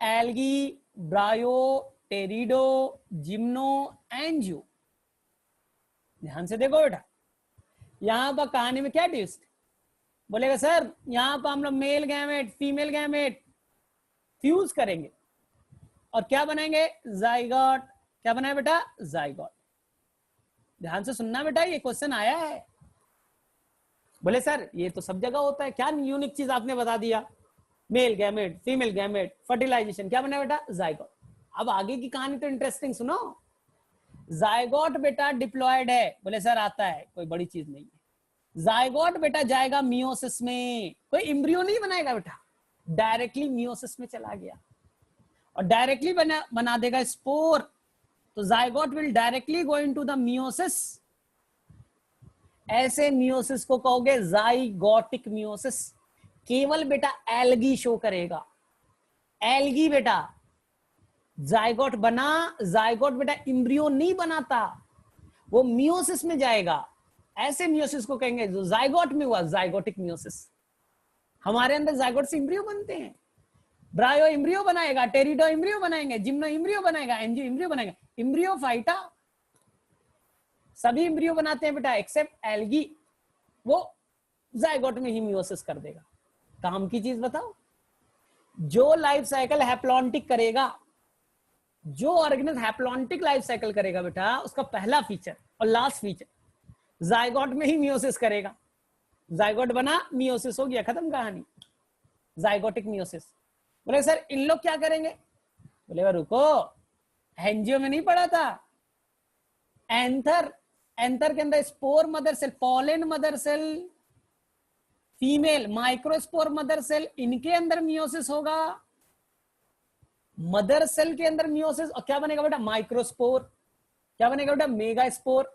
एल्गी, ब्रायो, टेरिडो, जिम्नो, एंजियो, ध्यान से देखो बेटा। यहां पर कहानी में क्या ट्विस्ट बोलेगा? सर यहां पर हम लोग mail gamete female gamete fuse करेंगे और क्या बनाएंगे? जाइगोट। क्या बनाए बेटा? जाइगोट। ध्यान से सुनना बेटा, ये क्वेश्चन आया है। बोले सर ये तो सब जगह होता है, क्या यूनिक चीज आपने बता दिया? Male gamete female gamete fertilization, क्या बना बेटा? जाइगोट। अब आगे की कहानी तो इंटरेस्टिंग सुनो। जाइगोट बेटा डिप्लॉयड है। बोले सर आता है, कोई बड़ी चीज नहीं है। जाइगोट बेटा जाएगा मियोसिस में, कोई एम्ब्रियो नहीं बनाएगा बेटा, डायरेक्टली मियोसिस में चला गया और डायरेक्टली बना देगा स्पोर। तो zygote will directly go into the meiosis. ऐसे मियोसिस को कहोगे जाइगोटिक मियोसिस। केवल बेटा एल्गी शो करेगा। एल्गी बेटा जाइगोट बना, जाइगोट बेटा एम्ब्रियो नहीं बनाता, वो मियोसिस में जाएगा। ऐसे मियोसिस को कहेंगे जो जाइगोट में हुआ, जाइगोटिक मियोसिस। हमारे अंदर जाइगोट से एम्ब्रियो बनते हैं। ब्रायो एम्ब्रियो बनाएगा, टेरिडो एम्ब्रियो बनाएंगे, जिम्नो एम्ब्रियो बनाएगा, एंजियो एम्ब्रियो बनाएगा। एम्ब्रियो फाइटा सभी एम्ब्रियो बनाते हैं बेटा एक्सेप्ट एल्गी, वो जायगोट में ही मियोसिस कर देगा। काम की चीज बताओ, जो लाइफ साइकिल हैप्लॉन्टिक करेगा, जो ऑर्गेनिज्म हैप्लॉन्टिक लाइफ साइकिल करेगा बेटा, उसका पहला फीचर और लास्ट फीचर जायगोट में ही मियोसिस करेगा। जायगोट बना, मियोसिस हो गया, खत्म कहानी, जायगोटिक मियोसिस। बोले सर इन लोग क्या करेंगे? बोले रुको, एंजियो में नहीं पढ़ा था, एंथर, एंथर के अंदर spore mother cell, pollen mother cell, female microspore mother cell, इनके अंदर मियोसिस होगा। मदर सेल के अंदर मियोसिस, और क्या बनेगा बेटा? माइक्रोस्पोर। क्या बनेगा बेटा? Mega spore.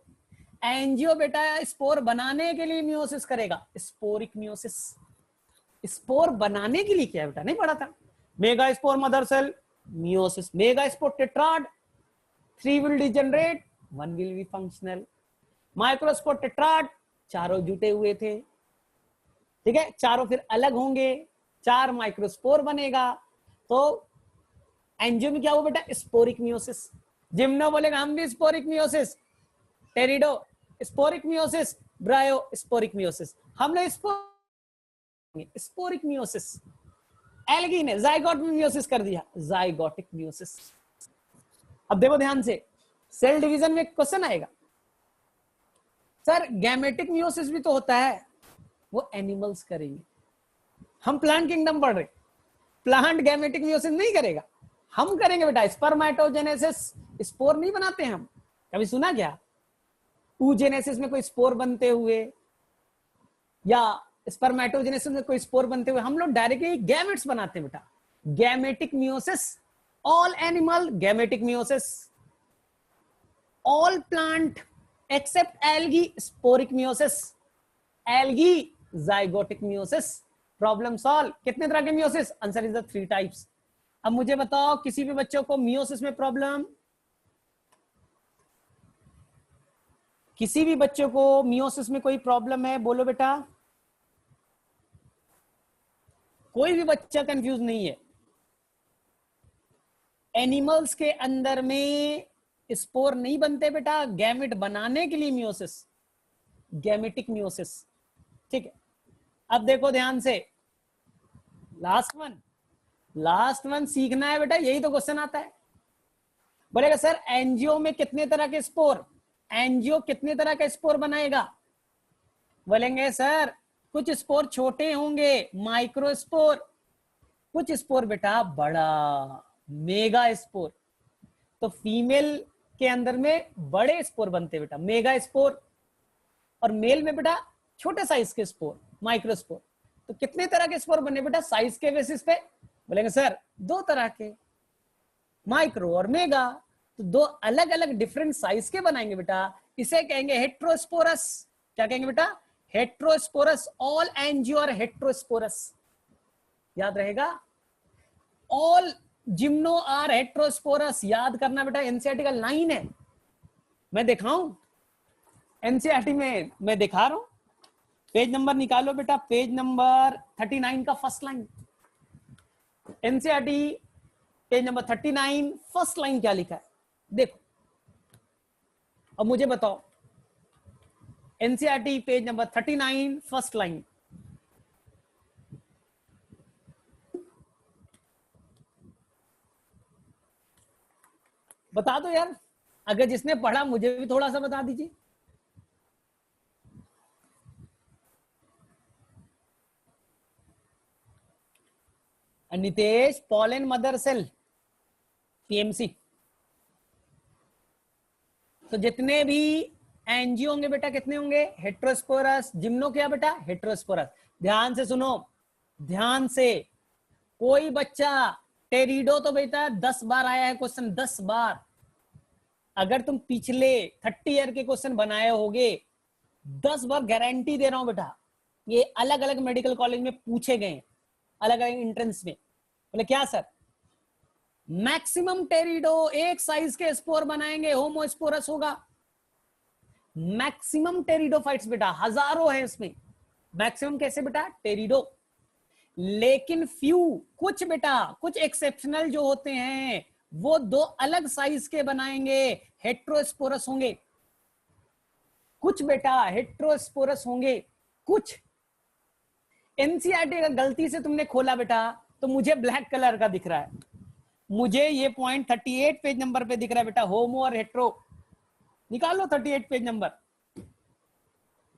एंजियो बेटा स्पोर बनाने के लिए मियोसिस करेगा, स्पोरिक मियोसिस। स्पोर बनाने के लिए क्या बेटा? नहीं पढ़ा था। Mega spore mother cell, meiosis. Mega spore tetrad, 3 will degenerate, 1 will be functional. Microspore tetrad, चारों जुटे हुए थे, ठीक है, चारों फिर अलग होंगे, 4 माइक्रोस्पोर बनेगा। तो एंजियो में क्या हुआ बेटा? Sporic meiosis. जिम्नो बोलेगा हम भी sporic meiosis, टेरिडो sporic meiosis, ब्रायो sporic meiosis. हम लोग स्पोरिक मियोसिस। एल्गी ने जाइगोट में मियोसिस कर दिया, जाइगोटिक मियोसिस। अब देखो ध्यान से, सेल डिवीजन में क्वेश्चन आएगा, सर गैमेटिक मियोसिस भी तो होता है, वो एनिमल्स करेंगे। हम प्लांट किंगडम पढ़ रहे, प्लांट गैमेटिक मियोसिस नहीं करेगा, हम करेंगे बेटा स्पर्मेटोजेनेसिस। स्पोर नहीं बनाते हम, कभी सुना क्या? oogenesis में कोई स्पोर बनते हुए, या स्पर्मेटोजेनेसिस में कोई स्पोर बनते हुए, हम लोग डायरेक्टली गैमेट्स बनाते हैं बेटा। Gametic meiosis, all animal gametic meiosis, all plant except algae sporic meiosis, algae zygotic meiosis. Problem solve. कितने तरह के meiosis? Answer is the 3 types. अब मुझे बताओ किसी भी बच्चों को मियोसिस में प्रॉब्लम, किसी भी बच्चों को मियोसिस में कोई प्रॉब्लम है? बोलो बेटा। कोई भी बच्चा कंफ्यूज नहीं है। एनिमल्स के अंदर में स्पोर नहीं बनते बेटा, गैमेट बनाने के लिए मियोसिस, गैमेटिक मियोसिस, ठीक है। अब देखो ध्यान से, लास्ट वन सीखना है बेटा, यही तो क्वेश्चन आता है। बोलेगा सर एंजियो में कितने तरह के स्पोर, एंजियो कितने तरह का स्पोर बनाएगा? बोलेंगे सर कुछ स्पोर छोटे होंगे, माइक्रोस्पोर, कुछ स्पोर बेटा बड़ा, मेगा स्पोर। तो फीमेल के अंदर में बड़े स्पोर बनते बेटा, मेगा स्पोर, और मेल में बेटा छोटे साइज के स्पोर, माइक्रोस्पोर। तो कितने तरह के स्पोर बने बेटा साइज के बेसिस पे? बोलेंगे सर 2 तरह के, माइक्रो और मेगा। तो 2 अलग अलग डिफरेंट साइज के बनाएंगे बेटा, इसे कहेंगे हेट्रोस्पोरस। क्या कहेंगे बेटा? Heterosporous. All angio are heterosporous, याद रहेगा। ऑल जिम्नो आर हेट्रोस्पोरस, याद करना बेटा, एनसीईआरटी का लाइन है, मैं दिखाऊं एनसीईआरटी में, मैं दिखा रहा हूं। पेज नंबर निकालो बेटा, पेज नंबर 39 का first line, NCERT page number 39 first line क्या लिखा है देखो। अब मुझे बताओ, NCERT page number 39 first line, बता दो यार, अगर जिसने पढ़ा मुझे भी थोड़ा सा बता दीजिए। Nitesh, pollen mother cell PMC. तो जितने भी एंजियो होंगे बेटा कितने होंगे? हेट्रोस्पोरस। जिम्नो क्या बेटा? हेट्रोस्पोरस। ध्यान से सुनो, ध्यान से। कोई बच्चा टेरिडो तो बेटा 10 बार आया है क्वेश्चन, 10 बार। अगर तुम पिछले 30 ईयर के क्वेश्चन बनाए होगे, 10 बार गारंटी दे रहा हूं बेटा, ये अलग अलग मेडिकल कॉलेज में पूछे गए, अलग अलग एंट्रेंस में। बोले क्या सर? मैक्सिमम टेरिडो एक साइज के स्पोर बनाएंगे, होमोस्पोरस होगा। मैक्सिमम टेरिडोफाइट्स बेटा हजारों है इसमें, मैक्सिमम कैसे बेटा? टेरिडो। लेकिन फ्यू, कुछ बेटा, कुछ एक्सेप्शनल जो होते हैं वो 2 अलग साइज के बनाएंगे, हेट्रोस्पोरस होंगे। कुछ बेटा हेट्रोस्पोरस होंगे, कुछ एनसीईआरटी अगर गलती से तुमने खोला बेटा तो मुझे ब्लैक कलर का दिख रहा है, मुझे ये पॉइंट 38 पेज नंबर पे दिख रहा है बेटा, होमो और हेट्रो। निकाल लो 38 पेज नंबर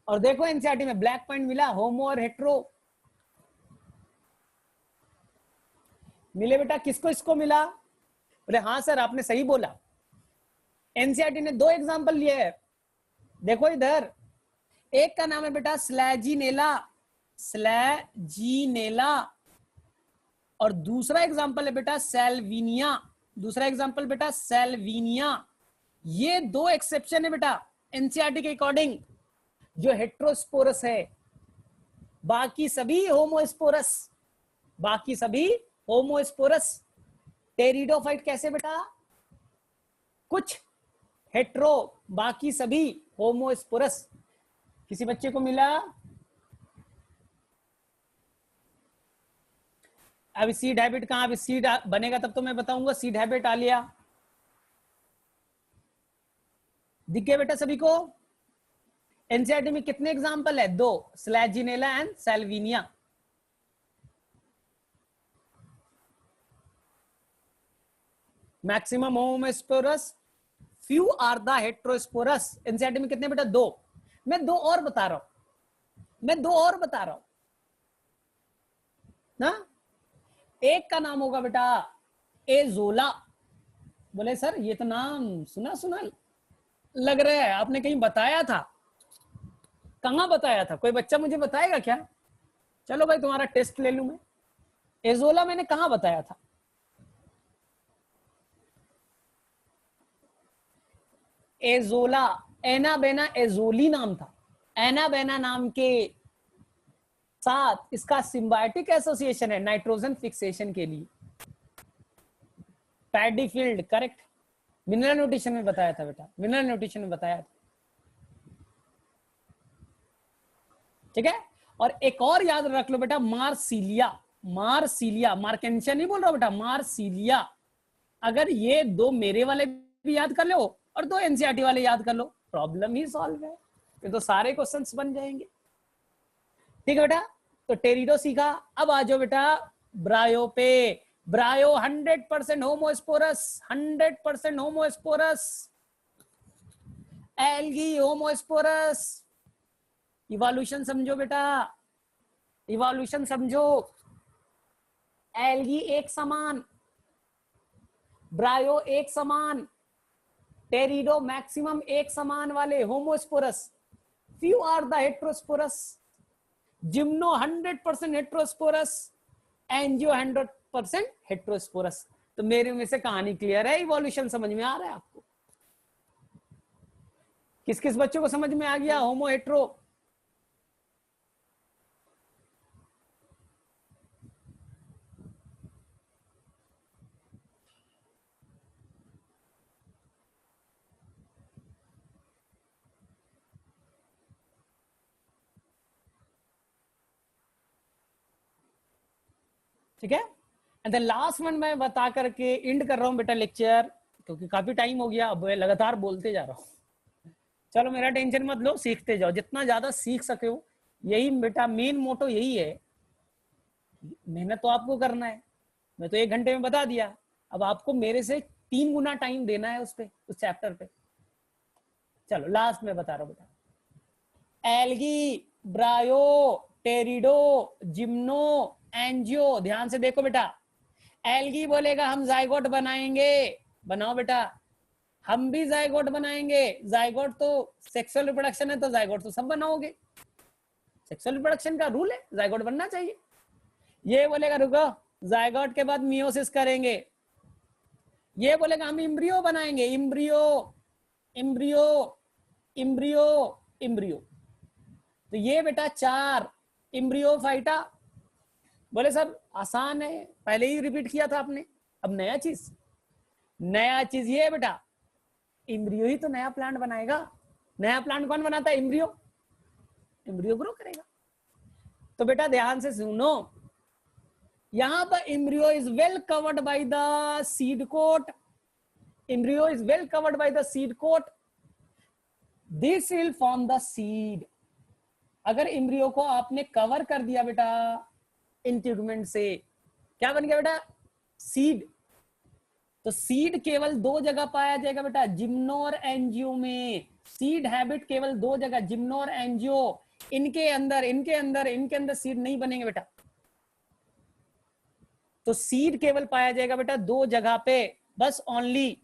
और देखो एनसीईआरटी में ब्लैक पॉइंट मिला, होमो और हेट्रो मिले बेटा। किसको इसको मिला? बोले हाँ सर आपने सही बोला। एनसीईआरटी ने 2 एग्जांपल लिए है, देखो इधर। एक का नाम है बेटा स्लैजीनेला, स्लैजीनेला, और दूसरा एग्जांपल है बेटा सेल्विनिया, दूसरा एग्जांपल बेटा सेल्विनिया। ये 2 एक्सेप्शन है बेटा एनसीईआरटी के अकॉर्डिंग, जो हेट्रोस्पोरस है, बाकी सभी होमोस्पोरस, बाकी सभी होमोस्पोरस। टेरिडोफाइट कैसे बेटा? कुछ हेट्रो, बाकी सभी होमोस्पोरस। किसी बच्चे को मिला? अब सीड हैबिट कहां? अब सीड बनेगा तब तो मैं बताऊंगा। सीड हैबिट आ लिया, दिख गया बेटा सभी को? एनसीईआरटी में कितने एग्जांपल है? 2, selaginella and salvinia. Maximum homosporous, few are the heterosporous. NCERT में कितने बेटा? 2। मैं 2 और बता रहा हूं, मैं 2 और बता रहा हूं ना। एक का नाम होगा बेटा एजोला। बोले सर ये तो नाम सुना सुना लग रहा है, आपने कहीं बताया था? कहां बताया था? कोई बच्चा मुझे बताएगा क्या? चलो भाई तुम्हारा टेस्ट ले लूं मैं। एजोला मैंने कहां बताया था? एजोला, एनाबेना एजोली नाम था। एनाबेना नाम के साथ इसका सिम्बायोटिक एसोसिएशन है नाइट्रोजन फिक्सेशन के लिए। पैडीफील्ड, करेक्ट। मिनरल न्यूट्रिशन में बताया था बेटा, मिनरल न्यूट्रिशन में बताया था, ठीक है। और एक और याद रख लो बेटा, मार्सिलिया, मार्सिलिया, मार्केंशिया नहीं बोल रहा बेटा, मार्सिलिया। अगर ये 2 मेरे वाले भी याद कर लो और 2 एनसीईआरटी वाले याद कर लो, प्रॉब्लम ही सॉल्व है, ये तो सारे क्वेश्चंस बन जाएंगे, ठीक है बेटा। तो टेरिडो सीखा। अब आ जाओ बेटा ब्रायो पे। ब्रायो 100% homosporous, 100% homosporous. Algae homosporous. Evolution समझो बेटा, इवोल्यूशन समझो। एल्गी एक समान, ब्रायो एक समान, टेरिडो मैक्सिमम एक समान वाले homosporous. Few are the heterosporous. Gymno 100% heterosporous, angio 100% heterosporous. तो मेरे में से कहानी क्लियर है, इवोल्यूशन समझ में आ रहा है आपको? किस किस बच्चों को समझ में आ गया होमो हेट्रो? ठीक है। एंड द लास्ट वन मैं बता करके एंड कर रहा हूं बेटा लेक्चर, क्योंकि काफी टाइम हो गया, अब लगातार बोलते जा रहा हूं। चलो मेरा टेंशन मत लो, सीखते जाओ, जितना ज्यादा सीख सके हो, यही बेटा मेन मोटो यही है। मेहनत तो आपको करना है, मैं तो 1 घंटे में बता दिया, अब आपको मेरे से 3 गुना टाइम देना है उस पे, उस चैप्टर पे। चलो लास्ट में बता रहा हूं बेटा, एल्गी, ब्रायो, टेरिडो, जिम्नो, एंजियो। ध्यान से देखो बेटा, एल्गी बोलेगा हम जाइगोट बनाएंगे, बनाओ बेटा। हम भी जाइगोट बनाएंगे, जाइगोट तो सेक्सुअल रिप्रोडक्शन है, तो जाइगोट तो सब बनाओगे, सेक्सुअल रिप्रोडक्शन का रूल है, जाइगोट बनना चाहिए। ये बोलेगा रुको, जाइगोट के बाद मियोसिस करेंगे। ये बोलेगा हम इम्ब्रियो बनाएंगे, इम्ब्रियो, इम्ब्रियो, इम्ब्रियो, इम्ब्रियो। तो ये बेटा 4 इम्ब्रियो फाइटा। बोले सर आसान है, पहले ही रिपीट किया था आपने, अब नया चीज, नया चीज ये है बेटा, इम्ब्रियो ही तो नया प्लांट बनाएगा। नया प्लांट कौन बनाता है? इम्ब्रियो, इम्ब्रियो ग्रो करेगा। तो बेटा ध्यान से सुनो, यहां पर embryo is well covered by the seed coat, embryo is well covered by the seed coat, this will form the seed, अगर इम्ब्रियो को आपने कवर कर दिया बेटा इंटीग्यूमेंट से, क्या बन गया बेटा? सीड। तो सीड केवल दो जगह पाया जाएगा बेटा, जिम्नो और एंजियो में। सीड हैबिट केवल दो जगह, जिम्नो और एंजियो। इनके अंदर सीड नहीं बनेंगे बेटा। तो सीड केवल पाया जाएगा बेटा दो जगह पे, बस ओनली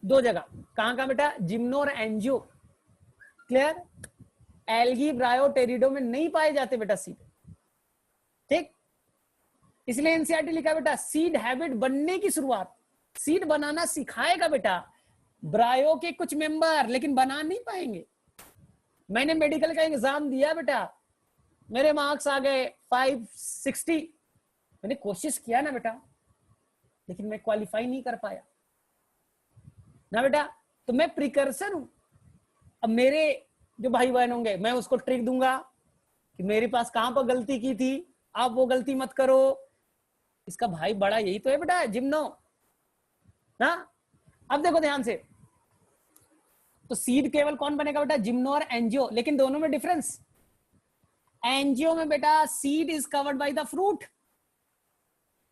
दो जगह। कहां का बेटा? जिम्नो और एंजियो। क्लियर? एल्गी ब्रायो टेरिडो में नहीं पाए जाते बेटा सीड। ठीक, इसलिए एनसीईआरटी लिखा बेटा सीड हैबिट बनने की शुरुआत, सीड बनाना सिखाएगा बेटा ब्रायो के कुछ मेंबर, लेकिन बना नहीं पाएंगे। मैंने मेडिकल का एग्जाम दिया बेटा, मेरे मार्क्स आ गए 560। मैंने कोशिश किया ना बेटा, लेकिन मैं क्वालिफाई नहीं कर पाया ना बेटा। तो मैं प्रिकर्सर हूं। अब मेरे जो भाई बहन होंगे, मैं उसको ट्रिक दूंगा कि मेरे पास कहां पर गलती की थी, आप वो गलती मत करो। इसका भाई बड़ा यही तो है बेटा, जिम्नो ना। अब देखो ध्यान से, तो सीड केवल कौन बनेगा बेटा? जिम्नो और एंजियो। लेकिन दोनों में डिफरेंस, एंजियो में बेटा seed is covered by the fruit,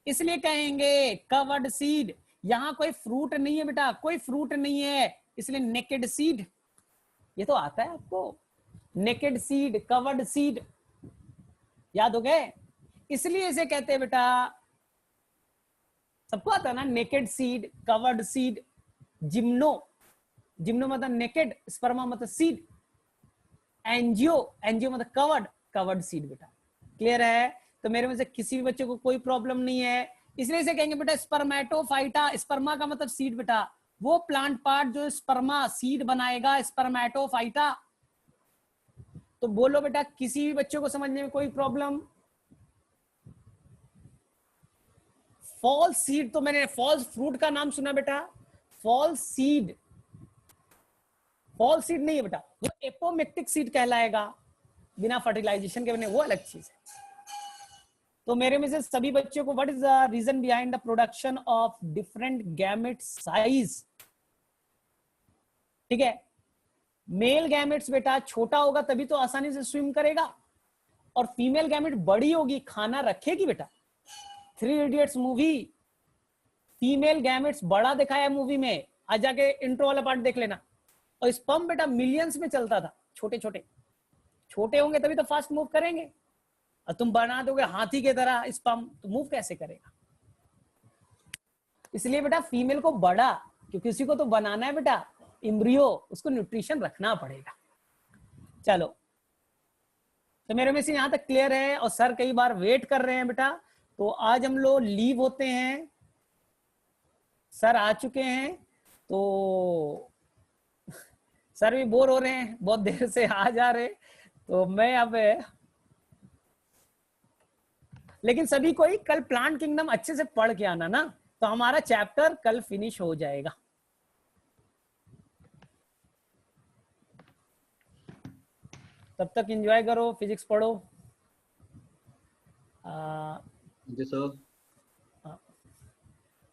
इसलिए कहेंगे कवर्ड सीड। यहां कोई फ्रूट नहीं है बेटा, कोई फ्रूट नहीं है, इसलिए नेकेड सीड। ये तो आता है आपको, नेकेड सीड, कवर्ड सीड, याद हो गए? इसलिए इसे कहते हैं बेटा, सबको आता है ना, naked seed, covered seed. Gymno, gymno मतलब नेकेड, स्पर्मा मतलब सीड। एंजियो, एंजियो मतलब कवर्ड, कवर्ड सीड बेटा। क्लियर है? तो मेरे में से किसी भी बच्चे को कोई प्रॉब्लम नहीं है, इसलिए इसे कहेंगे बेटा स्पर्मेटोफाइटा। स्पर्मा का मतलब सीड बेटा, वो प्लांट पार्ट जो स्पर्मा सीड बनाएगा, स्पर्मेटोफाइटा। तो बोलो बेटा, किसी भी बच्चे को समझने में कोई प्रॉब्लम? फॉल्स सीड, तो मैंने फॉल्स फ्रूट का नाम सुना बेटा? फॉल्स सीड, फॉल्स सीड नहीं है बेटा, वो एपोमेक्टिक सीड कहलाएगा, बिना फर्टिलाइजेशन के बने, वो अलग चीज है। तो मेरे में से सभी बच्चों को what is the reason behind the production of different gamete size? ठीक है, मेल गैमेट्स बेटा छोटा होगा तभी तो आसानी से स्विम करेगा, और फीमेल गैमेट बड़ी होगी, खाना रखेगी बेटा। 3 इडियट्स मूवी, फीमेल गैमेट्स बड़ा दिखाया है मूवी में, आज जाके इंट्रो वाला पार्ट देख लेना। और स्पर्म बेटा मिलियंस में चलता था, छोटे छोटे, छोटे होंगे तभी तो फास्ट मूव करेंगे। और तुम बना दोगे हाथी की तरह स्पर्म, तो मूव कैसे करेगा? इसलिए बेटा फीमेल को बड़ा, क्योंकि उसी को तो बनाना है बेटा, एम्ब्रियो, उसको न्यूट्रिशन रखना पड़ेगा। चलो, तो मेरे में से यहां तक क्लियर है, और सर कई बार वेट कर रहे हैं बेटा, तो आज हम लोग लीव होते हैं, सर आ चुके हैं, तो सर भी बोर हो रहे हैं, बहुत देर से आ जा रहे, तो मैं अब, लेकिन सभी को ही कल प्लांट किंगडम अच्छे से पढ़ के आना ना, तो हमारा चैप्टर कल फिनिश हो जाएगा। तब तक एंजॉय करो, फिजिक्स पढ़ो।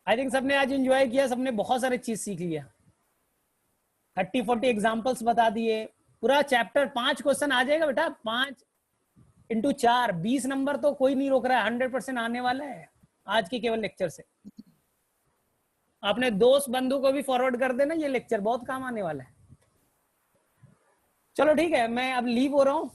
आई थिंक सबने आज एंजॉय किया, सबने बहुत सारे चीज सीख लिया। 30-40 एग्जाम्पल्स बता दिए, पूरा चैप्टर 5 क्वेश्चन आ जाएगा बेटा, 5 × 4 20 नंबर तो कोई नहीं रोक रहा है, 100% आने वाला है आज के केवल लेक्चर से। अपने दोस्त बंधु को भी फॉरवर्ड कर देना, ये लेक्चर बहुत काम आने वाला है। चलो ठीक है, मैं अब लीव हो रहा हूँ।